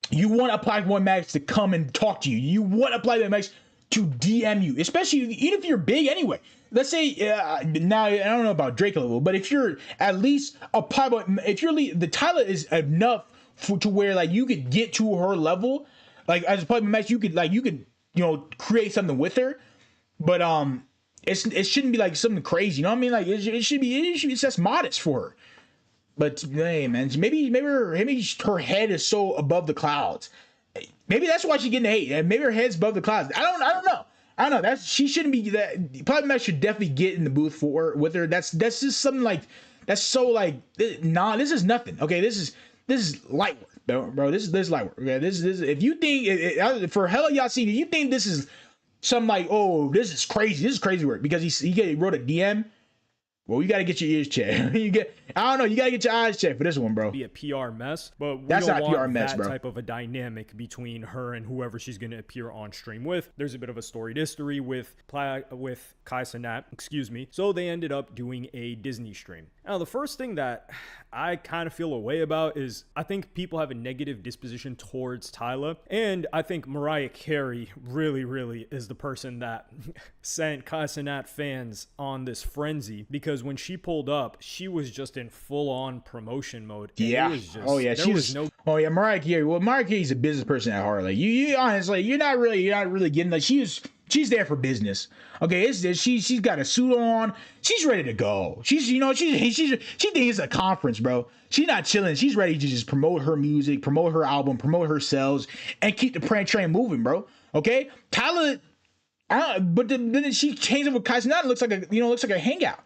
You want a Playboy Max to come and talk to you. You want a Playboy Max to DM you, especially even if you're big anyway. Let's say now I don't know about Drake level, but if you're at least a Playboy, if you're the Tyler is enough to where like you could get to her level, like as a Playboy Max, you could you know, create something with her, but it shouldn't be like something crazy. You know what I mean? Like it should be it's just modest for her. But hey, man, maybe her head is so above the clouds. Maybe that's why she's getting hate. Maybe her head's above the clouds. I don't know. That's she shouldn't be that. Probably Max should definitely get in the booth with her. That's just something like that's so like this is nothing. Okay, this is light work, bro. This is light work. Okay, this if you think for hell y'all seen, if you think this is something like, oh, this is crazy work because he wrote a DM. Well, you got to get your ears checked. You got to get your eyes checked for this one, bro. Be a PR mess, but we that's don't not want PR mess, that bro. type of a dynamic between her and whoever she's going to appear on stream with. There's a bit of a storied history with Kai Cenat, excuse me. So they ended up doing a Disney stream. Now, the first thing that I kind of feel a way about is I think people have a negative disposition towards Tyler, and I think Mariah Carey really is the person that sent Kai Cenat fans on this frenzy, because when she pulled up, she was just in full-on promotion mode. Yeah. Mariah Carey. Well, Mariah Carey's a business person at heart. Like you honestly, you're not really getting like she's there for business. Okay, she's got a suit on. She's ready to go. She thinks it's a conference, bro. She's not chilling. She's ready to just promote her music, promote her album, promote her sales, and keep the prank train moving, bro. Okay, Tyler. But then she changed it with Kai Cenat. Looks like a hangout.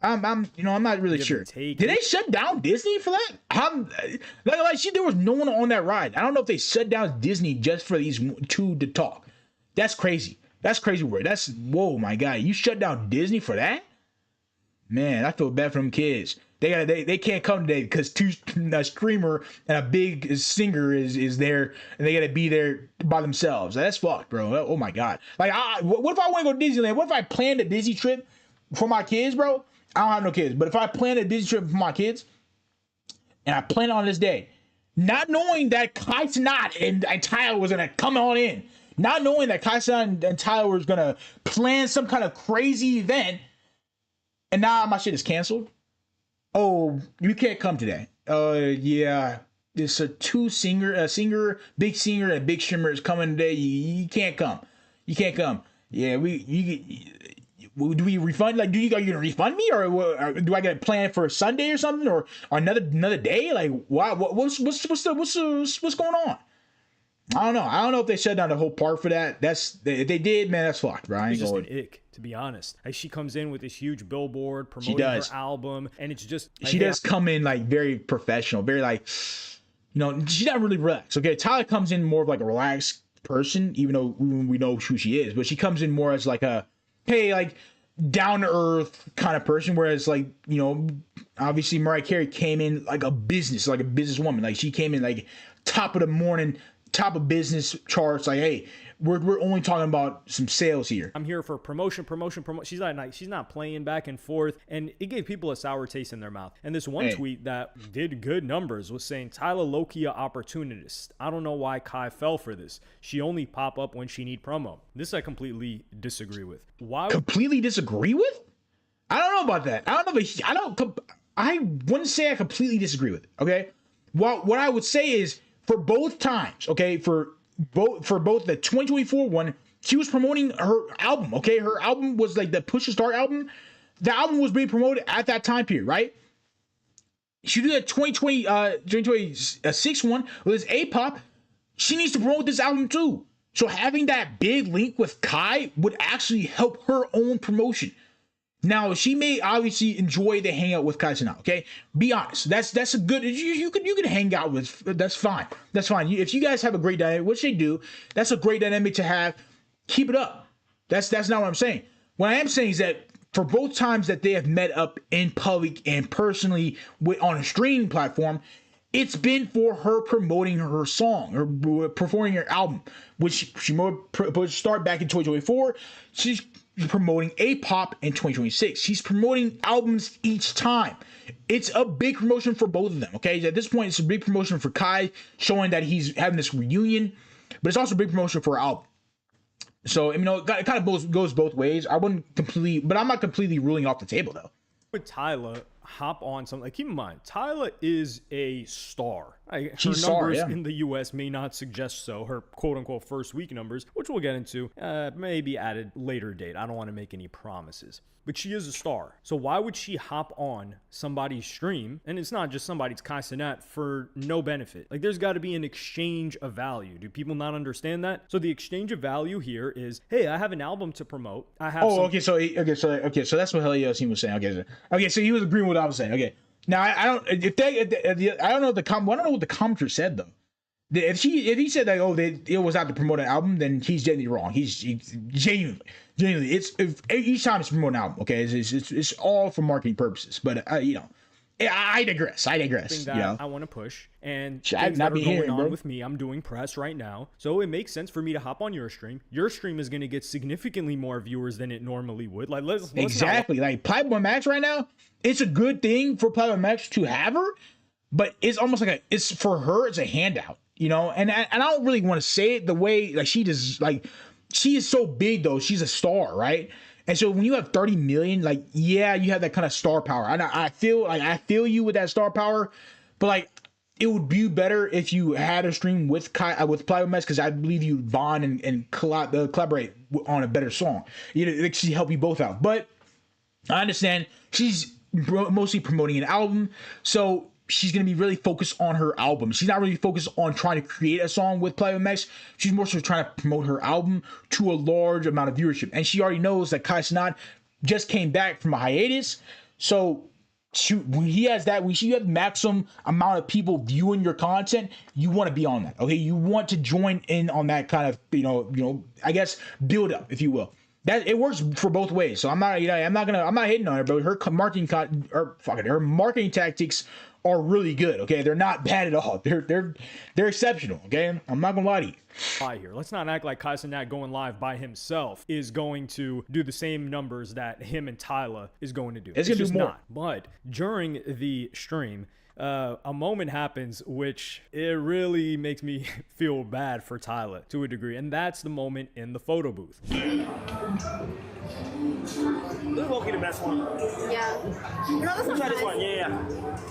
I'm not really sure. Did they shut down Disney for that? There was no one on that ride. I don't know if they shut down Disney just for these two to talk. That's crazy. That's crazy word. Whoa, my God. You shut down Disney for that? Man, I feel bad for them kids. They can't come today because a streamer and a big singer is there, and they gotta be there by themselves. That's fucked, bro. Oh my God. Like, what if I want to go to Disneyland? What if I planned a Disney trip for my kids, bro? I don't have no kids, but if I planned a Disney trip for my kids, and I planned on this day, not knowing that Kai Cenat and Tyler was gonna come on in, not knowing that Kai Cenat and Tyler was gonna plan some kind of crazy event, and now my shit is canceled. Oh, you can't come today. Yeah, there's a big singer and a big streamer is coming today. You can't come. You can't come. Yeah, do we refund? Like, are you gonna refund me, or do I get a plan for a Sunday or something, or another day? Like, why? What's going on? I don't know. I don't know if they shut down the whole park for that. If they did, man, that's fucked, bro. It's just an ick, to be honest. Like, she comes in with this huge billboard promoting her album, and it's just like, she does come in like very professional, very like, she's not really relaxed. Okay, Tyler comes in more of like a relaxed person, even though we know who she is, but she comes in more as like a hey, like down to earth kind of person. Whereas like, you know, obviously Mariah Carey came in like a businesswoman. Like she came in like top of the morning, top of business charts. Like, hey, we're only talking about some sales here. I'm here for promotion. She's not playing back and forth, and it gave people a sour taste in their mouth. And this one tweet that did good numbers was saying Tyler low-key a opportunist. I don't know why Kai fell for this. She only pop up when she need promo. This I completely disagree with. Why? Completely disagree with? I don't know about that. I wouldn't say I completely disagree with it. Okay. What I would say is for both times. Okay. For both the 2024 one, she was promoting her album. Okay, her album was like the Push to Start album. The album was being promoted at that time period, right? She did that 2026 one with A-pop. She needs to promote this album too. So having that big link with Kai would actually help her own promotion. Now, she may obviously enjoy the hangout with Kai Cenat, okay? Be honest. That's a good, you can hang out with, that's fine. That's fine. If you guys have a great dynamic, which they do, that's a great dynamic to have. Keep it up. That's not what I'm saying. What I am saying is that for both times that they have met up in public and personally on a streaming platform, it's been for her promoting her song or performing her album, which she start back in 2024. She's promoting A-pop in 2026. She's promoting albums each time. It's a big promotion for both of them, okay? At this point, it's a big promotion for Kai, showing that he's having this reunion, but it's also a big promotion for her album. So, you know, it kind of goes both ways. I'm not completely ruling off the table, though. With Tyler, hop on something. Like, keep in mind, Tyler is a star. She's her numbers yeah. in the U.S. may not suggest so. Her quote-unquote first week numbers, which we'll get into, may be added later date. I don't want to make any promises. But she is a star. So why would she hop on somebody's stream? And it's not just somebody's Kai Cenat for no benefit. Like, there's got to be an exchange of value. Do people not understand that? So the exchange of value here is, hey, I have an album to promote. I have. Okay. So that's what Helio was saying. Okay. So he was agreeing with what I was saying. Okay. Now I don't know what the commenter said though. If he said that it was out to promote an album, then he's genuinely wrong. He's genuinely each time it's promote an album. Okay, it's all for marketing purposes. But you know, I digress. That I want to push, and things that are going on with me. I'm doing press right now, so it makes sense for me to hop on your stream. Your stream is going to get significantly more viewers than it normally would. Like let's exactly like Playboy Max right now. It's a good thing for Playboy Max to have her, but it's almost like it's for her. It's a handout, you know. And I don't really want to say it the way like she does. Like she is so big though. She's a star, right? And so when you have 30 million, like, yeah, you have that kind of star power. I feel you with that star power, but like, it would be better if you had a stream with Plywood Mess, because I believe you bond and collaborate on a better song. You know, it actually help you both out. But I understand she's mostly promoting an album, so she's going to be really focused on her album. She's not really focused on trying to create a song with Playboy Max. She's more so trying to promote her album to a large amount of viewership. And she already knows that Kai Cenat just came back from a hiatus. So when you have maximum amount of people viewing your content, you want to be on that. Okay. You want to join in on that kind of, I guess, build up, if you will. That it works for both ways. So I'm not hitting on her, but her marketing tactics are really good. Okay, they're not bad at all. They're exceptional. Okay, I'm not gonna lie to you. Here, let's not act like Kai Cenat going live by himself is going to do the same numbers that him and Tyler is going to do. It's gonna just do more. Not. But during the stream, a moment happens which it really makes me feel bad for Tyler to a degree, and that's the moment in the photo booth. This is low-key the best one. Yeah. No, this one's Try this nice. one, yeah.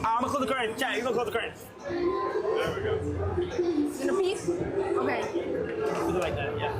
I'm gonna close the curtain. Chat, you gonna close the curtain. There we go. In a piece? Okay. Do it like that, yeah.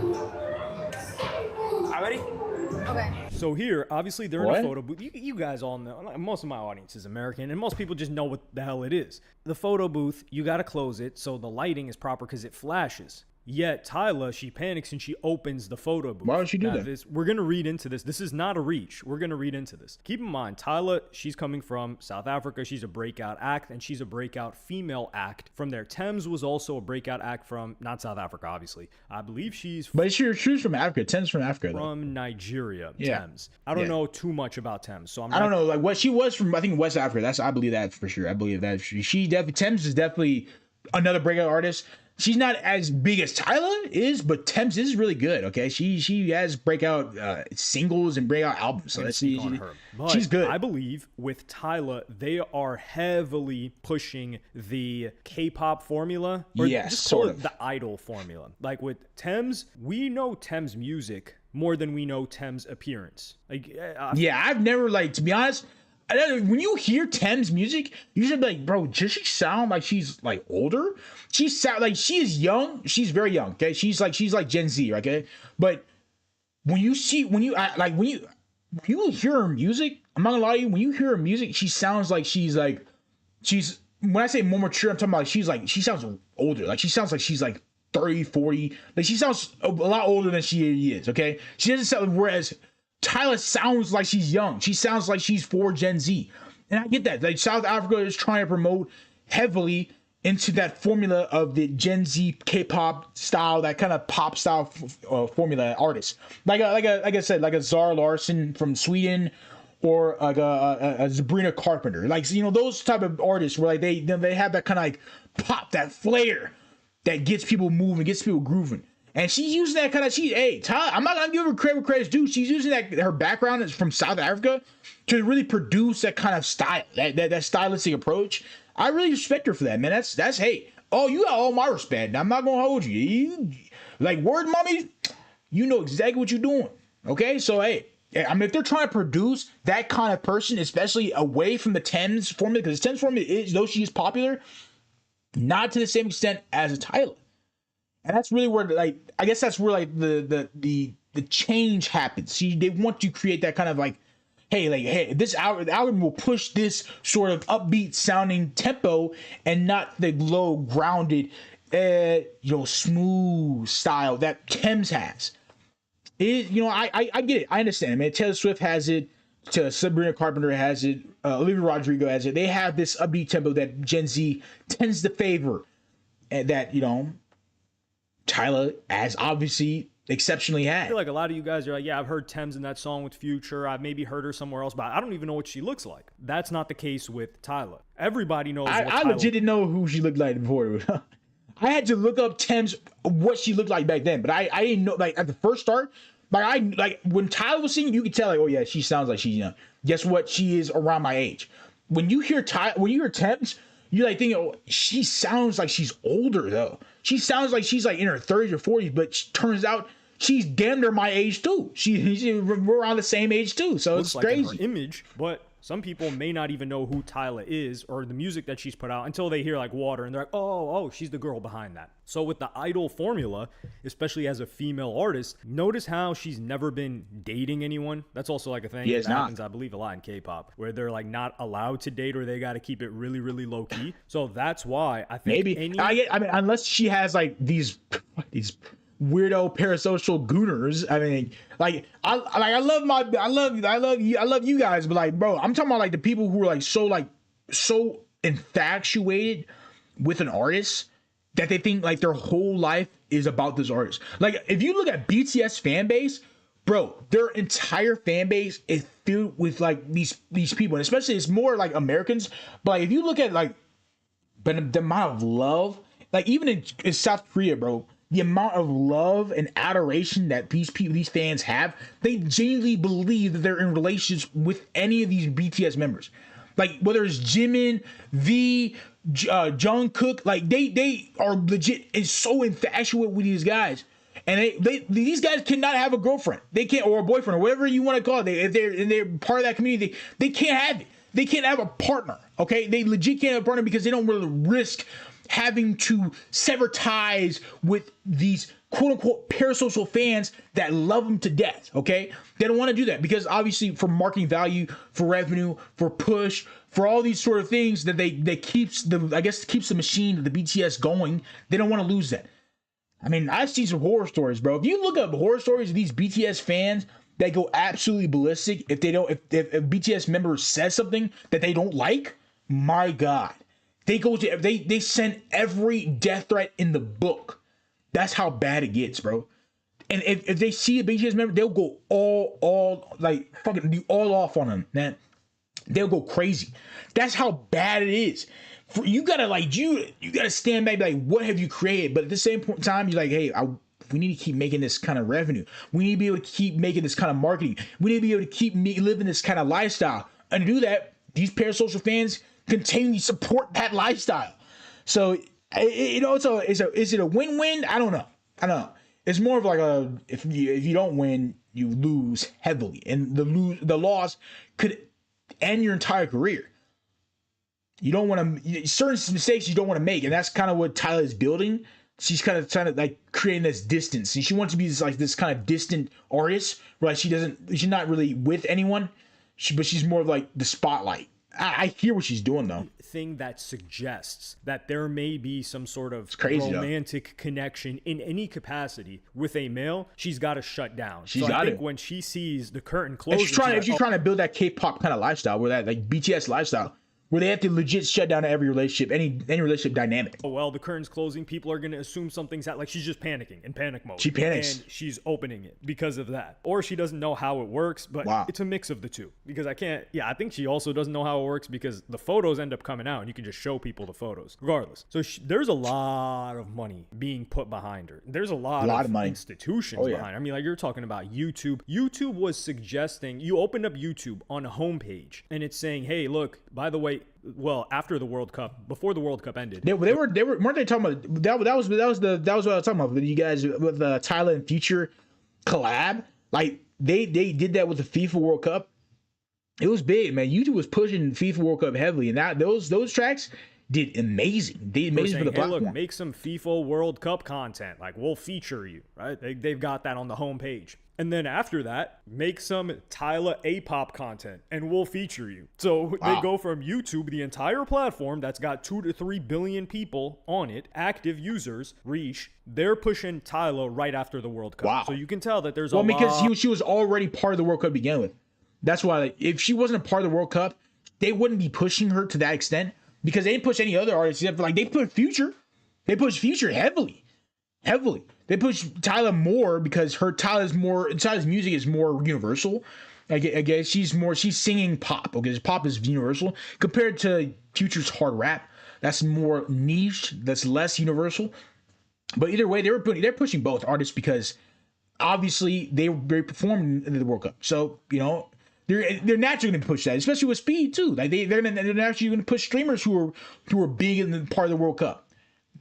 All ready? Okay. So here, obviously, they're in a photo booth. You guys all know, like, most of my audience is American, and most people just know what the hell it is. The photo booth, you got to close it so the lighting is proper because it flashes. Yet Tyla, she panics and she opens the photo booth. Why would she do that? We're going to read into this. This is not a reach. We're going to read into this. Keep in mind, Tyla, she's coming from South Africa. She's a breakout act, and she's a breakout female act. From there, Thames was also a breakout act from, not South Africa, obviously. I believe she's But she was from Africa. Thames from Africa, though. from Nigeria, Yeah. Thames. I don't know too much about Thames, so I don't know, like what she was from. I think West Africa. I believe that for sure. I believe that she definitely Thames is definitely another breakout artist. She's not as big as Tyla is, but Thames is really good. Okay, she has breakout singles and breakout albums. So she's good. I believe with Tyla, they are heavily pushing the K-pop formula, or Yes, just call sort it of. the idol formula. Like with Thames, we know Thames music more than we know Thames appearance. Like, Yeah, I've never to be honest. When you hear Thames music, you should be like, bro, does she sound like she's like older? She sound like she is young. She's very young. Okay, she's like Gen Z. Okay, but when you hear her music, I'm not gonna lie to you. When you hear her music, she sounds like she's when I say more mature, I'm talking about she sounds older. Like she sounds like she's like 30, 40. Like she sounds a lot older than she is. Okay, she doesn't sound. Whereas Tyla sounds like she's young. She sounds like she's for Gen Z. And I get that. Like South Africa is trying to promote heavily into that formula of the Gen Z K-pop style, that kind of pop style formula artist. Like I said, like a Zara Larsson from Sweden, or like a Sabrina Carpenter. Like, those type of artists where like they have that kind of like pop, that flair that gets people moving, gets people grooving. And she's using that kind of, Tyla, I'm not gonna give her credit where credit's due. She's using her background is from South Africa to really produce that kind of style, that stylistic approach. I really respect her for that, man. That's hey, you got all my respect. I'm not gonna hold you. Like word, mommy, you know exactly what you're doing. Okay, so hey, I mean, if they're trying to produce that kind of person, especially away from the Thames formula, because Thames formula is, though she is popular, not to the same extent as a Tyla. And that's really where, I guess that's where the change happens. See, they want to create that kind of hey, this album will push this sort of upbeat sounding tempo and not the low grounded, smooth style that Thames has. I get it. I understand. Man, Taylor Swift has it. Sabrina Carpenter has it. Olivia Rodrigo has it. They have this upbeat tempo that Gen Z tends to favor, and that Tyla has obviously exceptionally had. I feel like a lot of you guys are like, yeah, I've heard Thames in that song with Future. I've maybe heard her somewhere else, but I don't even know what she looks like. That's not the case with Tyla. Everybody knows I legit didn't know who she looked like before. I had to look up Thames, what she looked like back then, but I didn't know, at the first start, when Tyla was singing, you could tell, oh yeah, she sounds like she's young. Guess what? She is around my age. When you hear Thames, you're thinking, she sounds like she's older though. She sounds like she's in her 30s or 40s, but turns out she's damn near my age too. We're around the same age too, so it's crazy. Like her image, but some people may not even know who Tyla is or the music that she's put out until they hear Water, and they're like, oh, she's the girl behind that. So with the idol formula, especially as a female artist, notice how she's never been dating anyone. That's also a thing that happens, I believe, a lot in K-pop, where they're not allowed to date, or they got to keep it really, really low key. So that's why I think unless she has these weirdo parasocial gooners. I mean, I love you guys, but bro, I'm talking about the people who are so infatuated with an artist that they think their whole life is about this artist. If you look at BTS fan base, bro, their entire fan base is filled with these people, and especially it's more Americans. But if you look at the amount of love, even in South Korea, bro, the amount of love and adoration that these fans have, they genuinely believe that they're in relationships with any of these BTS members. Whether it's Jimin, V, Jungkook, they are legit and so infatuated with these guys. And these guys cannot have a girlfriend. They can't, or a boyfriend, or whatever you want to call it. If they're part of that community, they can't have it. They can't have a partner. Okay, they legit can't have a partner because they don't really risk having to sever ties with these quote unquote parasocial fans that love them to death. Okay, they don't want to do that because obviously for marketing value, for revenue, for push, for all these sort of things that keeps the machine of the BTS going. They don't want to lose that. I mean, I've seen some horror stories, bro. If you look up horror stories of these BTS fans that go absolutely ballistic if a BTS member says something that they don't like, my God. They send every death threat in the book. That's how bad it gets, bro. And if they see a BTS member, they'll go all like fucking do all off on them, man. They'll go crazy. That's how bad it is. You gotta stand back, like, what have you created? But at the same point in time, you're like, hey, we need to keep making this kind of revenue. We need to be able to keep making this kind of marketing. We need to be able to keep living this kind of lifestyle. And to do that, these parasocial fans continually support that lifestyle. So, so is it a win-win? I don't know. It's more of like if you don't win, you lose heavily, and the loss could end your entire career. You don't want to certain mistakes you don't want to make, and that's kind of what Tyler is building. She's kind of trying to like creating this distance, and she wants to be this kind of distant artist, right? She's not really with anyone, but she's more of like the spotlight. I hear what she's doing though. Thing that suggests that there may be some sort of crazy, romantic connection in any capacity with a male, she's got to shut down. I think when she sees the curtain closing, if she's trying to build that K-pop kind of lifestyle, where that like BTS lifestyle, where they have to legit shut down every relationship, any relationship dynamic. Oh, well, the curtain's closing. People are going to assume something's like she's just panicking in panic mode. She panics. And she's opening it because of that. Or she doesn't know how it works, but It's a mix of the two. Because I think she also doesn't know how it works because the photos end up coming out and you can just show people the photos regardless. So there's a lot of money being put behind her. There's a lot of money. Institutions behind her. I mean, like you're talking about YouTube. YouTube was suggesting, you opened up YouTube on a homepage and it's saying, hey, look, by the way, well, after the World Cup, before the World Cup ended, weren't they talking about that was what I was talking about with you guys with Tyler and Future collab? Like they did that with the FIFA World Cup. It was big, man. YouTube was pushing FIFA World Cup heavily, and those tracks did amazing. They did amazing for the platform. Look, make some FIFA World Cup content. Like we'll feature you, right? They've got that on the homepage. And then after that, make some Tyler A-pop content and we'll feature you. So they go from YouTube, the entire platform that's got 2 to 3 billion people on it, active users, reach. They're pushing Tyler right after the World Cup. Wow. So you can tell that there's because she was already part of the World Cup to begin with. That's why, like, if she wasn't a part of the World Cup, they wouldn't be pushing her to that extent because they didn't push any other artists. Like they put Future. They pushed Future heavily. They push Tyler more because Tyler's music is more universal. I guess she's singing pop. Okay, pop is universal compared to Future's hard rap. That's more niche. That's less universal. But either way, they're pushing both artists because obviously they performed in the World Cup. So they're naturally going to push that, especially with Speed too. Like they're naturally going to push streamers who are big in the part of the World Cup.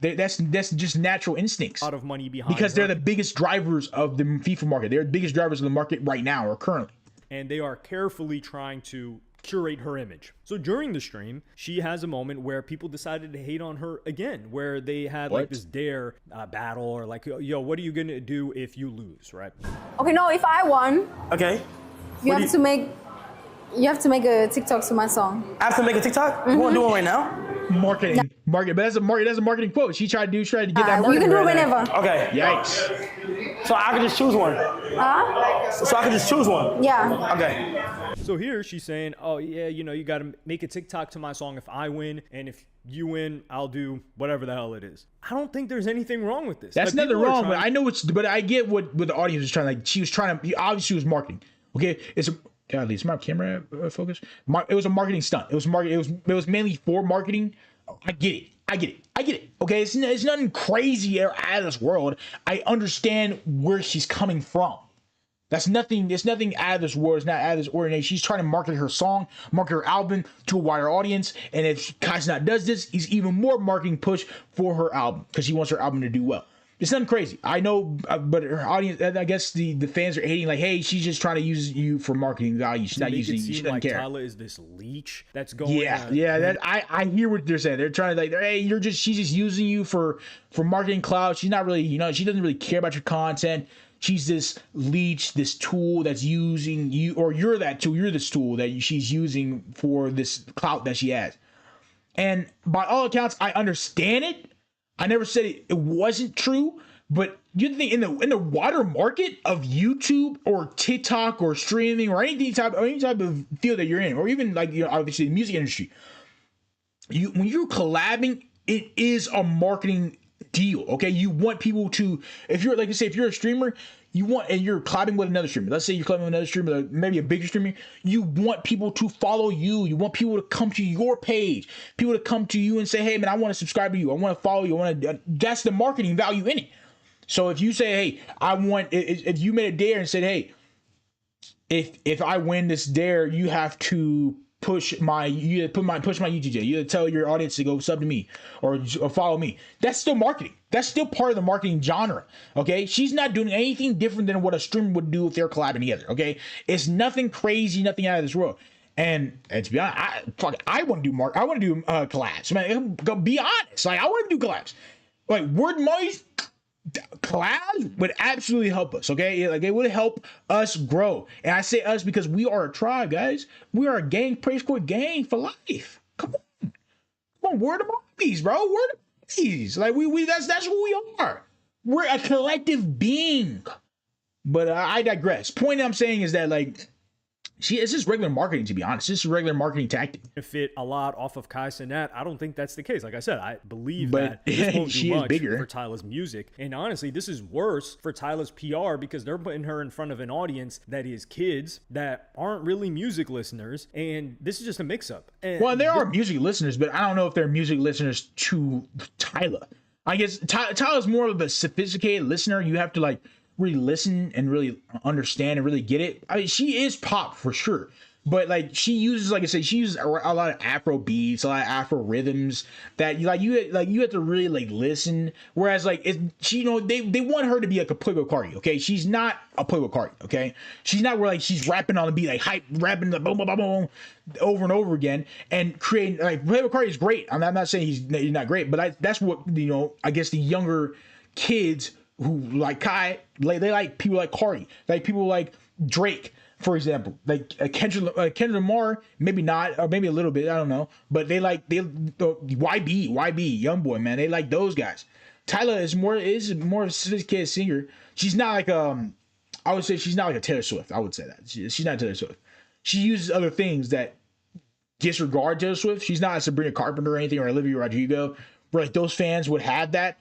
That's just natural instincts. A lot of money behind because her. They're the biggest drivers of the FIFA market. They're the biggest drivers of the market right now or currently. And they are carefully trying to curate her image. So during the stream, she has a moment where people decided to hate on her again, where they had like this dare battle or like, yo, what are you going to do if you lose, right? Okay, no, if I won, Okay. you have to make a TikTok to my song. I have to make a TikTok? Mm-hmm. You want to do one right now? Marketing, but that's a marketing quote. She tried to get that marketing. You can do it whenever. Okay. Yikes. So I can just choose one. So I can just choose one. Yeah. Okay. So here she's saying, oh yeah, you got to make a TikTok to my song if I win, and if you win, I'll do whatever the hell it is. I don't think there's anything wrong with this. That's nothing wrong, but I know but I get what the audience was trying. Like she was trying to. Obviously, she was marketing. Okay, God, is my camera focus? It was a marketing stunt. It was It was mainly for marketing. I get it. Okay, it's nothing crazy or out of this world. I understand where she's coming from. That's nothing. It's nothing out of this world. It's not out of this ordinary. She's trying to market her song, market her album to a wider audience. And if Kaizenat does this, he's even more marketing push for her album because he wants her album to do well. It's nothing crazy. I know, but her audience, I guess the fans are hating like, hey, she's just trying to use you for marketing value. She's not using you. She doesn't care. Tyler is this leech that's going. Yeah. I hear what they're saying. They're trying to like, hey, she's just using you for marketing clout. She's not really, she doesn't really care about your content. She's this leech, this tool that's using you, or you're that tool. You're this tool that she's using for this clout that she has. And by all accounts, I understand it. I never said it wasn't true, But you think in the wider market of YouTube or TikTok or streaming or any type of field that you're in, or even like, you know, obviously the music industry, when you're collabing, it is a marketing deal. Okay, you want people to, if you're like, say, if you're a streamer, you want, and you're collabing with another streamer. Let's say you're collabing with another streamer, like maybe a bigger streamer. You want people to follow you. You want people to come to your page. People to come to you and say, "Hey, man, I want to subscribe to you. I want to follow you. I want to." That's the marketing value in it. So if you say, "Hey, I want," if you made a dare and said, "Hey, if I win this dare, you have to push my YouTube channel. You tell your audience to go sub to me or follow me." That's still marketing. That's still part of the marketing genre. Okay, she's not doing anything different than what a streamer would do if they're collabing together. Okay, it's nothing crazy, nothing out of this world. And to be honest, I want to do collabs. Man, be honest. Like, I want to do collabs. Like, word money collabs would absolutely help us. Okay, like, it would help us grow. And I say us because we are a tribe, guys. We are a gang, PraiseKoi gang for life. Come on, word of money, bro. Word of money. Like, that's who we are. We're a collective being. But I digress. Point I'm saying is that, like, it's just regular marketing, to be honest. It's just regular marketing tactic. Benefit a lot off of Kai Cenat. I don't think that's the case. Like I said, I believe that this won't she do is much bigger for Tyla's music. And honestly, this is worse for Tyla's PR because they're putting her in front of an audience that is kids that aren't really music listeners. And this is just a mix-up. Well, there are music listeners, but I don't know if they're music listeners to Tyla. I guess Tyla's more of a sophisticated listener. You have to, like, really listen and really understand and really get it. I mean, she is pop for sure, but, like, she uses, like I said, she uses a lot of Afro beats, a lot of Afro rhythms that you have to really, like, listen. Whereas, like, she, you know, they want her to be like a PraiseKoi Cardi. Okay, she's not a PraiseKoi Cardi. Okay, she's not where, like, she's rapping on the beat, like hype, rapping the boom, boom, boom, boom, over and over again and creating, like, PraiseKoi Cardi is great. I'm not saying he's not great, but that's what, you know, I guess the younger kids who like Kai, they like people like Cardi, like people like Drake, for example, like Kendrick Lamar, maybe not, or maybe a little bit, I don't know, but they YB, Youngboy, man, they like those guys. Tyla is more of a sophisticated singer. She's not like I would say she's not like a Taylor Swift. I would say that she's not Taylor Swift. She uses other things that disregard Taylor Swift. She's not a Sabrina Carpenter or anything, or Olivia Rodrigo, where, like, those fans would have that.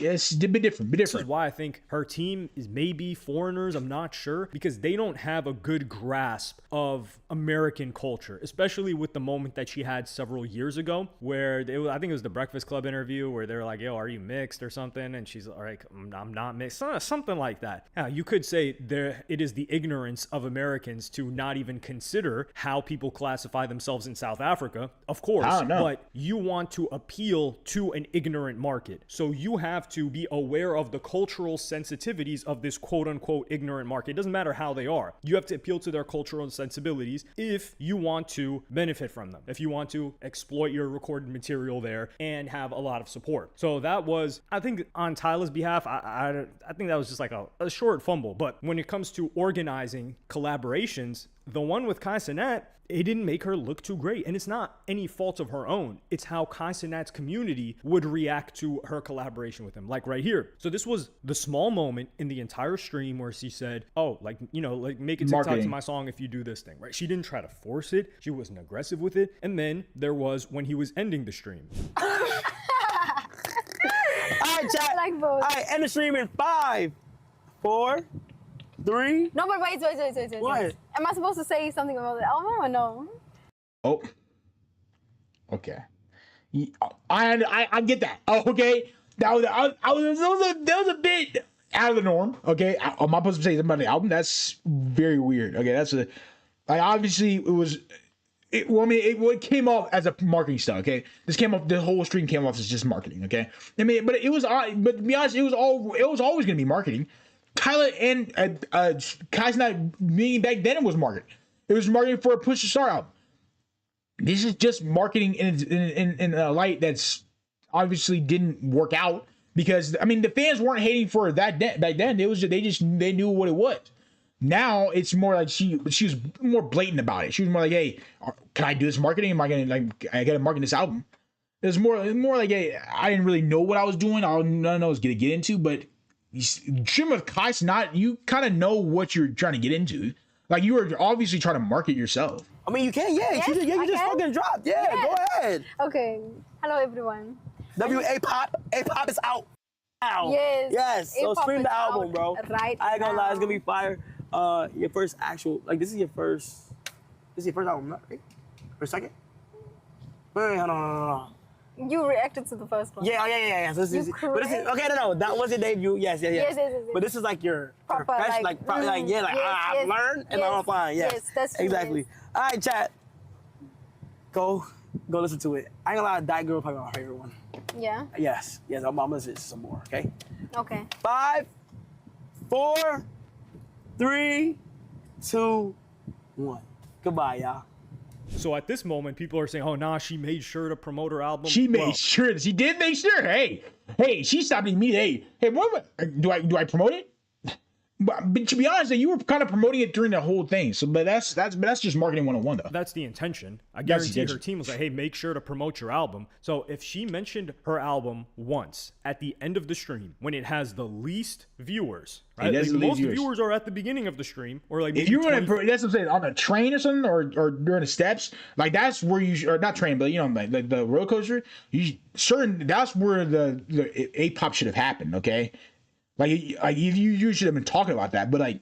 It's a bit different. This is why I think her team is maybe foreigners. I'm not sure, because they don't have a good grasp of American culture, especially with the moment that she had several years ago where I think it was the Breakfast Club interview where they were like, "Yo, are you mixed or something?" And she's like, "I'm not mixed," something like that. Now, you could say it is the ignorance of Americans to not even consider how people classify themselves in South Africa, of course, but you want to appeal to an ignorant market. So you have to be aware of the cultural sensitivities of this quote unquote ignorant market. It doesn't matter how they are. You have to appeal to their cultural sensibilities if you want to benefit from them, if you want to exploit your recorded material there and have a lot of support. So that was, I think, on Tyla's behalf, I think that was just like a short fumble. But when it comes to organizing collaborations, the one with Kai Cenat, it didn't make her look too great. And it's not any fault of her own. It's how Kai Cenat's community would react to her collaboration with him. Like right here. So this was the small moment in the entire stream where she said, "Oh, like, you know, like, make a TikTok to my song if you do this thing," right? She didn't try to force it. She wasn't aggressive with it. And then there was when he was ending the stream. All right, chat. I like both. All right, end the stream in 5, 4, 3. No, but wait. What? Am I supposed to say something about the album or no? Oh, okay. I get that. Oh, okay. That was a bit out of the norm. Okay, am I supposed to say something about the album? That's very weird. Okay, that's obviously it was. It came off as a marketing stuff. Okay, the whole stream came off as just marketing. Okay, I mean, but to be honest, it was always going to be marketing. Tyla and Kai Cenat, meaning back then, it was marketing. It was marketing for a Push to Start album. This is just marketing in a light that's obviously didn't work out because, I mean, the fans weren't hating for that back then. They knew what it was. Now it's more like she was more blatant about it. She was more like, "Hey, can I do this marketing? I got to market this album?" It's more like hey, I didn't really know what I was doing. I don't know what I was gonna get into, but stream with Kai Cenat, you kind of know what you're trying to get into. Like you were obviously trying to market yourself. I mean, you can, yeah. Yes, you just can. fucking dropped. Yeah, go ahead. Okay. Hello, everyone. A-pop is out now. Yes. So A-pop stream is the album, out bro. right I ain't gonna lie, it's gonna now. be fire. Your first actual, like this is your first album, right? Or second? Wait, hold on. You reacted to the first one. Yeah. So this is, but this is, okay, no, that was your debut. Yes. Yes. But this is like your Proper, professional, I've learned and I'm fine. Yes, that's true, exactly. All right, chat. Go listen to it. I ain't gonna lie, That Girl probably my favorite one. Yeah. Yes, I'm gonna listen to some more, okay? Okay. 5, 4, 3, 2, 1. Goodbye, y'all. So at this moment, people are saying, "Oh, nah, she made sure to promote her album." She made Well, sure. She did make sure. Hey, she stopped me. Hey, what? Do I promote it? But to be honest, you were kind of promoting it during the whole thing. So, but that's just marketing 101 though. That's the intention. I That's the guarantee her intention. team was like, "Hey, make sure to promote your album." So if she mentioned her album once at the end of the stream, when it has the least viewers, right? It Like, has the the least most viewers. viewers are at the beginning of the stream, or like If maybe you're gonna, 20 that's what I'm saying, on a train or something, or during the steps, like that's where you or not train, but you know, like the roller coaster, that's where the A-pop should have happened. Okay, like you should have been talking about that, but like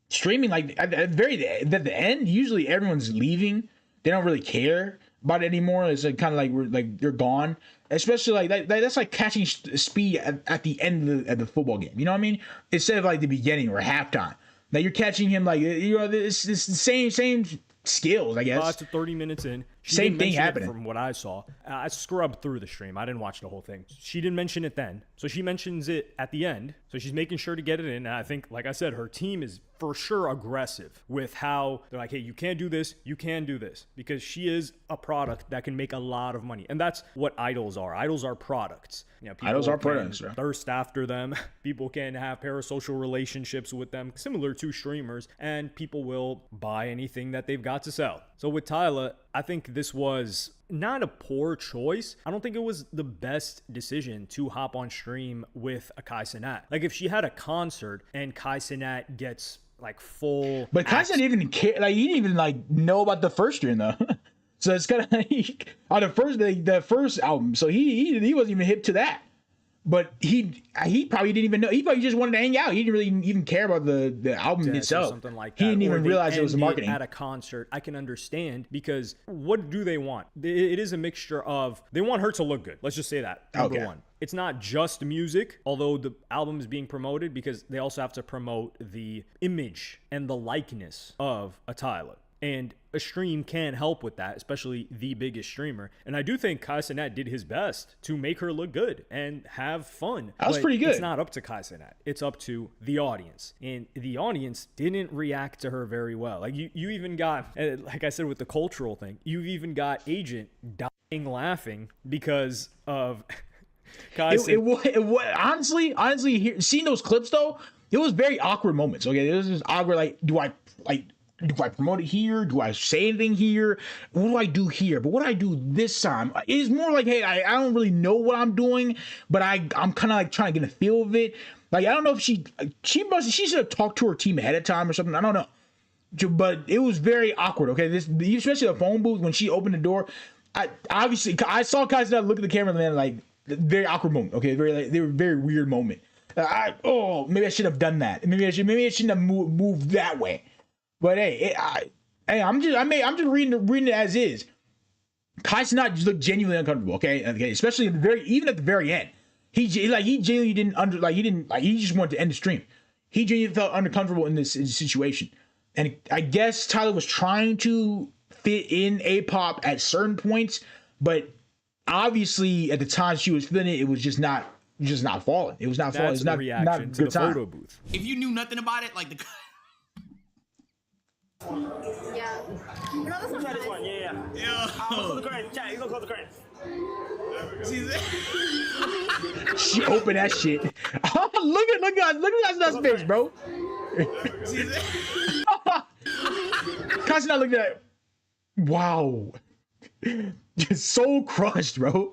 streaming, like at the end, usually everyone's leaving. They don't really care about it anymore. It's like kind of like we're like they're gone. Especially like that's like catching speed at the end of the football game. You know what I mean? Instead of like the beginning or halftime. Like you're catching him like it's the same skills, I guess. 5 to 30 minutes in. She Same didn't thing mention it happening. from what I saw. I scrubbed through the stream. I didn't watch the whole thing. She didn't mention it then. So she mentions it at the end. So she's making sure to get it in. And I think, like I said, her team is for sure aggressive with how they're like, hey, you can't do this. You can do this. Because she is a product that can make a lot of money. And that's what idols are. Idols are products. You know, people Idols are can products, yeah. thirst after them. People can have parasocial relationships with them, similar to streamers. And people will buy anything that they've got to sell. So with Tyla, I think this was not a poor choice. I don't think it was the best decision to hop on stream with a Kai Cenat. Like if she had a concert and Kai Cenat gets like full, But Kai didn't even care. Like he didn't even like know about the first stream though. So it's kind of like on the first album. So he wasn't even hip to that. But he probably didn't even know. He probably just wanted to hang out. He didn't really even care about the album or itself. something like that. He didn't Or even they realize it was end marketing. at a concert. I can understand because what do they want? It is a mixture of they want her to look good. Let's just say that. Number Okay. one. It's not just music, although the album is being promoted because they also have to promote the image and the likeness of a Tyla. And a stream can help with that, especially the biggest streamer. And I do think Kai Cenat did his best to make her look good and have fun. That was But pretty good. It's not up to Kai Cenat. It's up to the audience. And the audience didn't react to her very well. Like you even got, like I said with the cultural thing, you've even got Agent dying laughing because of Kai Cenat. It was honestly, seeing those clips though, it was very awkward moments. Okay, it was just awkward. Like, do I promote it here? Do I say anything here? What do I do here? But what do I do this time? It's more like, hey, I don't really know what I'm doing, but I'm kind of like trying to get a feel of it. Like, I don't know if she should have talked to her team ahead of time or something. I don't know. But it was very awkward. Okay, especially the phone booth when she opened the door. I saw Kai Cenat look at the cameraman like very awkward moment. Okay, very weird moment. Maybe I should have done that. Maybe I shouldn't have moved that way. But I'm just reading it as is. Kai Cenat just looked genuinely uncomfortable. Okay, especially even at the very end. He genuinely didn't he just wanted to end the stream. He genuinely felt uncomfortable in this situation, and I guess Tyler was trying to fit in A-pop at certain points, but obviously at the time she was feeling it, it was just not falling. It was not falling. That's It's the not reaction to good the time. photo booth. If you knew nothing about it, like the Yeah. No, that's not Try this nice. one. Yeah. I'm gonna close the curtain. Chat, you gonna close the curtain. She opened that shit. look at that face, bro. Kai Cenat looked at that. Wow. just so crushed, bro.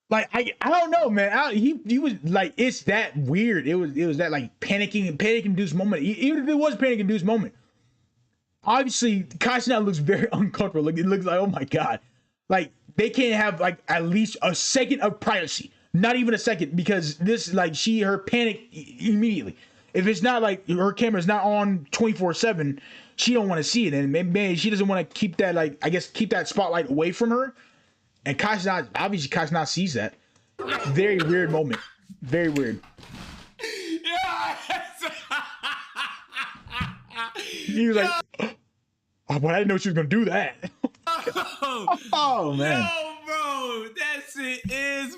Like I don't know, man. He was like, it's that weird. It was that like panic induced moment. Even if it was a panic induced moment, obviously Kai Cenat looks very uncomfortable. Like it looks like, oh my god, like they can't have like at least a second of privacy. Not even a second, because this like her panic immediately. If it's not like her camera's not on 24/7, she don't want to see it, and maybe she doesn't want to keep that like keep that spotlight away from her. And Kai Cenat sees that. Very weird moment. Very weird. He was like, oh, but I didn't know she was gonna do that. Oh man. Yo, bro, that shit is.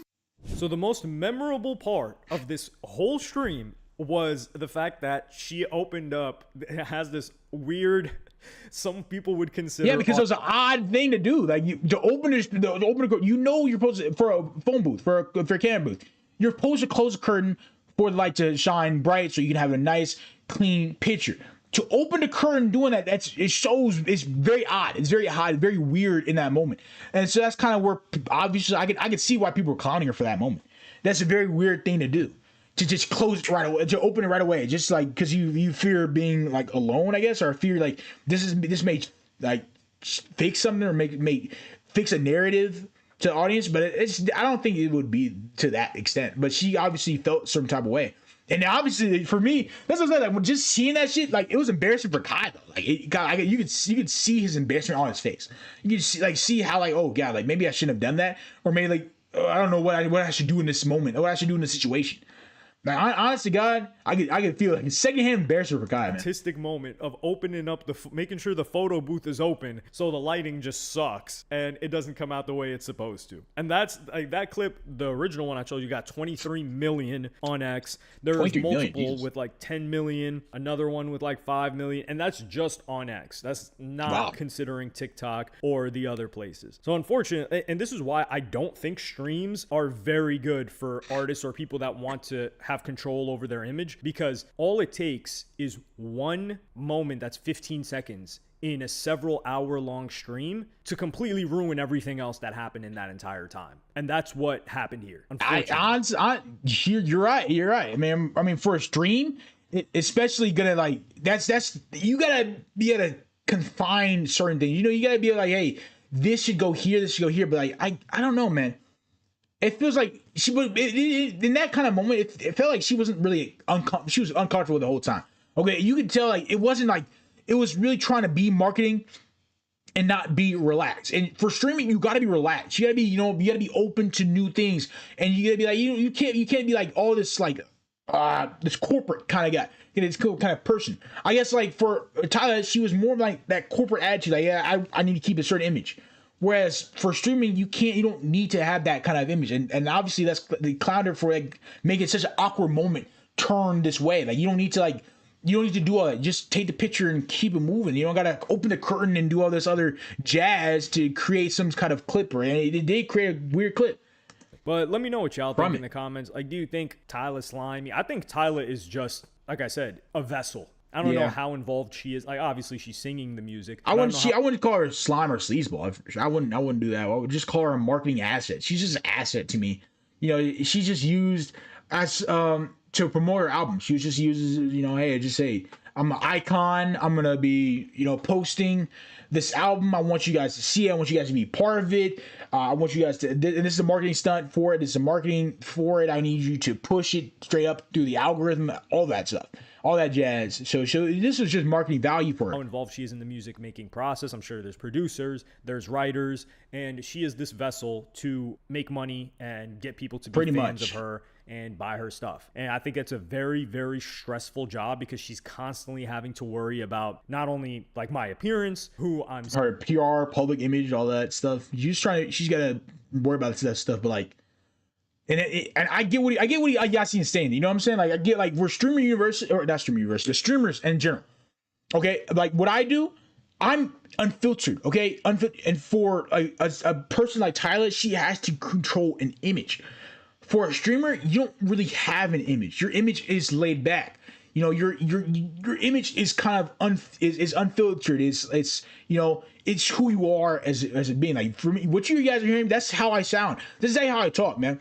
So the most memorable part of this whole stream was the fact that she opened up, it has this weird, some people would consider. Yeah, because it was an odd thing to do. Like to open the you know you're supposed to, for a phone booth, for a camera booth, you're supposed to close the curtain for the light to shine bright so you can have a nice clean picture. To open the curtain doing that, it shows it's very odd. It's very odd, very weird in that moment. And so that's kind of where obviously I could see why people were clowning her for that moment. That's a very weird thing to do. To just close it right away, to open it right away, just like because you fear being like alone, I guess, or fear like this may like fix something or make fix a narrative to the audience, but I don't think it would be to that extent. But she obviously felt a certain type of way, and obviously for me, that's what I'm saying. Like just seeing that shit, like it was embarrassing for Kai though. Like you could see his embarrassment on his face. You could see how like, oh god, like maybe I shouldn't have done that, or maybe like I don't know what I should do in this moment, or what I should do in this situation. Like, honest to God, I could feel like a secondhand embarrassment for Kai, man. Artistic moment of opening up making sure the photo booth is open so the lighting just sucks and it doesn't come out the way it's supposed to. And that's like that clip, the original one I showed you got 23 million on X. There's multiple with like 10 million, another one with like 5 million, and that's just on X. That's not considering TikTok or the other places. So unfortunately, and this is why I don't think streams are very good for artists or people that want to have control over their image, because all it takes is one moment that's 15 seconds in a several hour long stream to completely ruin everything else that happened in that entire time. And that's what happened here. You're right. I mean, for a stream, especially gonna like that's you gotta be able to confine certain things. You know, you gotta be like, hey, this should go here, this should go here. But like, I don't know, man. It feels like she was in that kind of moment. It felt like she wasn't really uncomfortable. She was uncomfortable the whole time. Okay, you could tell like it wasn't like it was really trying to be marketing and not be relaxed. And for streaming, you got to be relaxed. You got to be, you got to be open to new things, and you got to be like, you can't be like all this like this corporate kind of guy, this cool kind of person. I guess like for Tyler, she was more like that corporate attitude. Like, yeah, I need to keep a certain image. Whereas for streaming, you don't need to have that kind of image. And obviously that's the clowned her for like making such an awkward moment turn this way. Like you don't need to do just take the picture and keep it moving. You don't got to open the curtain and do all this other jazz to create some kind of clip. And it did create a weird clip. But let me know what y'all think in the comments. Like, do you think Tyla's slimy? I think Tyla is just, like I said, a vessel. I don't know how involved she is. Like, obviously, she's singing the music. I wouldn't call her slime or sleazeball. I wouldn't do that. I would just call her a marketing asset. She's just an asset to me. You know, she's just used as to promote her album. She was just used, hey, I'm an icon. I'm gonna be, posting this album. I want you guys to see it. I want you guys to be part of it. I want you guys to. And this is a marketing stunt for it. This is a marketing for it. I need you to push it straight up through the algorithm. All that stuff. All that jazz. So this was just marketing value for her. How involved she is in the music making process. I'm sure there's producers, there's writers, and she is this vessel to make money and get people to be fans of her and buy her stuff. And I think it's a very, very stressful job because she's constantly having to worry about not only like my appearance, her PR, public image, all that stuff. She's got to worry about that stuff, but like. And I get what Yasin is saying. You know what I'm saying? Like I get like we're streamer university, or not streamer university, the streamers in general. Okay, like what I do, I'm unfiltered. Okay, and for a person like Tyler, she has to control an image. For a streamer, you don't really have an image. Your image is laid back. You know, your image is kind of is unfiltered. It's you know, it's who you are as a being. Like for me, what you guys are hearing, that's how I sound. This is how I talk, man.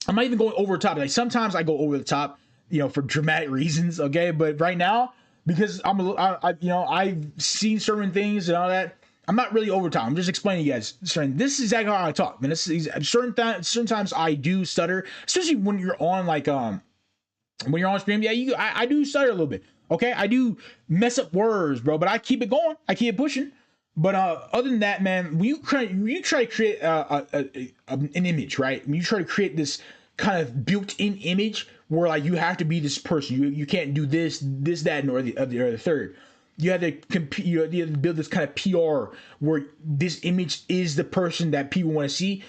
I'm not even going over the top. Like sometimes I go over the top, you know, for dramatic reasons. Okay, but right now, because you know, I've seen certain things and all that. I'm not really over top. I'm just explaining to you guys. This is exactly how I talk, man. This is certain times I do stutter, especially when you're on like when you're on stream. Yeah, I do stutter a little bit. Okay, I do mess up words, bro, but I keep it going. I keep it pushing. But other than that, man, when you try to create an image, right? When you try to create this kind of built-in image where like you have to be this person, you can't do this, that, or the third. You have to compete. You have to build this kind of PR where this image is the person that people want to see.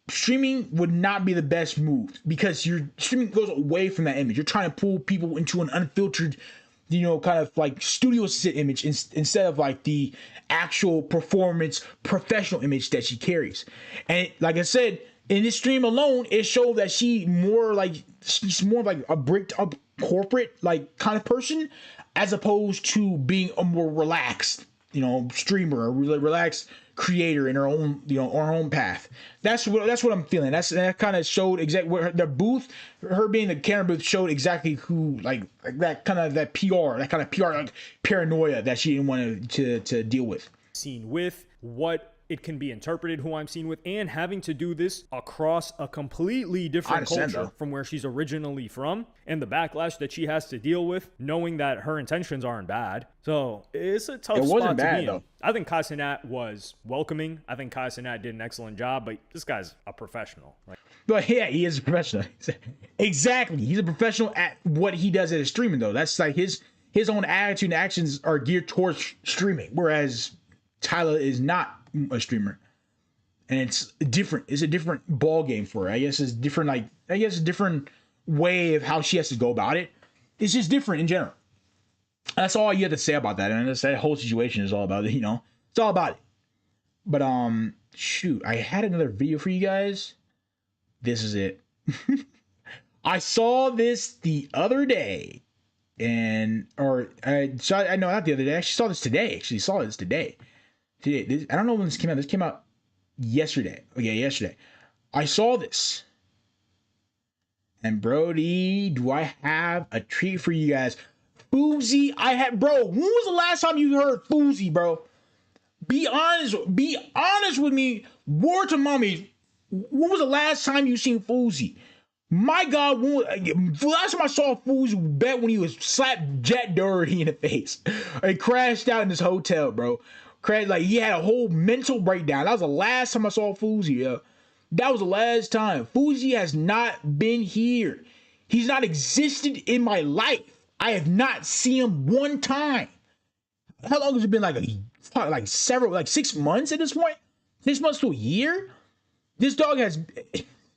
Streaming would not be the best move because your streaming goes away from that image. You're trying to pull people into an unfiltered, you know, kind of like studio sit image instead of like the actual performance professional image that she carries. And like I said, in this stream alone, it showed that she's more like a bricked up corporate like kind of person, as opposed to being a more relaxed, you know, streamer, a really relaxed creator in her own, you know, on her own path. That's what I'm feeling. That kind of showed exactly what the booth, her being the camera booth, showed exactly who like that kind of PR like paranoia that she didn't want to deal with. Seen with what it can be interpreted, who I'm seen with, and having to do this across a completely different culture from where she's originally from, and the backlash that she has to deal with, knowing that her intentions aren't bad. So it's a tough spot to be in. I think Kai Cenat was welcoming. I think Kai Cenat did an excellent job, but this guy's a professional, right? But yeah, he is a professional. Exactly. He's a professional at what he does as streaming, though. That's like his own attitude and actions are geared towards streaming, whereas Tyler is not a streamer, and it's different. It's a different ball game for her. I guess it's different. Like I guess a different way of how she has to go about it. It's just different in general. That's all you have to say about that. And that whole situation is all about it. You know, it's all about it. But shoot, I had another video for you guys. This is it. I saw this the other day, I know not the other day. I actually saw this today. I don't know when this came out. This came out yesterday. Okay, yesterday. I saw this. And Brody, do I have a treat for you guys? Fousey, bro, when was the last time you heard Fousey, bro? Be honest with me. Word to mommy. When was the last time you seen Fousey? My God, last time I saw Fousey, bet when he was slapped Jet Dirty in the face. He crashed out in this hotel, bro. Like he had a whole mental breakdown. That was the last time I saw Fousey. Yeah. That was the last time. Fousey has not been here. He's not existed in my life. I have not seen him one time. How long has it been? Like 6 months at this point? 6 months to a year? This dog has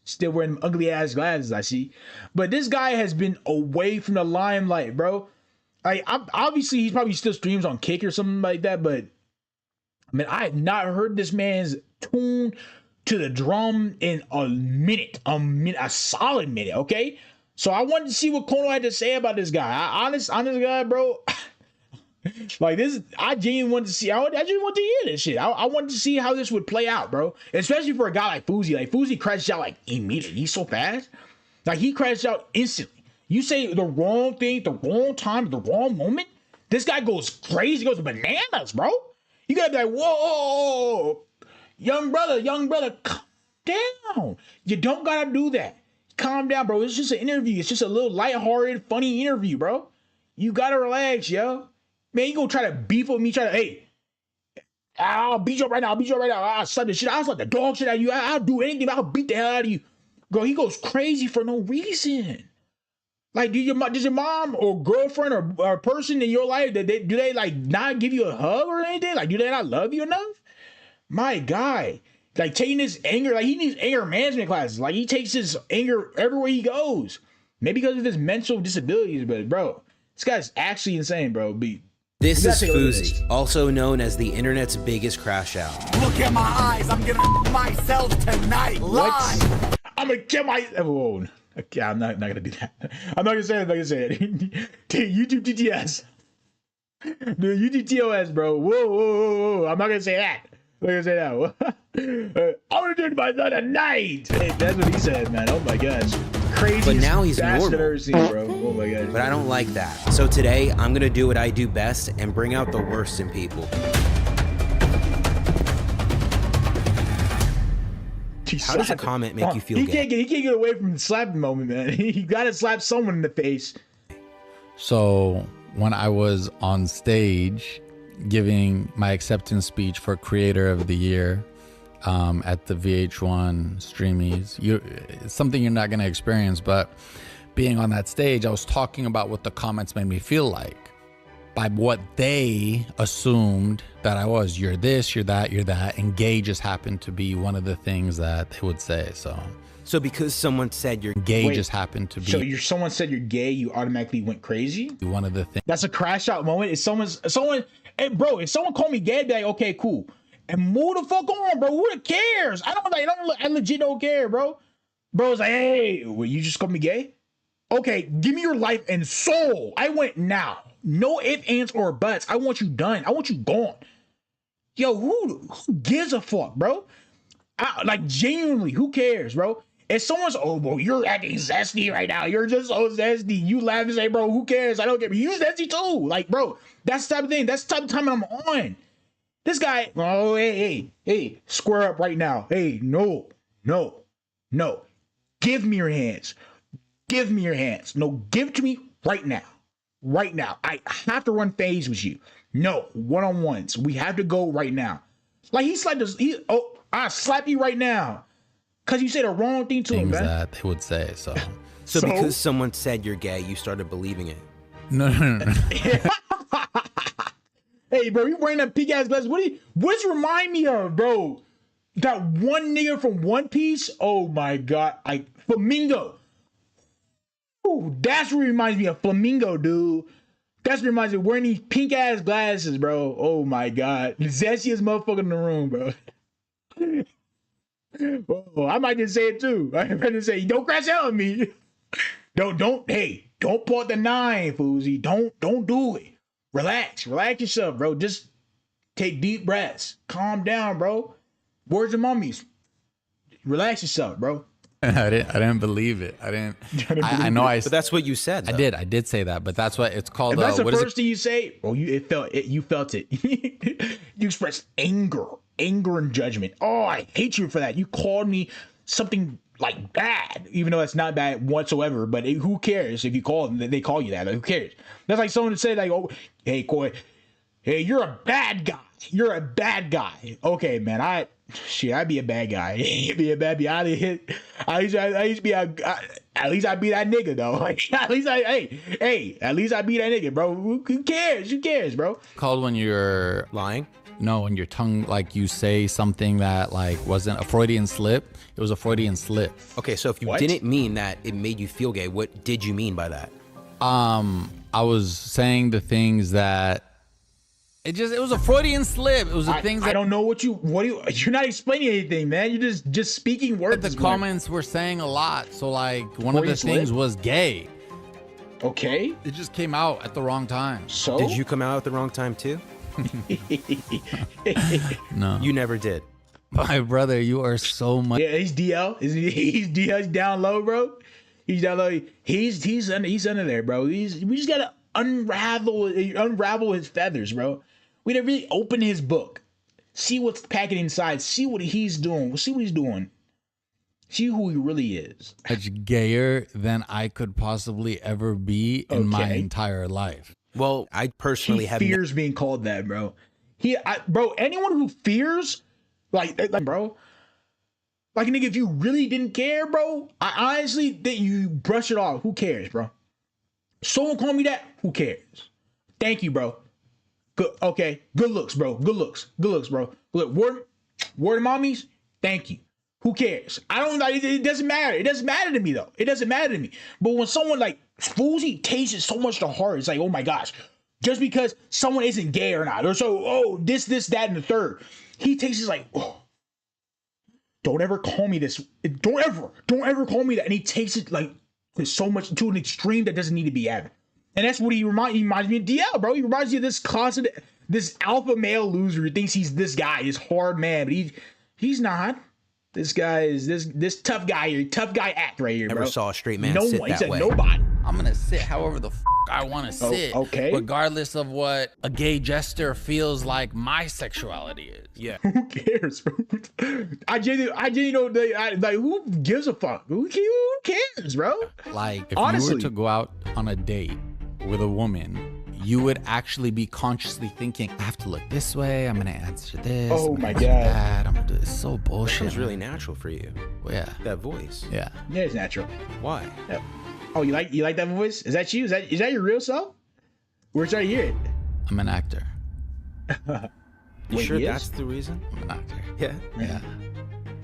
still wearing ugly ass glasses, I see. But this guy has been away from the limelight, bro. Obviously he probably still streams on Kick or something like that, but I mean, I have not heard this man's tune to the drum in a solid minute, okay? So I wanted to see what Kono had to say about this guy. Honest guy, bro. Like this, I genuinely wanted to see. I just want to hear this shit. I wanted to see how this would play out, bro. Especially for a guy like Fousey. Like Fousey crashed out like immediately. He's so fast. Like he crashed out instantly. You say the wrong thing, the wrong time, the wrong moment. This guy goes crazy. He goes bananas, bro. You gotta be like, whoa, young brother, calm down. You don't gotta do that. Calm down, bro. It's just an interview. It's just a little lighthearted, funny interview, bro. You gotta relax, yo. Man, you gonna try to beef with me, hey, I'll beat you up right now. I'll slap the shit. I'll slap the dog shit out of you. I'll do anything. I'll beat the hell out of you. Bro, he goes crazy for no reason. Like, does your mom or girlfriend or person in your life, do they like not give you a hug or anything? Like, do they not love you enough? My guy, like taking this anger, like he needs anger management classes. Like he takes his anger everywhere he goes. Maybe because of his mental disabilities, but bro, this guy's actually insane, bro. This is Fousey, also known as the internet's biggest crash out. Look at my eyes, I'm gonna myself tonight, live. I'm gonna get my. Whoa. Okay, I'm not gonna do that. I'm not gonna say it. I'm not gonna say it. YouTube TTS. The UTTOS, bro. Whoa. I'm not gonna say that. I'm not gonna say that. I'm gonna do it by the night. Hey, that's what he said, man. Oh my gosh. Crazy. But now he's bastard normal. I've ever seen, bro. Oh my gosh. But I don't like that. So today, I'm gonna do what I do best and bring out the worst in people. How does a comment make you feel he gay? He can't get away from the slapping moment, man. He gotta slap someone in the face. So when I was on stage giving my acceptance speech for Creator of the Year at the VH1 Streamies, it's something you're not going to experience, but being on that stage, I was talking about what the comments made me feel like by what they assumed that I was. You're this, you're that, you're that, and gay just happened to be one of the things that they would say. So because someone said you're gay, just happened to be. So someone said you're gay, you automatically went crazy? One of the things. That's a crash out moment. If someone, hey bro, if someone called me gay, I'd be like, okay, cool. And move the fuck on, bro. Who cares? I legit don't care, bro. Bro's like, hey, well, you just called me gay? Okay, give me your life and soul. I went now. No ifs, ands, or buts. I want you done. I want you gone. Yo, who gives a fuck, bro? Like, genuinely, who cares, bro? If someone's, oh, bro, you're acting zesty right now. You're just so zesty. You laugh and say, bro, who cares? I don't care. But you zesty too. Like, bro, that's the type of thing. That's the type of time I'm on. This guy, oh, hey, square up right now. Hey, no. Give me your hands. Give me your hands. No, give it to me right now. Right now. I have to run phase with you. No, one-on-ones. We have to go right now. Like, he slapped us. I slap you right now. Because you said the wrong thing to him, man. That they would say, so. So because someone said you're gay, you started believing it. No. Hey, bro, you wearing that pink ass glasses. What's remind me of, bro? That one nigga from One Piece. Oh my god, Flamingo. Ooh, that's what reminds me of Flamingo, dude. That's what reminds me of wearing these pink ass glasses, bro. Oh my god, the zestiest motherfucker in the room, bro. Oh, I might just say it too. I might just say, don't crash out on me. Don't pull out the 9, Fousey. Don't do it. Relax yourself, bro. Just take deep breaths. Calm down, bro. Words of mummies. Relax yourself, bro. I didn't believe it. I know. But that's what you said, though. I did say that, but that's what it's called. If that's the first thing you say, oh, you felt it. You expressed anger and judgment. Oh, I hate you for that. You called me something like bad, even though that's not bad whatsoever. But who cares if you call them? They call you that. Like, who cares? That's like someone said, like, oh, hey, Koi, hey, you're a bad guy. You're a bad guy. Okay, man, I'd be a bad guy. Be a bad guy. At least I'd be that nigga though. Like, at least at least I be that nigga, bro. Who cares? Who cares, bro? Called when you're lying? No, when your tongue, like, you say something that like wasn't a Freudian slip. It was a Freudian slip. Okay, so if you didn't mean that it made you feel gay, what did you mean by that? I was saying the things that it was a Freudian slip. It was the things that I don't know you're not explaining anything, man. You're just speaking words. The comments were saying a lot. So like one of the things was gay. Okay. It just came out at the wrong time. So did you come out at the wrong time too? No. You never did. My brother, you are so much. Yeah, he's DL. He's DL. He's down low, bro. He's down low. He's under there, bro. We just gotta unravel his feathers, bro. We gotta really open his book, see what's packing inside, see what he's doing, see what he's doing, see who he really is. Much gayer than I could possibly ever be in my entire life. Well, I personally fears being called that, bro. Bro, anyone who fears, like, bro, like, nigga, if you really didn't care, bro, I honestly think you brush it off. Who cares, bro? Someone call me that. Who cares? Thank you, bro. Good. Okay. Good looks, bro. Good looks, bro. Look, word of mommies. Thank you. Who cares? I don't. It doesn't matter. It doesn't matter to me though. It doesn't matter to me. But when someone like Fousey takes it so much to heart, it's like, oh my gosh, just because someone isn't gay or not, or so this, that, and the third, he takes it like, oh, don't ever call me this. Don't ever call me that. And he takes it like There's so much to an extreme that doesn't need to be added. And that's what he reminds me of DL, bro. He reminds you of this constant, this alpha male loser who thinks he's this guy, this hard man, but he's not. This guy is this tough guy here, tough guy act right here, bro. Never saw a straight man no sit one. that He said way. nobody. I'm gonna sit however the I want to sit, okay. regardless of what a gay jester feels like my sexuality is. Yeah. Who cares, bro? I genuinely don't like who gives a fuck? Who cares, bro? Like if Honestly. you were to go out on a date with a woman, you would actually be consciously thinking, I have to look this way, I'm gonna answer this. Oh I'm gonna my answer God. that, I'm gonna do this. So bullshit. It's really natural for you. Yeah. That voice. Yeah. Yeah, it's natural. Why? Yeah. Oh, you like that voice? Is that you? Is that your real self? Where's I hear it? I'm an actor. You Wait, sure he is? that's the reason? I'm an actor. Yeah. Yeah.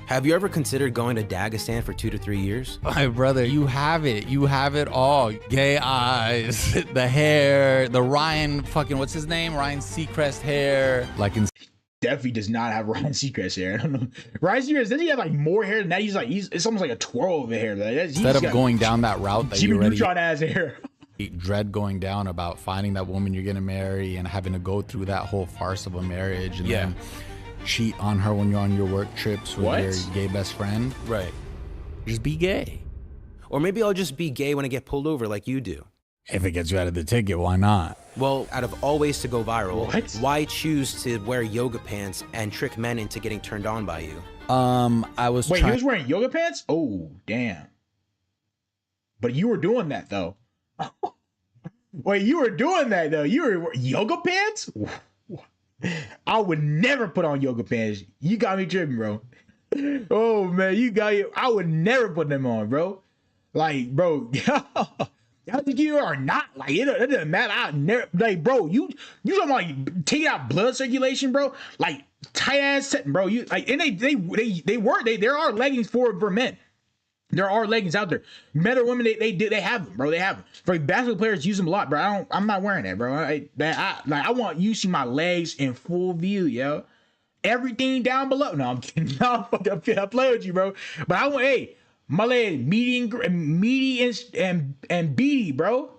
Have you ever considered going to Dagestan for 2 to 3 years? My brother, you have it. You have it all. Gay eyes, the hair, the Ryan fucking, what's his name? Ryan Seacrest hair. Like in Definitely does not have Ryan Seacrest hair. I don't know. Ryan Seacrest, doesn't he have like more hair than that? It's almost like a twirl of hair. instead of going down that route that Jimmy you already Neutron ass hair. dread going down about finding that woman you're gonna marry and having to go through that whole farce of a marriage and then cheat on her when you're on your work trips with your gay best friend. Right. Just be gay. Or maybe I'll just be gay when I get pulled over like you do. If it gets you out of the ticket, why not? Well, out of all ways to go viral, What? why choose to wear yoga pants and trick men into getting turned on by you? I was Wait, he was wearing yoga pants? Oh, damn. But you were doing that though. Wait, you were doing that though. You were yoga pants? I would never put on yoga pants. You got me tripping, bro. Oh man, I would never put them on, bro. Like, bro, y'all think you are not like it doesn't matter. I never like, bro. You talking about like taking out blood circulation, bro? Like tight ass, bro. You like, and there are leggings for men. There are leggings out there. Men or women, they have them, bro. They have them. For basketball players, use them a lot, bro. I'm not wearing that, bro. I want you to see my legs in full view, yo. Everything down below. No, I'm kidding. No, I play with you, bro. But I want, my legs meaty and beady, bro.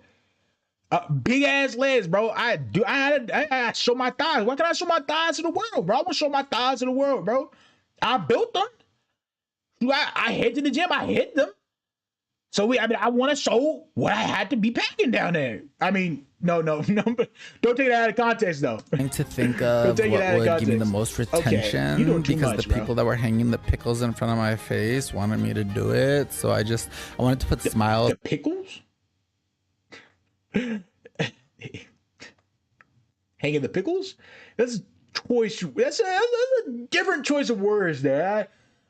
Big ass legs, bro. I show my thighs. Why can't I show my thighs to the world, bro? I want to show my thighs to the world, bro. I built them. I head to the gym. I hit them. So I want to show what I had to be packing down there. I mean, no, but don't take it out of context, though. Trying to think of what would give me the most retention, you doing too because much, the people that were hanging the pickles in front of my face wanted me to do it. So I wanted to put smiles. The pickles? Hanging the pickles? That's choice. That's a different choice of words there.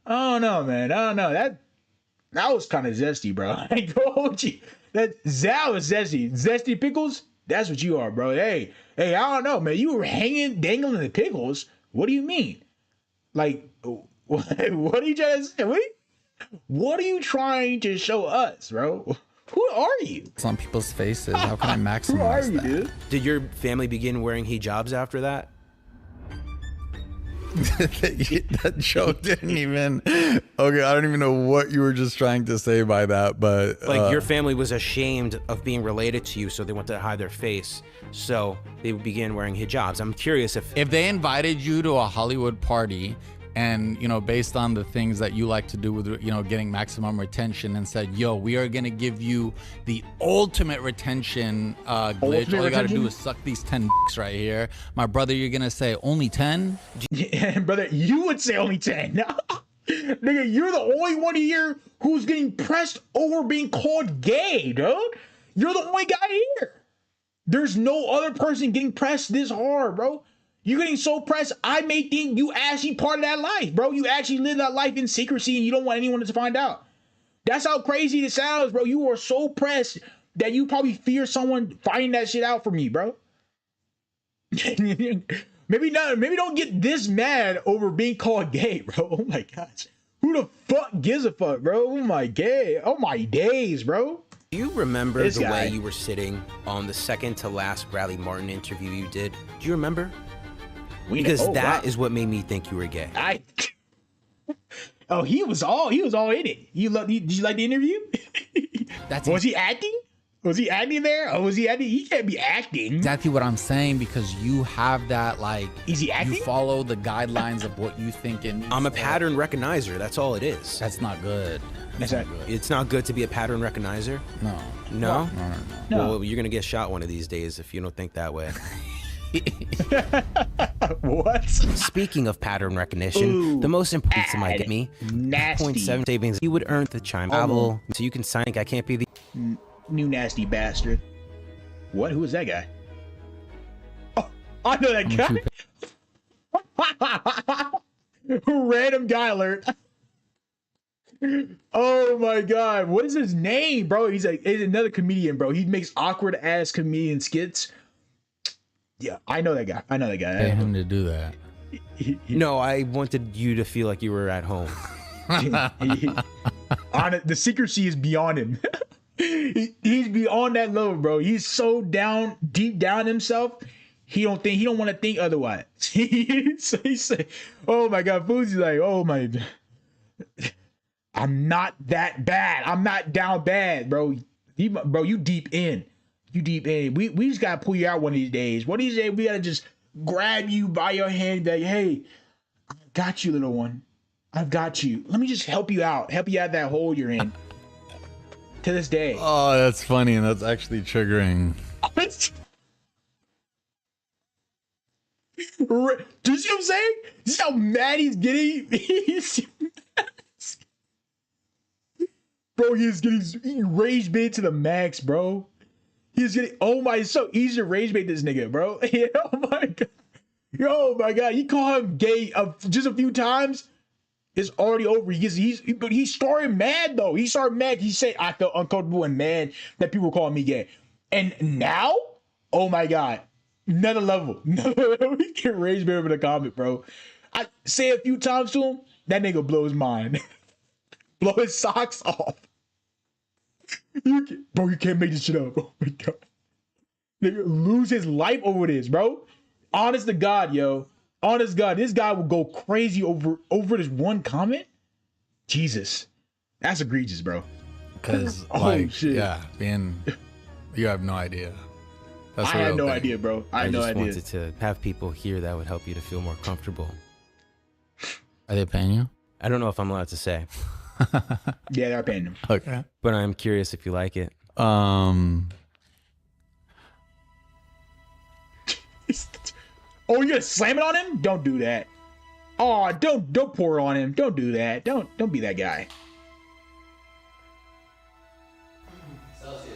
I don't know, man. I don't know. That was kind of zesty, bro. I ain't gonna hold you. That was zesty. Zesty pickles? That's what you are, bro. Hey, I don't know, man. You were dangling the pickles. What do you mean? Like, what are you trying to say? What are you trying to show us, bro? Who are you? It's on people's faces. How can I maximize Who are you, that? dude? Did your family begin wearing hijabs after that? That joke didn't even. Okay, I don't even know what you were just trying to say by that, but Like your family was ashamed of being related to you, so they wanted to hide their face. So they began wearing hijabs. I'm curious if they invited you to a Hollywood party and, based on the things that you like to do with, getting maximum retention, and said, yo, we are going to give you the ultimate retention glitch. All you got to do is suck these 10 dicks right here. My brother, you're going to say only 10? Yeah, brother, you would say only 10. Nigga, you're the only one here who's getting pressed over being called gay, dude. You're the only guy here. There's no other person getting pressed this hard, bro. You're getting so pressed, I may think you actually part of that life, bro. You actually live that life in secrecy and you don't want anyone to find out. That's how crazy it sounds, bro. You are so pressed that you probably fear someone finding that shit out from you, bro. Maybe not. Maybe don't get this mad over being called gay, bro. Oh my gosh. Who the fuck gives a fuck, bro? Oh my gay. Oh my days, bro. Do you remember This the guy. way you were sitting on the second to last Bradley Martin interview you did? Do you remember? Because that is what made me think you were gay. Oh, he was all in it. Did you like the interview? Was he acting? Was he acting there? Or was he acting? He can't be acting. Exactly what I'm saying, because you have that, like, is he acting? You follow the guidelines of what you think it means. I'm a pattern recognizer. That's all it is. That's not good. That's not good. It's not good to be a pattern recognizer? No. No? No. Well, you're going to get shot one of these days if you don't think that way. What? Speaking of pattern recognition, the most important to get me, nasty 0.7 savings, you would earn the chime travel, so you can sign. I can't be the new nasty bastard. What? Who is that guy? Oh, I know that guy. Random guy alert. Oh my god, what is his name, bro? He's another comedian, bro. He makes awkward ass comedian skits. Yeah, I know that guy. I know that guy. Pay him to do that. No, I wanted you to feel like you were at home. The secrecy is beyond him. He's beyond that level, bro. He's so down, deep down himself. He don't want to think otherwise. He say, "Oh my god," Fousey's like, "Oh my, I'm not that bad. I'm not down bad, bro. Bro, you deep in. You deep in. We just gotta pull you out one of these days. One of these days, we gotta just grab you by your hand, like, hey, I got you, little one. I've got you. Let me just help you out that hole you're in." To this day. Oh, that's funny, and that's actually triggering. Do you see what I'm saying? You see how mad he's getting? Bro, he's getting rage bait to the max, bro. He's getting, oh my, it's so easy to rage bait this nigga, bro. Oh my god. Oh my god. You call him gay just a few times, it's already over. But he started mad though. He started mad. He said, "I felt uncomfortable and mad that people call me gay." And now, oh my god, another level. We can rage bait over the comment, bro. I say a few times to him, that nigga blow his mind. Blow his socks off. Bro, you can't make this shit up. Oh my god. Nigga lose his life over this, bro. Honest to God, yo. Honest God, this guy will go crazy over this one comment. Jesus. That's egregious, bro. Because, shit. Yeah, you have no idea. That's I had no idea, bro. I had no idea. I just wanted to have people here that would help you to feel more comfortable. Are they paying you? I don't know if I'm allowed to say. Yeah, they're paying him. Okay. But I'm curious if you like it. Oh, you're gonna slam it on him? Don't do that. Oh, don't pour it on him. Don't do that. Don't be that guy. Celeste,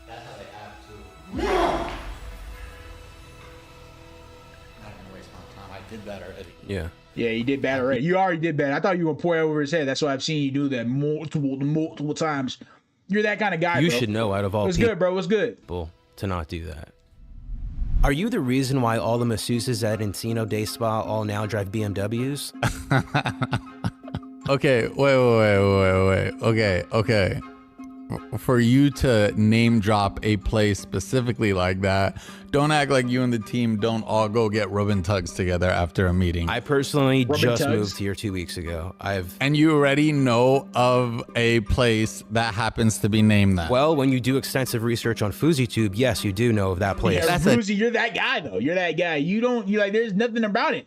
that's how they act too. Not gonna waste my time. I did that already. Yeah. Yeah, you did bad already. You already did bad. I thought you were gonna pour it over his head. That's why I've seen you do that multiple times. You're that kind of guy, You bro. should know out of all What's good, bro? What's good? people to not do that. Are you the reason why all the masseuses at Encino Day Spa all now drive BMWs? Okay, wait. Okay. For you to name drop a place specifically like that, don't act like you and the team don't all go get rub and tugs together after a meeting. I personally just moved here 2 weeks ago. And you already know of a place that happens to be named that. Well, when you do extensive research on FouseyTube, yes, you do know of that place. Yeah, Fousey, you're that guy though. You're that guy. You like, there's nothing about it.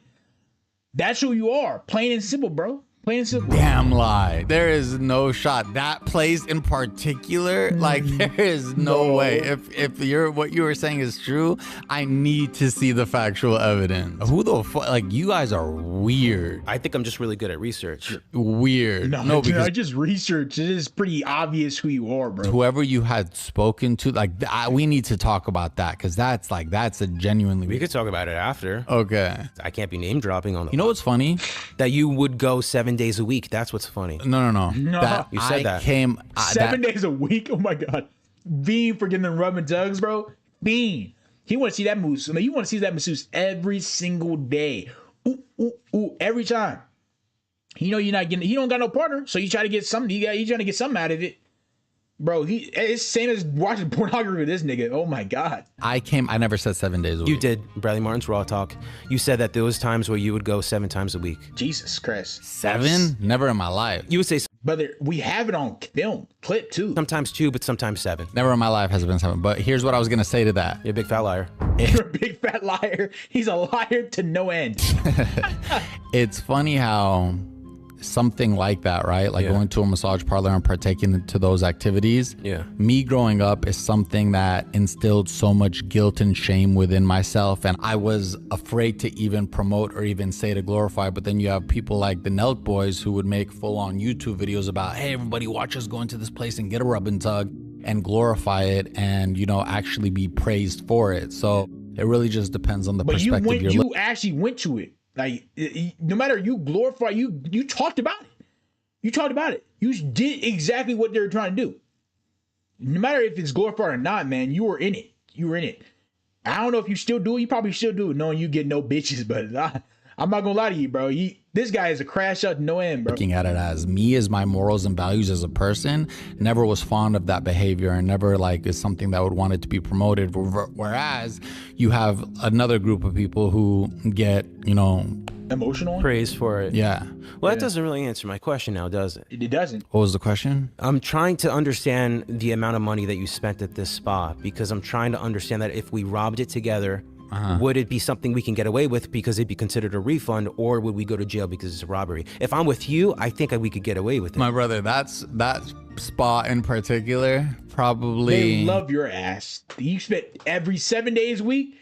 That's who you are. Plain and simple, bro. Plain and simple. Damn lie. There is no shot. That place in particular, like, there is no way. If what you were saying is true, I need to see the factual evidence. Who the fuck? Like, you guys are weird. I think I'm just really good at research. Weird. No, because I just researched. It is pretty obvious who you are, bro. Whoever you had spoken to, like, we need to talk about that, because that's a genuinely. We could talk about it after. Okay. I can't be name dropping on the. You know what's funny? That you would go 7 days a week. That's what's funny. No. No. You said that. 7 days a week? Oh my god. Bean for getting them rubbing tugs, bro. Bean. He want to see that moose. I mean, you want to see that masseuse every single day. Ooh, every time. You know you're not getting. He don't got no partner, so you try to get something. You trying to get something out of it, bro. It's same as watching pornography with this nigga. Oh my god. I never said 7 days a week. You did, Bradley Martin's Raw Talk. You said that there was times where you would go 7 times a week. Jesus Christ. 7? Never in my life. You would say But we have it on film, clip too. Sometimes 2, but sometimes 7. Never in my life has it been 7. But here's what I was gonna say to that. You're a big fat liar. You're a big fat liar. He's a liar to no end. It's funny how something like that, right? Like going to a massage parlor and partaking into those activities. Yeah. Me growing up is something that instilled so much guilt and shame within myself. And I was afraid to even promote or even say to glorify. But then you have people like the Nelt Boys who would make full on YouTube videos about, hey, everybody watch us go into this place and get a rub and tug and glorify it and, you know, actually be praised for it. So it really just depends on the perspective you actually went to it. Like, no matter you glorify, you talked about it. You talked about it. You did exactly what they were trying to do. No matter if it's glorified or not, man, you were in it. You were in it. I don't know if you still do it. You probably still do it, knowing you get no bitches. But I'm not gonna lie to you, bro. This guy is a crash out to no end, bro. Looking at it as me, as my morals and values as a person, never was fond of that behavior and never like is something that would want it to be promoted. Whereas you have another group of people who get, you know, emotional praise for it. Yeah. Well, that doesn't really answer my question now, does it? It doesn't. What was the question? I'm trying to understand the amount of money that you spent at this spa, because I'm trying to understand that if we robbed it together, would it be something we can get away with because it'd be considered a refund, or would we go to jail because it's a robbery? If I'm with you, I think we could get away with it. My brother, that spa in particular, probably. They love your ass. You spent every 7 days a week.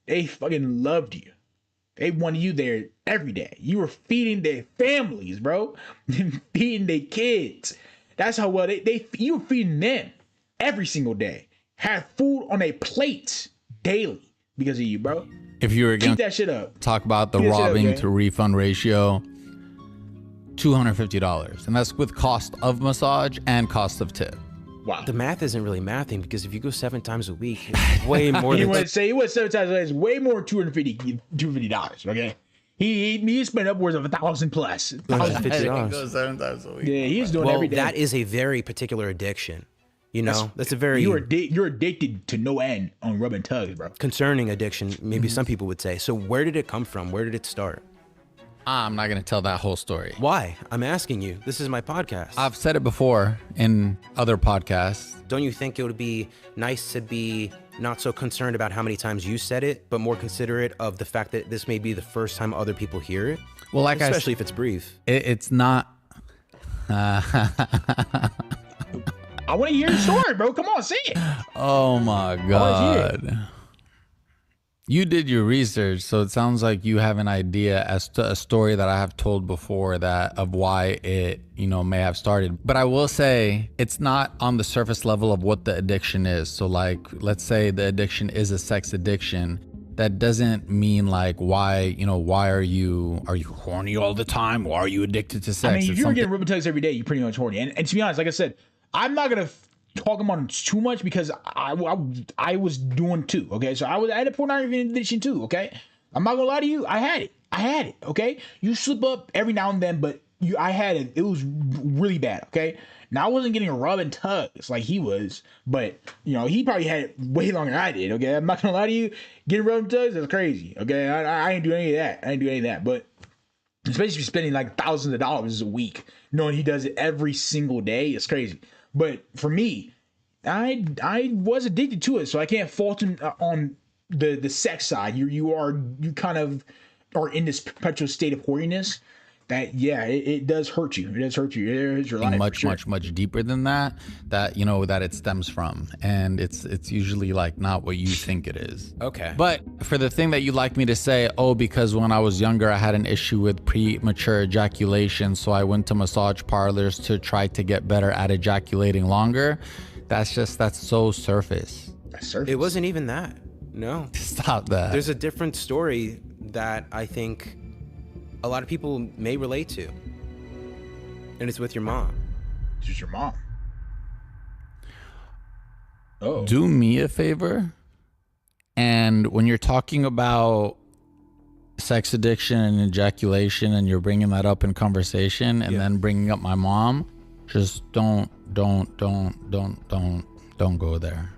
They fucking loved you. They wanted you there every day. You were feeding their families, bro. Feeding their kids. That's how well you were feeding them every single day. Had food on their plates daily because of you, bro. If you were going keep that shit up, talk about the robbing to refund ratio, $250, and that's with cost of massage and cost of tip. Wow. The math isn't really mathing, because if you go 7 times a week, it's way more than... He went 7 times a week. It's way more than $250, okay? He spent upwards of $1,000 plus. $1,050. Go 7 times a week. Yeah, he's doing every day. That is a very particular addiction. You know, that's a very... You're addicted to no end on rub and tugs, bro. Concerning addiction, maybe some people would say. So where did it come from? Where did it start? I'm not going to tell that whole story. Why? I'm asking you. This is my podcast. I've said it before in other podcasts. Don't you think it would be nice to be not so concerned about how many times you said it, but more considerate of the fact that this may be the first time other people hear it? Well, like especially if it's brief. It's not... I want to hear the story, bro. Come on, say it. Oh my God. You did your research, so it sounds like you have an idea as to a story that I have told before that of why it, you know, may have started. But I will say it's not on the surface level of what the addiction is. So like, let's say the addiction is a sex addiction. That doesn't mean like why are you horny all the time? Why are you addicted to sex? I mean, if you're getting rub and tugs every day, you're pretty much horny. And to be honest, like I said, I'm not gonna talk him on too much because I was doing too. Okay, so I had a pornography addiction too. Okay, I'm not gonna lie to you. I had it. Okay, you slip up every now and then, but I had it. It was really bad. Okay, now I wasn't getting a rub and tugs like he was, but you know he probably had it way longer than I did. Okay, I'm not gonna lie to you. Getting rub and tugs is crazy. Okay, I ain't do any of that. But especially spending like thousands of dollars a week, knowing he does it every single day, it's crazy. But for me, I was addicted to it, so I can't fault him on the sex side. You kind of are in this perpetual state of horniness that it does hurt you. It does hurt you. It hurts your life. Much deeper than that you know that it stems from, and it's usually like not what you think it is. Okay. But for the thing that you'd like me to say, because when I was younger I had an issue with premature ejaculation, so I went to massage parlors to try to get better at ejaculating longer. That's so surface. That's surface. It wasn't even that. No. Stop that. There's a different story that I think a lot of people may relate to, and it's with your mom. It's just your mom. Oh. Do me a favor, and when you're talking about sex addiction and ejaculation and you're bringing that up in conversation and then bringing up my mom, just don't go there.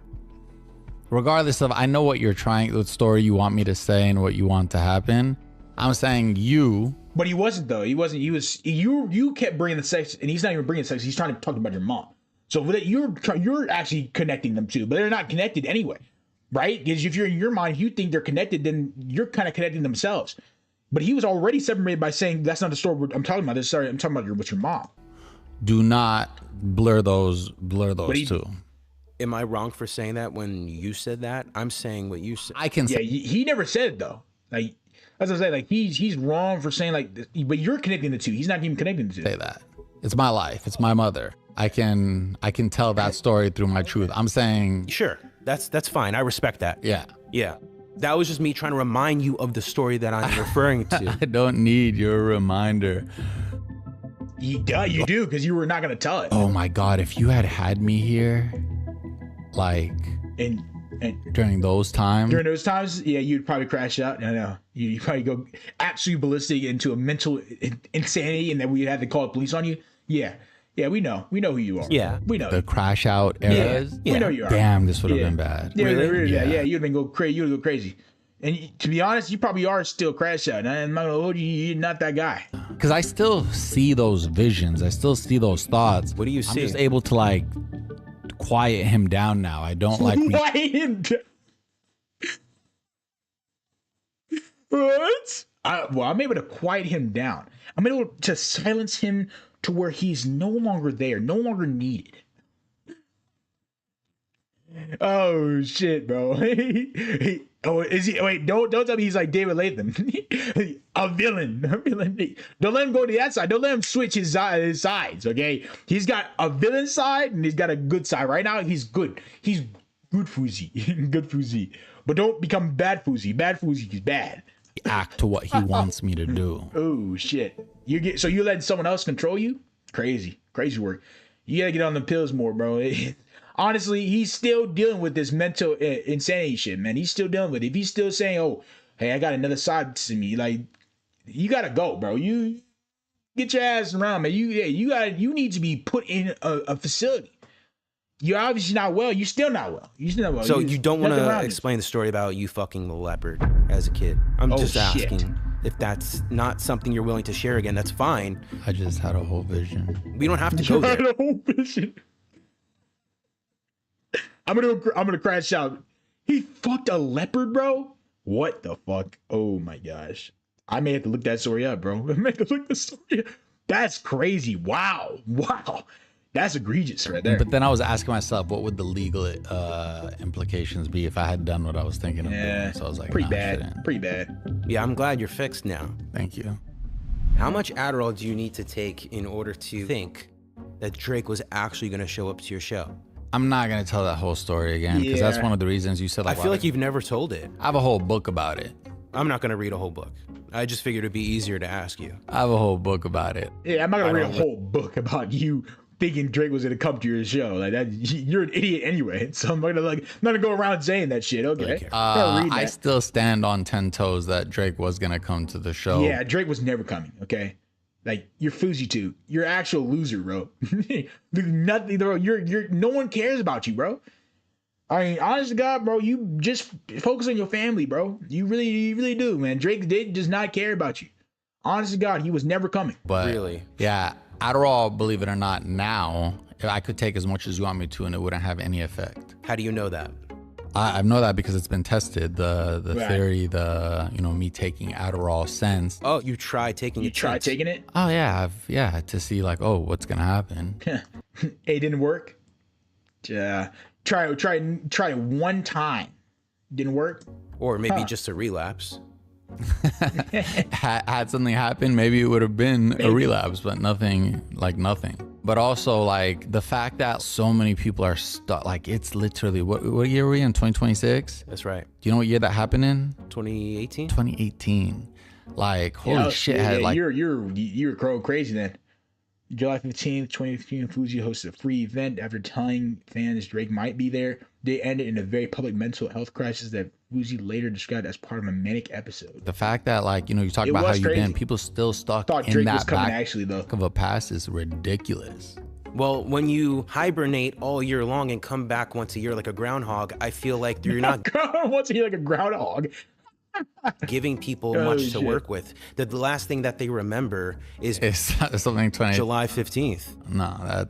Regardless of, I know what story you want me to say and what you want to happen. I'm saying you But he wasn't though. He wasn't. He was. You kept bringing the sex, and he's not even bringing sex. He's trying to talk about your mom. So you're actually connecting them too, but they're not connected anyway, right? Because if you're in your mind, if you think they're connected, then you're kind of connecting themselves. But he was already separated by saying that's not the story I'm talking about. Sorry, I'm talking about with your mom. Do not blur those two. Am I wrong for saying that when you said that? I'm saying what you said. I can say he never said it though. Like as I say, like he's wrong for saying like this, but you're connecting the two. He's not even connecting the two. Say that. It's my life. It's my mother. I can tell that story through my truth. I'm saying sure. That's fine. I respect that. Yeah. Yeah. That was just me trying to remind you of the story that I'm referring to. I don't need your reminder. You do, because you were not going to tell it. Oh my God, if you had me here, like, and during those times. During those times, yeah, you'd probably crash out. I know. You'd probably go absolutely ballistic into a mental insanity, and then we'd have to call the police on you. Yeah. Yeah, we know. We know who you are. Yeah. We know. The crash out eras. Yeah. We know you are. Damn, this would have been bad. Yeah, really? Yeah, you'd have been crazy. You'd go crazy. And to be honest, you probably are still crash out. I'm not gonna hold you. You're not that guy. Because I still see those visions. I still see those thoughts. What do you see? I'm just able to like quiet him down now. I don't like quiet him down. What? I'm able to quiet him down. I'm able to silence him to where he's no longer there, no longer needed. Oh shit, bro. Oh, is he? Wait, don't tell me he's like David Latham, a villain. Don't let him go to that side. Don't let him switch his sides. Okay, he's got a villain side and he's got a good side. Right now, he's good. He's good Fuzi, good Fuzi. But don't become bad Fuzi. Bad Fuzi is bad. Act to what he wants me to do. Oh shit! So you let someone else control you? Crazy work. You gotta get on the pills more, bro. Honestly, he's still dealing with this mental insanity shit, man. He's still dealing with it. If he's still saying, "Oh, hey, I got another side to me," like you gotta go, bro. You get your ass around, man. You need to be put in a facility. You're obviously not well. You're still not well. So you don't want to explain the story about you fucking the leopard as a kid? I'm just asking. If that's not something you're willing to share again, that's fine. I just had a whole vision. We don't have to go there. I had a whole vision. I'm gonna crash out. He fucked a leopard, bro. What the fuck? Oh my gosh. I may have to look that story up, bro. I may have to look the story up. That's crazy. Wow. That's egregious right there. But then I was asking myself, what would the legal implications be if I had done what I was thinking of doing? So I was like, pretty bad. Yeah, I'm glad you're fixed now. Thank you. How much Adderall do you need to take in order to think that Drake was actually going to show up to your show? I'm not going to tell that whole story again because that's one of the reasons you said. I feel like you've never told it. I have a whole book about it. I'm not going to read a whole book. I just figured it'd be easier to ask you. I have a whole book about it. Yeah, I'm not going to read a whole book about you thinking Drake was gonna come to your show. Like that, you're an idiot anyway. So I'm not gonna go around saying that shit. Okay. I still stand on 10 toes that Drake was gonna come to the show. Yeah, Drake was never coming. Okay. Like you're Fuzi too. You're an actual loser, bro. Nothing, bro. You're no one cares about you, bro. I mean, honest to God, bro, you just focus on your family, bro. You really do, man. Drake does not care about you. Honest to God, he was never coming. But really, yeah. Adderall, believe it or not, now I could take as much as you want me to and it wouldn't have any effect. How do you know that? I know that because it's been tested. The theory, me taking Adderall since. Oh, you tried taking it? You tried taking it? Oh yeah, to see like, oh, what's gonna happen. It didn't work. Try it one time. Didn't work. Or maybe just a relapse. Had something happened, maybe it would have been a relapse, but nothing. But also like the fact that so many people are stuck, like it's literally what year are we in? 2026? That's right. Do you know what year that happened in? 2018. 2018. Like holy shit! You're crazy then. July 15th, 2015, Fuji hosted a free event after telling fans Drake might be there. They ended in a very public mental health crisis that Fuji later described as part of a manic episode. The fact that you talk about how you've been, people still stuck in Drake that was coming back actually, though. of a past is ridiculous. Well, when you hibernate all year long and come back once a year like a groundhog, I feel like you're not once a year like a groundhog. giving people much to work with. The last thing that they remember is something 20 July 15th. No,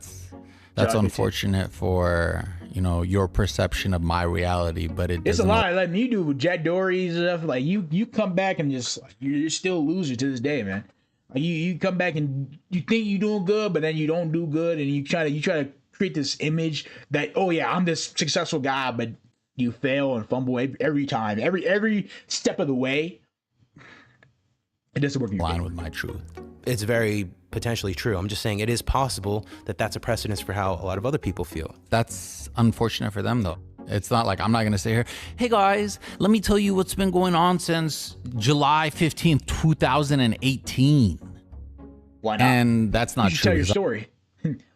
that's unfortunate for, you know, your perception of my reality, but it's a lot. Like you do with Jack Dory's stuff. Like you come back and just you're still a loser to this day, man. Like you come back and you think you're doing good, but then you don't do good, and you try to create this image that, oh yeah, I'm this successful guy, but you fail and fumble every time, every step of the way. It doesn't work in your line with my truth. It's very potentially true. I'm just saying it is possible that that's a precedence for how a lot of other people feel. That's unfortunate for them, though. It's not like I'm not going to say here, hey guys, let me tell you what's been going on since July 15th, 2018. Why not? And that's not you true. Tell your story.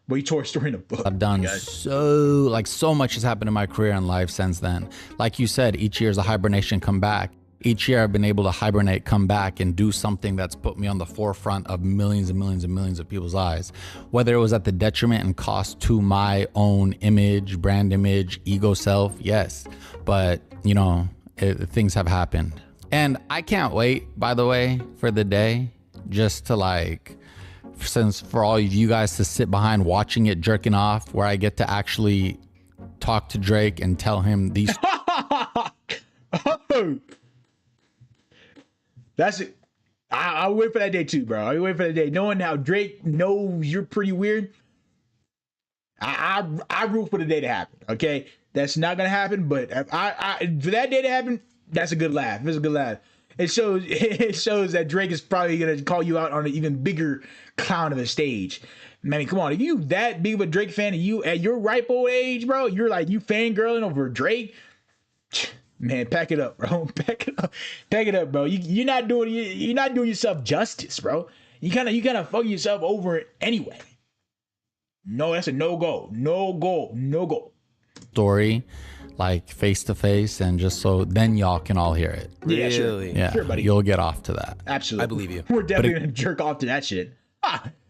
Well, you told a story in a book. I've done so much has happened in my career and life since then. Like you said, each year is a hibernation come back. Each year I've been able to hibernate, come back, and do something that's put me on the forefront of millions and millions and millions of people's eyes. Whether it was at the detriment and cost to my own image, brand image, ego self, yes. But, you know, things have happened. And I can't wait, by the way, for the day just to like, since for all of you guys to sit behind watching it, jerking off, where I get to actually talk to Drake and tell him these. That's it. I'll wait for that day too, bro. I'll wait for that day. Knowing how Drake knows you're pretty weird, I root for the day to happen. Okay, that's not gonna happen, but for that day to happen, that's a good laugh. It's a good laugh. It shows that Drake is probably gonna call you out on an even bigger clown of a stage. Man, come on, if you that big of a Drake fan and you at your ripe old age, bro, you're like you fangirling over Drake. Man, pack it up, bro. Pack it up, bro. You're not doing yourself justice, bro. You kind of fuck yourself over anyway. No, that's a no go. Story, like face to face, and just so then y'all can all hear it. Yeah, sure. Yeah, sure, buddy. You'll get off to that. Absolutely, I believe you. We're definitely gonna jerk off to that shit.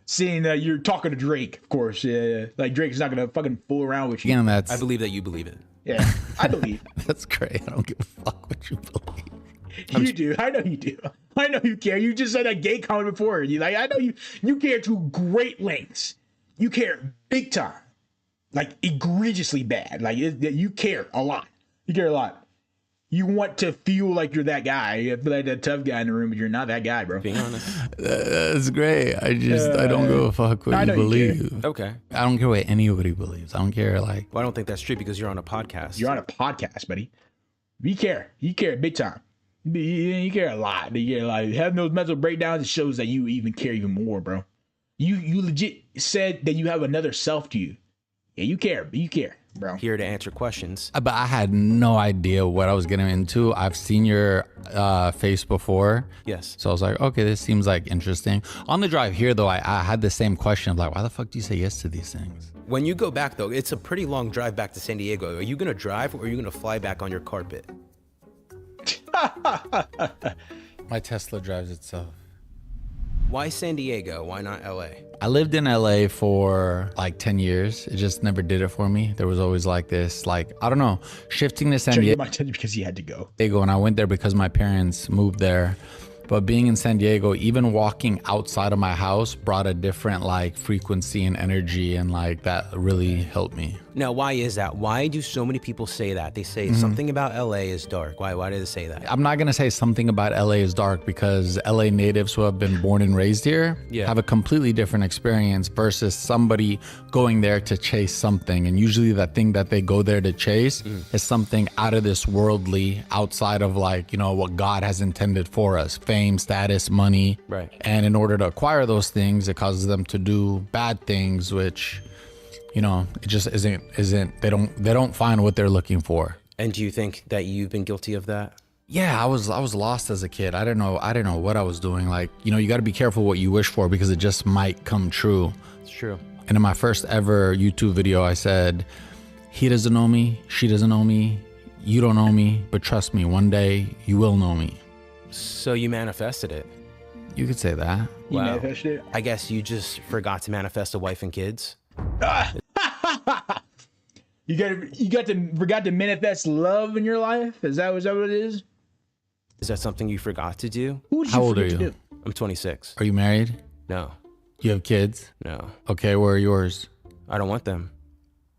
Seeing that you're talking to Drake, of course. Yeah, like Drake's not gonna fucking fool around with you. Again, I believe that you believe it. Yeah, I believe. That's great. I don't give a fuck what you believe. You do. I know you do. I know you care. You just said that gay comment before. You like. I know you care to great lengths. You care big time, like egregiously bad. Like you care a lot. You care a lot. You want to feel like you're that guy. You feel like that tough guy in the room, but you're not that guy, bro. Being honest. That's great. I don't give a fuck what you believe. Okay. I don't care what anybody believes. I don't care. Like, well, I don't think that's true because you're on a podcast. You're on a podcast, buddy. You care. You care big time. You care a lot. You care like having those mental breakdowns. It shows that you even care even more, bro. You legit said that you have another self to you. Yeah, you care. You care, bro. Here to answer questions. But I had no idea what I was getting into. I've seen your face before. Yes. So I was like, okay, this seems like interesting. On the drive here, though, I had the same question of like, why the fuck do you say yes to these things? When you go back, though, it's a pretty long drive back to San Diego. Are you going to drive or are you going to fly back on your carpet? My Tesla drives itself. Why San Diego? Why not LA? I lived in LA for like 10 years. It just never did it for me. There was always like this, like, I don't know, shifting to San Diego. Because he had to go. And I went there because my parents moved there. But being in San Diego, even walking outside of my house brought a different like frequency and energy, and like that really helped me. Now, why is that? Why do so many people say that? They say something about LA is dark. Why do they say that? I'm not going to say something about LA is dark because LA natives who have been born and raised here have a completely different experience versus somebody going there to chase something. And usually that thing that they go there to chase is something out of this worldly, outside of like, you know, what God has intended for us. Fame, status, money. Right. And in order to acquire those things, it causes them to do bad things, which, you know, it just isn't they don't find what they're looking for. And do you think that you've been guilty of that? Yeah, I was lost as a kid. I didn't know what I was doing. Like, you know, you got to be careful what you wish for because it just might come true. It's true. And in my first ever YouTube video, I said, he doesn't know me, she doesn't know me, you don't know me, but trust me, one day you will know me. So you manifested it. You could say that. You manifested it? I guess you just forgot to manifest a wife and kids. You forgot to manifest love in your life? Is that what it is? Is that something you forgot to do? How old are you? I'm 26. Are you married? No. You have kids? No. Okay, where are yours? I don't want them.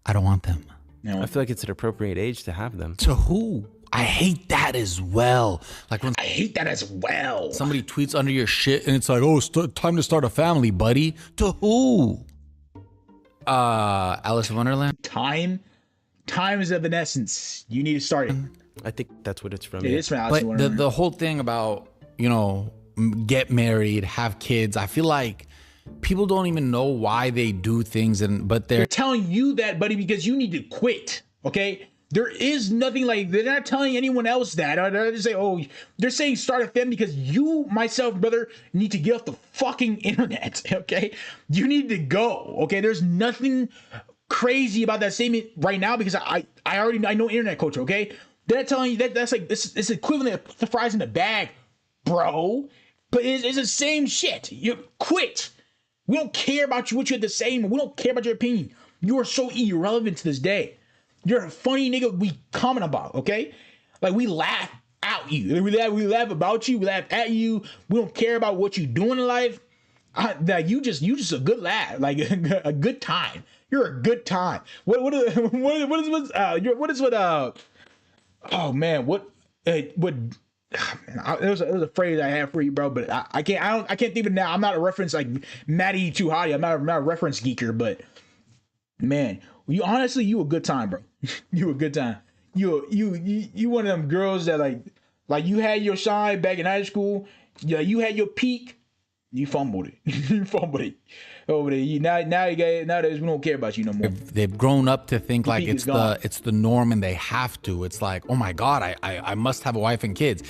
I don't want them. No. I feel like it's an appropriate age to have them. To who? I hate that as well. Like when I hate that as well. Somebody tweets under your shit and it's like, oh, time to start a family, buddy. To who? Alice in Wonderland? Time is of an essence. You need to start it. I think that's what it's from. It is from Alice in But Wonderland. the whole thing about, you know, get married, have kids, I feel like people don't even know why they do things, but they're telling you that, buddy, because you need to quit. Okay, there is nothing like, they're not telling anyone else that. They're just saying, oh, they're saying start a family because you, myself, brother, need to get off the fucking internet. Okay, you need to go. Okay, there's nothing crazy about that statement right now because I know internet culture. Okay, they're telling you that's like it's equivalent to fries in a bag, bro. But it's the same shit. You quit. We don't care about you, what you had to say. We don't care about your opinion. You are so irrelevant to this day. You're a funny nigga we comment about, okay? Like, we laugh at you. We laugh about you. We laugh at you. We don't care about what you doing in life. You just a good laugh. Like, a good time. You're a good time. What is it was a phrase I had for you, bro, but I can't think of it now. I'm not a reference like Maddie Too Hottie. I'm not a reference geeker, but man, you a good time, bro. You a good time. You one of them girls that like you had your shine back in high school. Yeah, you had your peak. You fumbled it. You fumbled it over there. Nowadays we don't care about you no more. They've grown up to think like it's the norm and they have to. It's like, oh my God, I must have a wife and kids.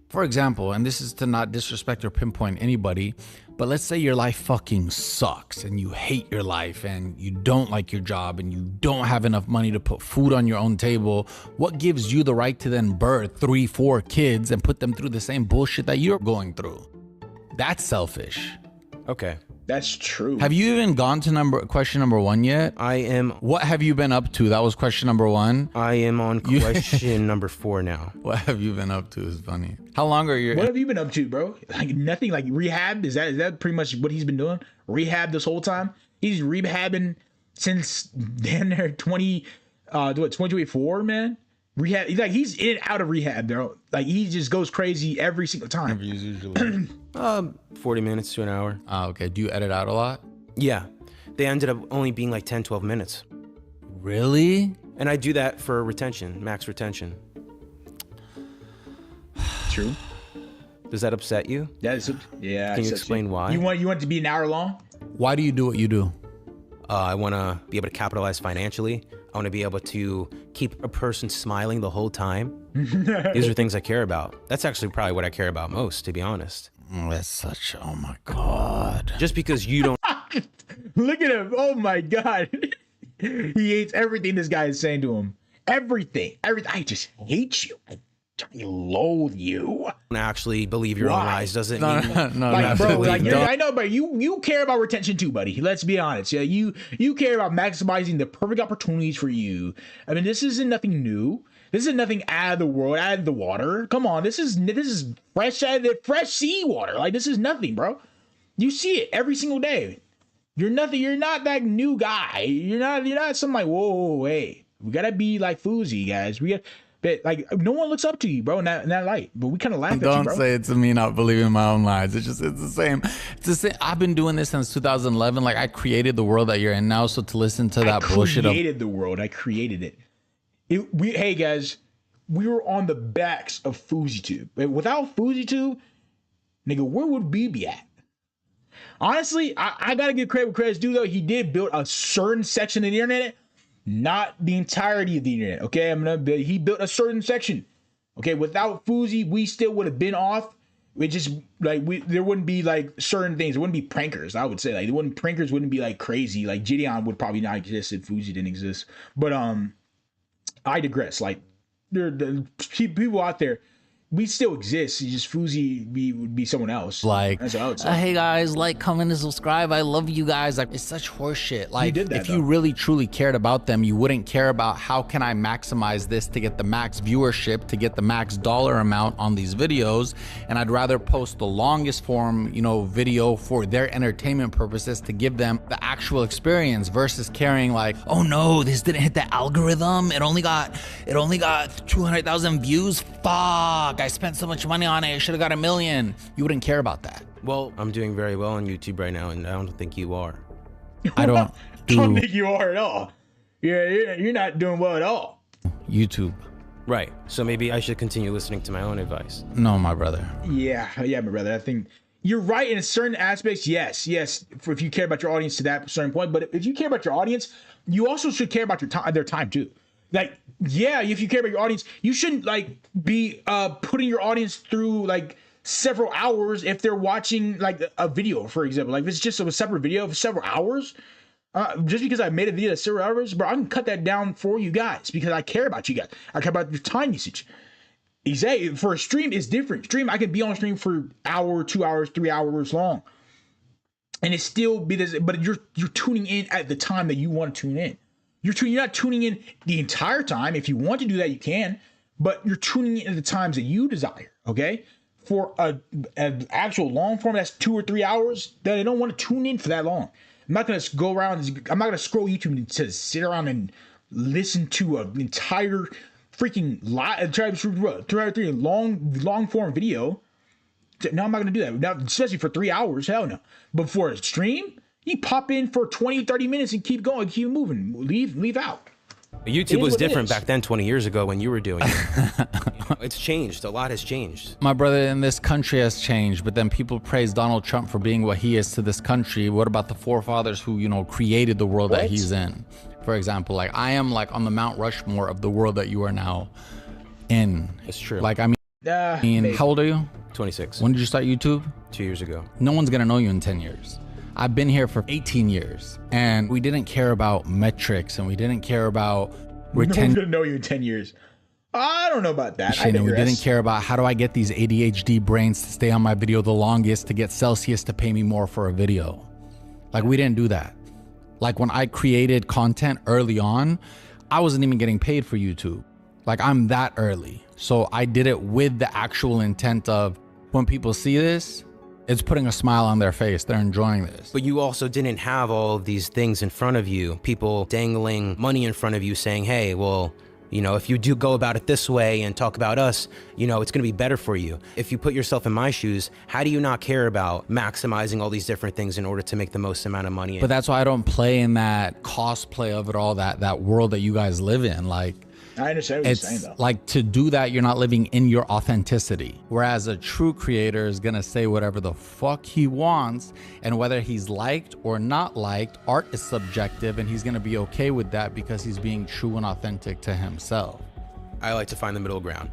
For example, and this is to not disrespect or pinpoint anybody, but let's say your life fucking sucks and you hate your life and you don't like your job and you don't have enough money to put food on your own table. What gives you the right to then birth 3-4 kids and put them through the same bullshit that you're going through? That's selfish. Okay. That's true. Have you even gone to question number 1 yet? I am. What have you been up to? That was question number 1. I am on question number 4 now. What have you been up to is funny. How long are you? What have you been up to, bro? Like nothing. Like rehab? Is that pretty much what he's been doing? Rehab this whole time? He's rehabbing since damn near 2024, man. Rehab. He's in and out of rehab, bro. Like he just goes crazy every single time. Interviews usually. 40 minutes to an hour. Okay. Do you edit out a lot? Yeah. They ended up only being like 10, 12 minutes. Really? And I do that for retention, max retention. True. Does that upset you? Yeah. Can you explain why? You want it to be an hour long? Why do you do what you do? I want to be able to capitalize financially. I want to be able to keep a person smiling the whole time. These are things I care about. That's actually probably what I care about most, to be honest. Oh my God. Just because you don't. Look at him. Oh my God. He hates everything this guy is saying to him. Everything. I just hate you. I loathe you. Actually believe your own lies doesn't mean I know, but you care about retention too, buddy. Let's be honest. Yeah, you care about maximizing the perfect opportunities for you. I mean, this isn't nothing new. This is nothing out of the world, out of the water. Come on, this is fresh out of the fresh seawater. Like this is nothing, bro. You see it every single day. You're nothing. You're not that new guy. You're not some like whoa, hey. We gotta be like Fousey, guys. But like no one looks up to you, bro, in that light. But we kind of laugh at you, bro. Don't say it to me not believing my own lies. It's the same. It's the same. I've been doing this since 2011. Like I created the world that you're in now. So to listen to that bullshit. I created the world. I created it. Hey guys, we were on the backs of FouseyTube. Without FouseyTube, nigga, where would we be at? Honestly, I gotta give credit where credit's due though. He did build a certain section of the internet. Not the entirety of the internet, okay? He built a certain section, okay? Without Fousey, we still would have been off. We just like there wouldn't be like certain things. There wouldn't be prankers. I would say like prankers wouldn't be like crazy. Like Gideon would probably not exist if Fousey didn't exist. But I digress. Like there people out there, we still exist. It's just Fuzi would be someone else. Like, That's what I would say. hey guys, like, comment, and subscribe. I love you guys. Like, it's such horseshit. Like, did that, if you really truly cared about them, you wouldn't care about how can I maximize this to get the max viewership, to get the max dollar amount on these videos. And I'd rather post the longest form, you know, video for their entertainment purposes to give them the actual experience versus caring like, oh no, this didn't hit the algorithm. It only got 200,000 views. Fuck, I spent so much money on it. I should have got 1 million. You wouldn't care about that. Well, I'm doing very well on YouTube right now, and I don't think you are. I don't I don't think you are at all. You're not doing well at all. YouTube. Right. So maybe I should continue listening to my own advice. No, my brother. Yeah, my brother. I think you're right in certain aspects. Yes. If you care about your audience to that certain point, but if you care about your audience, you also should care about their time too. Like, yeah, if you care about your audience, you shouldn't like be putting your audience through like several hours if they're watching like a video, for example. Like if it's just a separate video of several hours, just because I made a video of several hours, bro, I can cut that down for you guys because I care about you guys. I care about your time usage. Exactly. For a stream, it's different. Stream, I can be on stream for an hour, 2 hours, 3 hours long, and it still be this. But you're tuning in at the time that you want to tune in. You're not tuning in the entire time. If you want to do that, you can, but you're tuning in at the times that you desire. Okay, for an actual long form that's 2 or 3 hours, that I don't want to tune in for that long. I'm not gonna go around. I'm not gonna scroll YouTube to sit around and listen to an entire freaking long form video. No, I'm not gonna do that. Now, especially for 3 hours. Hell no. But for a stream, you pop in for 20, 30 minutes and keep going, keep moving, leave out. YouTube was different back then 20 years ago when you were doing it. It's changed. A lot has changed. My brother, in this country has changed, but then people praise Donald Trump for being what he is to this country. What about the forefathers who, you know, created the world that he's in? For example, like I am like on the Mount Rushmore of the world that you are now in. It's true. Like, I mean, how old are you? 26. When did you start YouTube? 2 years ago. No one's gonna know you in 10 years. I've been here for 18 years and we didn't care about metrics and we didn't care about retention. No one's gonna know you in 10 years. I don't know about that. And we didn't care about how do I get these ADHD brains to stay on my video the longest to get Celsius to pay me more for a video. Like we didn't do that. Like when I created content early on, I wasn't even getting paid for YouTube. Like I'm that early. So I did it with the actual intent of when people see this, it's putting a smile on their face. They're enjoying this. But you also didn't have all of these things in front of you. People dangling money in front of you saying, hey, well, you know, if you do go about it this way and talk about us, you know, it's going to be better for you. If you put yourself in my shoes, how do you not care about maximizing all these different things in order to make the most amount of money? But that's why I don't play in that cosplay of it all, that world that you guys live in. Like, I understand what you're saying, though. Like to do that, you're not living in your authenticity. Whereas a true creator is gonna say whatever the fuck he wants, and whether he's liked or not liked, art is subjective, and he's gonna be okay with that because he's being true and authentic to himself. I like to find the middle ground.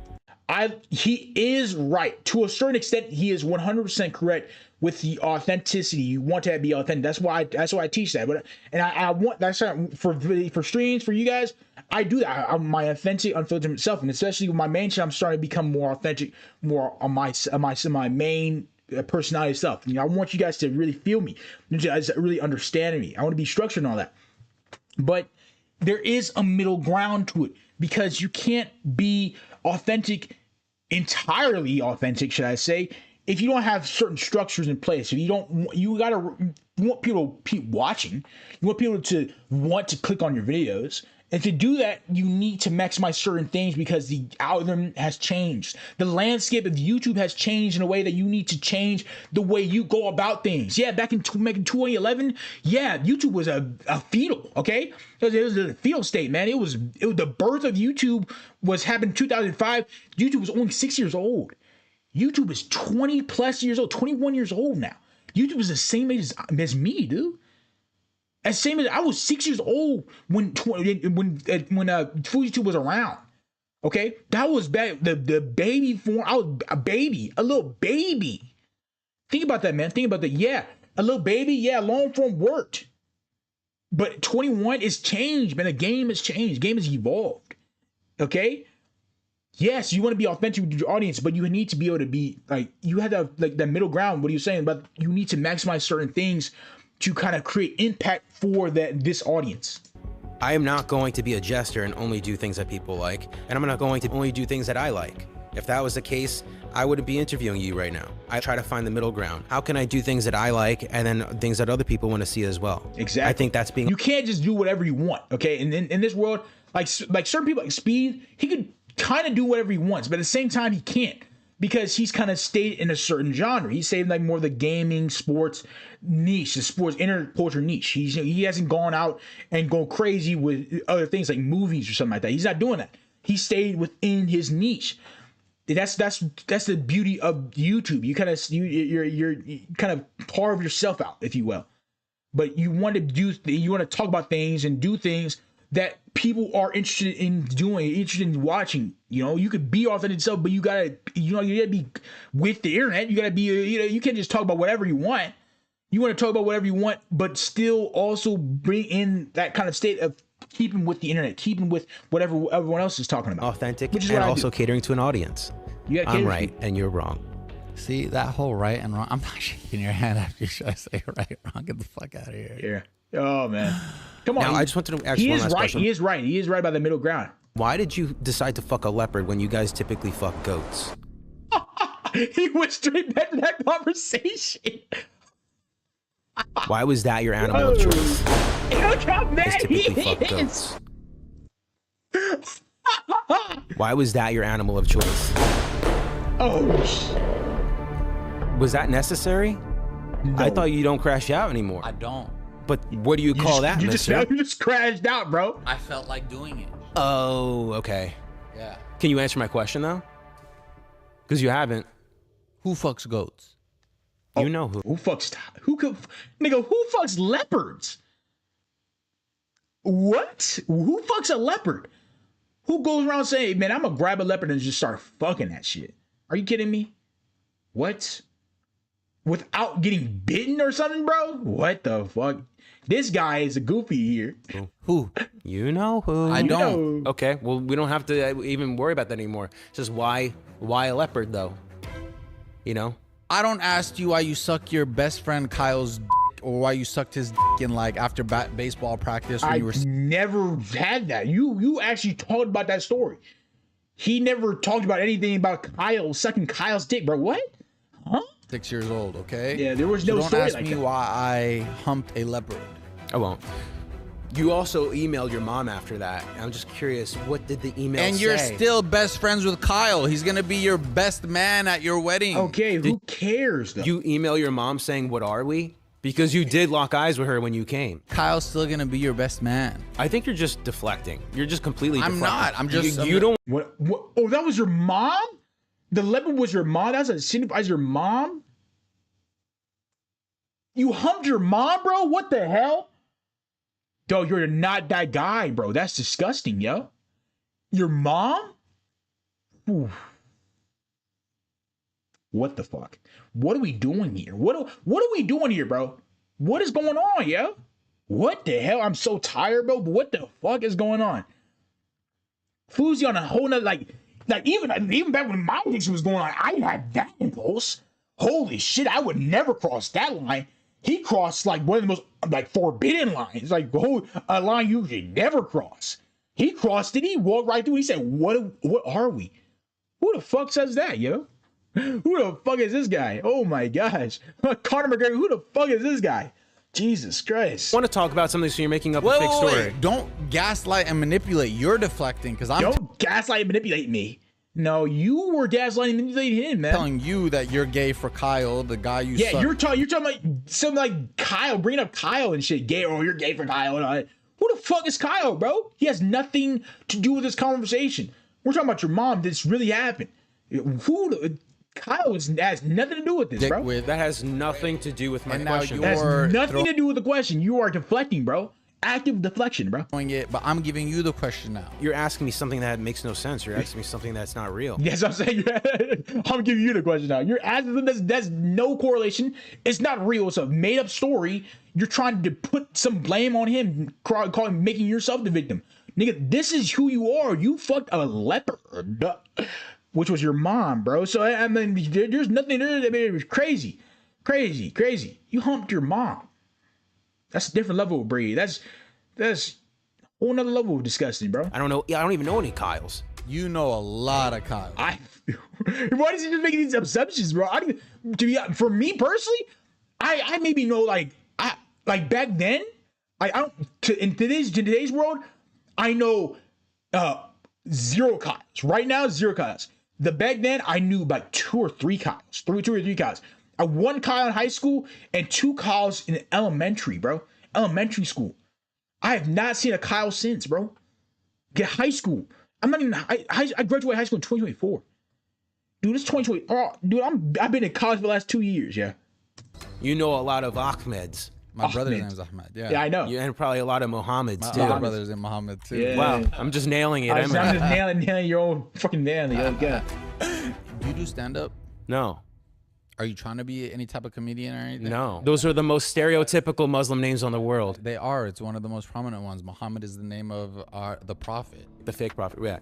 He is right. To a certain extent, he is 100% correct with the authenticity. You want to be authentic. That's why I teach that. But I want that's for streams for you guys. I do that. I'm my authentic, unfiltered self, and especially with my main channel, I'm starting to become more authentic, more on my main personality stuff. You know, I want you guys to really feel me, to really understand me. I want to be structured and all that. But there is a middle ground to it because you can't be authentic, entirely authentic, should I say, if you don't have certain structures in place. If you don't, you want people to keep watching. You want people to want to click on your videos. And to do that, you need to maximize certain things because the algorithm has changed. The landscape of YouTube has changed in a way that you need to change the way you go about things. Yeah, back in 2011, yeah, YouTube was a fetal, okay? It was a fetal state, man. It was the birth of YouTube was happened in 2005. YouTube was only 6 years old. YouTube is 20 plus years old, 21 years old now. YouTube is the same age as me, dude. As same as I was 6 years old when FujiTube was around. Okay, that was back the baby form. I was a little baby. Think about that, man. Think about that. Yeah, a little baby. Yeah, long form worked. But 21 is changed, man. The game has changed. The game has evolved. Okay, yes, you want to be authentic with your audience, but you need to be able to be like, you have to like that middle ground. What are you saying? But you need to maximize certain things to kind of create impact for this audience. I am not going to be a jester and only do things that people like, and I'm not going to only do things that I like. If that was the case, I wouldn't be interviewing you right now. I try to find the middle ground. How can I do things that I like and then things that other people want to see as well? Exactly. I think that's being. You can't just do whatever you want, okay? And in this world, like certain people like Speed, he could kind of do whatever he wants, but at the same time, he can't because he's kind of stayed in a certain genre. He's stayed like more of the gaming, sports niche, the sports interculture niche. He hasn't gone out and go crazy with other things like movies or something like that. He's not doing that. He stayed within his niche. That's the beauty of YouTube. You kind of you're kind of carve yourself out, if you will. But you want to talk about things and do things that people are interested in doing, interested in watching. You know, you could be authentic yourself, but you gotta be with the internet. You gotta be, you can't just talk about whatever you want. You want to talk about whatever you want, but still also bring in that kind of state of keeping with the internet, keeping with whatever everyone else is talking about. Authentic and also catering to an audience. I'm right and you're wrong. See, that whole right and wrong. I'm not shaking your hand after you try to say right, wrong. Get the fuck out of here. Yeah. Oh, man. Come on. Now, I just wanted to ask you one last question. He is right. He is right by the middle ground. Why did you decide to fuck a leopard when you guys typically fuck goats? He went straight back to that conversation. Why was that your animal of choice? Look how mad he fuck is. goats. Why was that your animal of choice? Oh, was that necessary? No. I thought you don't crash out anymore. I don't. But what do you call that, mister? You just crashed out, bro. I felt like doing it. Oh, okay. Yeah. Can you answer my question, though? Because you haven't. Who fucks goats? You know who. Who fucks leopards? What? Who fucks a leopard? Who goes around saying, man, I'm gonna grab a leopard and just start fucking that shit? Are you kidding me? What? Without getting bitten or something, bro? What the fuck? This guy is a goofy here. Who? You know who. I don't. know. Okay, well, we don't have to even worry about that anymore. It's just why a leopard, though? You know? I don't ask you why you suck your best friend Kyle's dick or why you sucked his dick in like after baseball practice when you were. Never had that. You actually talked about that story. He never talked about anything about Kyle sucking Kyle's dick, bro. What? Huh? 6 years old, okay? Yeah, there was no don't story ask like me that. why I humped a leopard. I won't. You also emailed your mom after that. I'm just curious, what did the email say? And you're still best friends with Kyle. He's gonna be your best man at your wedding. Okay, who cares though? You email your mom saying, what are we? Because you did lock eyes with her when you came. Kyle's still gonna be your best man. I think you're just deflecting. You're just completely I'm deflecting. not. I'm just. You don't. What? Oh, that was your mom? The leopard was your mom? That's a signifies your mom? You humped your mom, bro? What the hell? Yo, you're not that guy, bro. That's disgusting, yo. Your mom? Ooh. What the fuck? What are we doing here? What are we doing here, bro? What is going on, yo? What the hell? I'm so tired, bro. But what the fuck is going on? Fousey on a whole nother, like even back when my addiction was going on, I had that impulse. Holy shit, I would never cross that line. He crossed like one of the most like forbidden lines, like a line you should never cross. He crossed it. He walked right through. He said, "What are we? Who the fuck says that, yo? Who the fuck is this guy? Oh my gosh, Conor McGregor. Who the fuck is this guy? Jesus Christ." I want to talk about something, so you're making up a fake story. Wait. Don't gaslight and manipulate. You're deflecting because I'm don't gaslight and manipulate me. No, you were gaslighting and manipulating him, man. Telling you that you're gay for Kyle, the guy you. Yeah, suck. you're talking like something like Kyle, bringing up Kyle and shit. Gay, or you're gay for Kyle and all that. Who the fuck is Kyle, bro? He has nothing to do with this conversation. We're talking about your mom. This really happened. Kyle has nothing to do with this, bro. That has nothing to do with my question. That has nothing to do with the question. You are deflecting, bro. Active deflection, bro. It, but I'm giving you the question now. You're asking me something that makes no sense. You're asking me something that's not real. Yes, I'm saying. I'm giving you the question now. You're asking them. That's no correlation. It's not real. It's a made-up story. You're trying to put some blame on him, making yourself the victim. Nigga, this is who you are. You fucked a leopard, which was your mom, bro. So I mean, there's nothing there. I mean, it was crazy. You humped your mom. That's a different level of breed. That's a whole nother level of disgusting, bro. I don't know. Yeah, I don't even know any Kyles. You know a lot of Kyle. Why does he just make these assumptions, bro? For me personally, I maybe know like back then. I don't in today's world. I know 0 Kyles. Right now, 0 Kyles. The back then, I knew about 2 or 3 Kyles. 2 or 3 Kyles. I 1 Kyle in high school and 2 Kyles in elementary, bro. Elementary school. I have not seen a Kyle since, bro. Get high school. I'm not even. I graduated high school in 2024. Dude, it's 2020. Oh, dude, I've been in college for the last 2 years. Yeah. You know a lot of Ahmeds. My brother's name is Ahmed. Yeah, I know. You and probably a lot of Mohammeds too. My brother's in Muhammad too. Yeah. Wow, I'm just nailing it. I'm just nailing your own fucking nailing. Yeah. Do you do stand up? No. Are you trying to be any type of comedian or anything? No. Those are the most stereotypical Muslim names on the world. They are. It's one of the most prominent ones. Muhammad is the name of the prophet. The fake prophet. Yeah.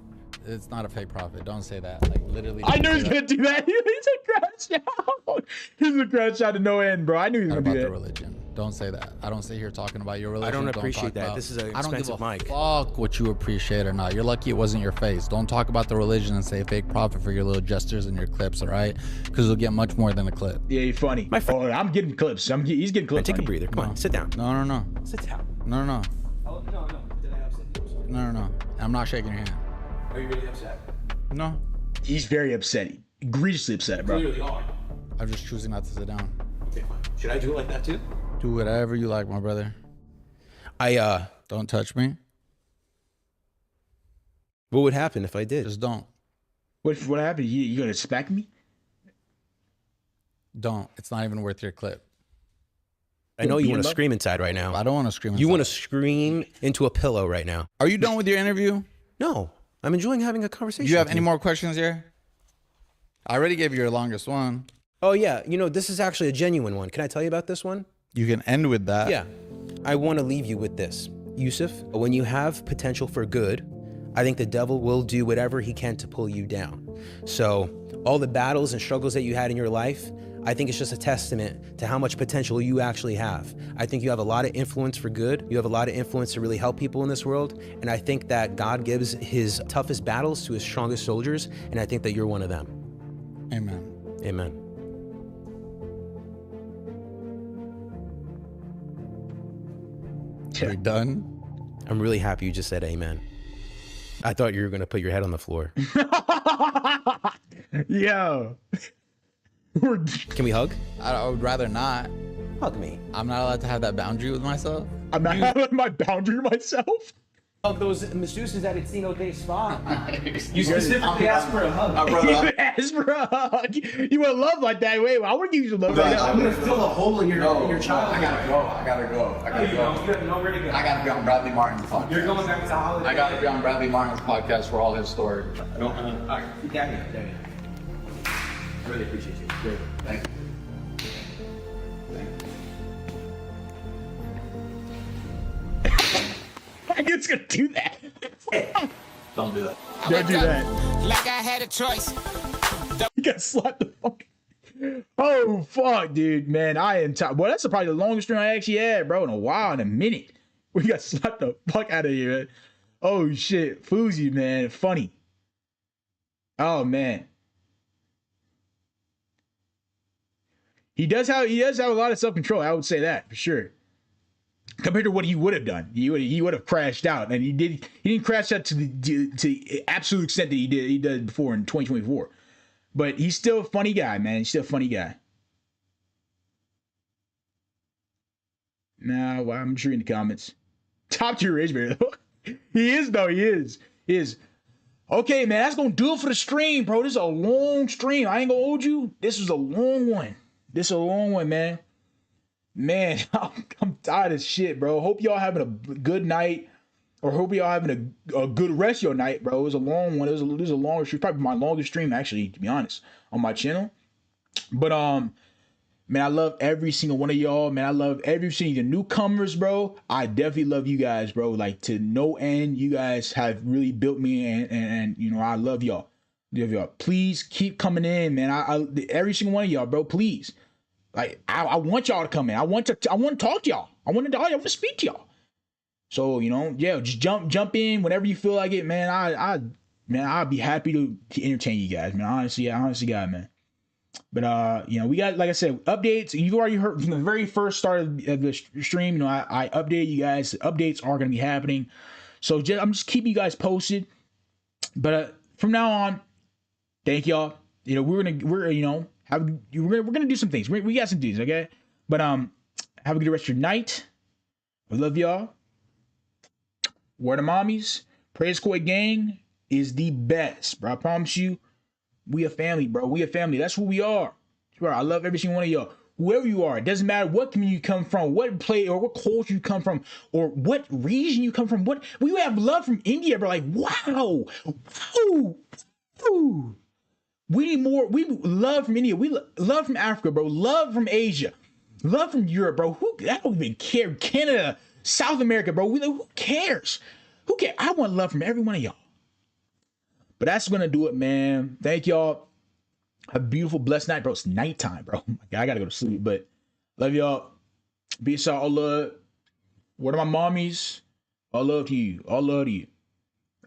It's not a fake prophet. Don't say that. Like literally. I knew he was gonna do that. He's a crash out. He's a crash out to no end, bro. I knew he was gonna do that. The religion. Don't say that. I don't sit here talking about your religion. I don't appreciate that. This is an expensive mic. I don't give a fuck what you appreciate or not. You're lucky it wasn't your face. Don't talk about the religion and say fake prophet for your little gestures and your clips, all right? Because you'll get much more than a clip. Yeah, you're funny. I'm getting clips. He's getting clips. Take a breather. Come on, sit down. No. Sit down. No. Oh, no. Did I upset you? No. I'm not shaking your hand. Are you really upset? No. He's very upset. Egregiously upset, bro. Clearly are. I'm just choosing not to sit down. Okay, fine. Should I do it like that too? Do whatever you like, my brother. Don't touch me. What would happen if I did? Just don't. What happened? You gonna smack me? Don't. It's not even worth your clip. I know you want to scream inside right now. I don't want to scream inside. You want to scream into a pillow right now. Are you done with your interview? No. I'm enjoying having a conversation. Do you have any more questions here? I already gave you your longest one. Oh, yeah. You know, this is actually a genuine one. Can I tell you about this one? You can end with that. Yeah. I want to leave you with this. Yusuf, when you have potential for good, I think the devil will do whatever he can to pull you down. So all the battles and struggles that you had in your life, I think it's just a testament to how much potential you actually have. I think you have a lot of influence for good. You have a lot of influence to really help people in this world. And I think that God gives his toughest battles to his strongest soldiers. And I think that you're one of them. Amen. Amen. Are you done? I'm really happy you just said amen. I thought you were going to put your head on the floor. Yo. Can we hug? I would rather not. Hug me. I'm not allowed to have that boundary with myself. I'm not having my boundary myself. Hug those masseuses at Encino Day Spa. You specifically asked for a hug. You asked for a hug. You want love like that? Wait, I wouldn't give you love like that. I'm gonna fill a hole in your child. I gotta go. You have nowhere to go. I gotta be on Bradley Martin's podcast. You're going back to holiday. I gotta be on Bradley Martin's podcast for all his story. All right, down here. I really appreciate you. Great. Thank you. I just gonna do that. Don't do that. Don't do that. Like I had a choice. You got slapped the fuck. Oh fuck, dude, man, I am tired. Well, that's probably the longest stream I actually had, bro, in a while, in a minute. We got slapped the fuck out of here, man. Oh shit, Fuzi, man, funny. Oh man, he does have a lot of self control. I would say that for sure. Compared to what he would have done, he would have crashed out, and he didn't crash out to the absolute extent that he did before in 2024. But he's still a funny guy, man. He's still a funny guy. Nah, well, I'm sure in the comments. Top tier rage bear. He is though. He is. Okay, man. That's gonna do it for the stream, bro. This is a long stream. I ain't gonna hold you. This is a long one. Man. Man, I'm tired of shit, bro. Hope y'all having a good night, or hope y'all having a good rest of your night, bro. It was a long one. It was a longer stream, probably my longest stream actually, to be honest, on my channel. But Man, I love every single one of y'all. Man, I love every single newcomers, bro. I definitely love you guys, bro. Like to no end. You guys have really built me, and you know, I love y'all. Love y'all. Please keep coming in, man. I every single one of y'all, bro. Please, like I want y'all to come in. I want to talk to y'all. I want to speak to y'all. So you know, yeah, just jump in whenever you feel like it, man. I'd be happy to entertain you guys, man. Honestly, God, man. But you know, we got, like I said, updates. You've already heard from the very first start of the stream. You know, I updated you guys. Updates are going to be happening, so I'm just keeping you guys posted. But from now on, thank y'all. You know, we're gonna do some things. We got some things, okay? But have a good rest of your night. I love y'all. Word of mommies, PraiseKoi gang is the best, bro. I promise you. We a family, bro. We a family. That's who we are. Bro, I love every single one of y'all. Whoever you are, it doesn't matter what community you come from, what play or what culture you come from, or what region you come from. We have love from India, bro. Like, wow. Ooh. We need more. We love from India. We love from Africa, bro. Love from Asia. Love from Europe, bro. I don't even care. Canada, South America, bro. Who cares? Who cares? I want love from every one of y'all. But that's gonna do it, man. Thank y'all. Have a beautiful, blessed night, bro. It's nighttime, bro. Oh my God, I gotta go to sleep. But love y'all. Peace out. All love. Word of my mommies. All love to you. All love to you.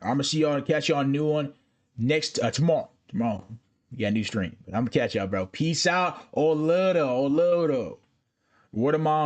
I'm gonna see y'all and catch y'all on a new one next tomorrow. Tomorrow. We got a new stream. But I'm gonna catch y'all, bro. Peace out. All love though. All love though. Word of mom.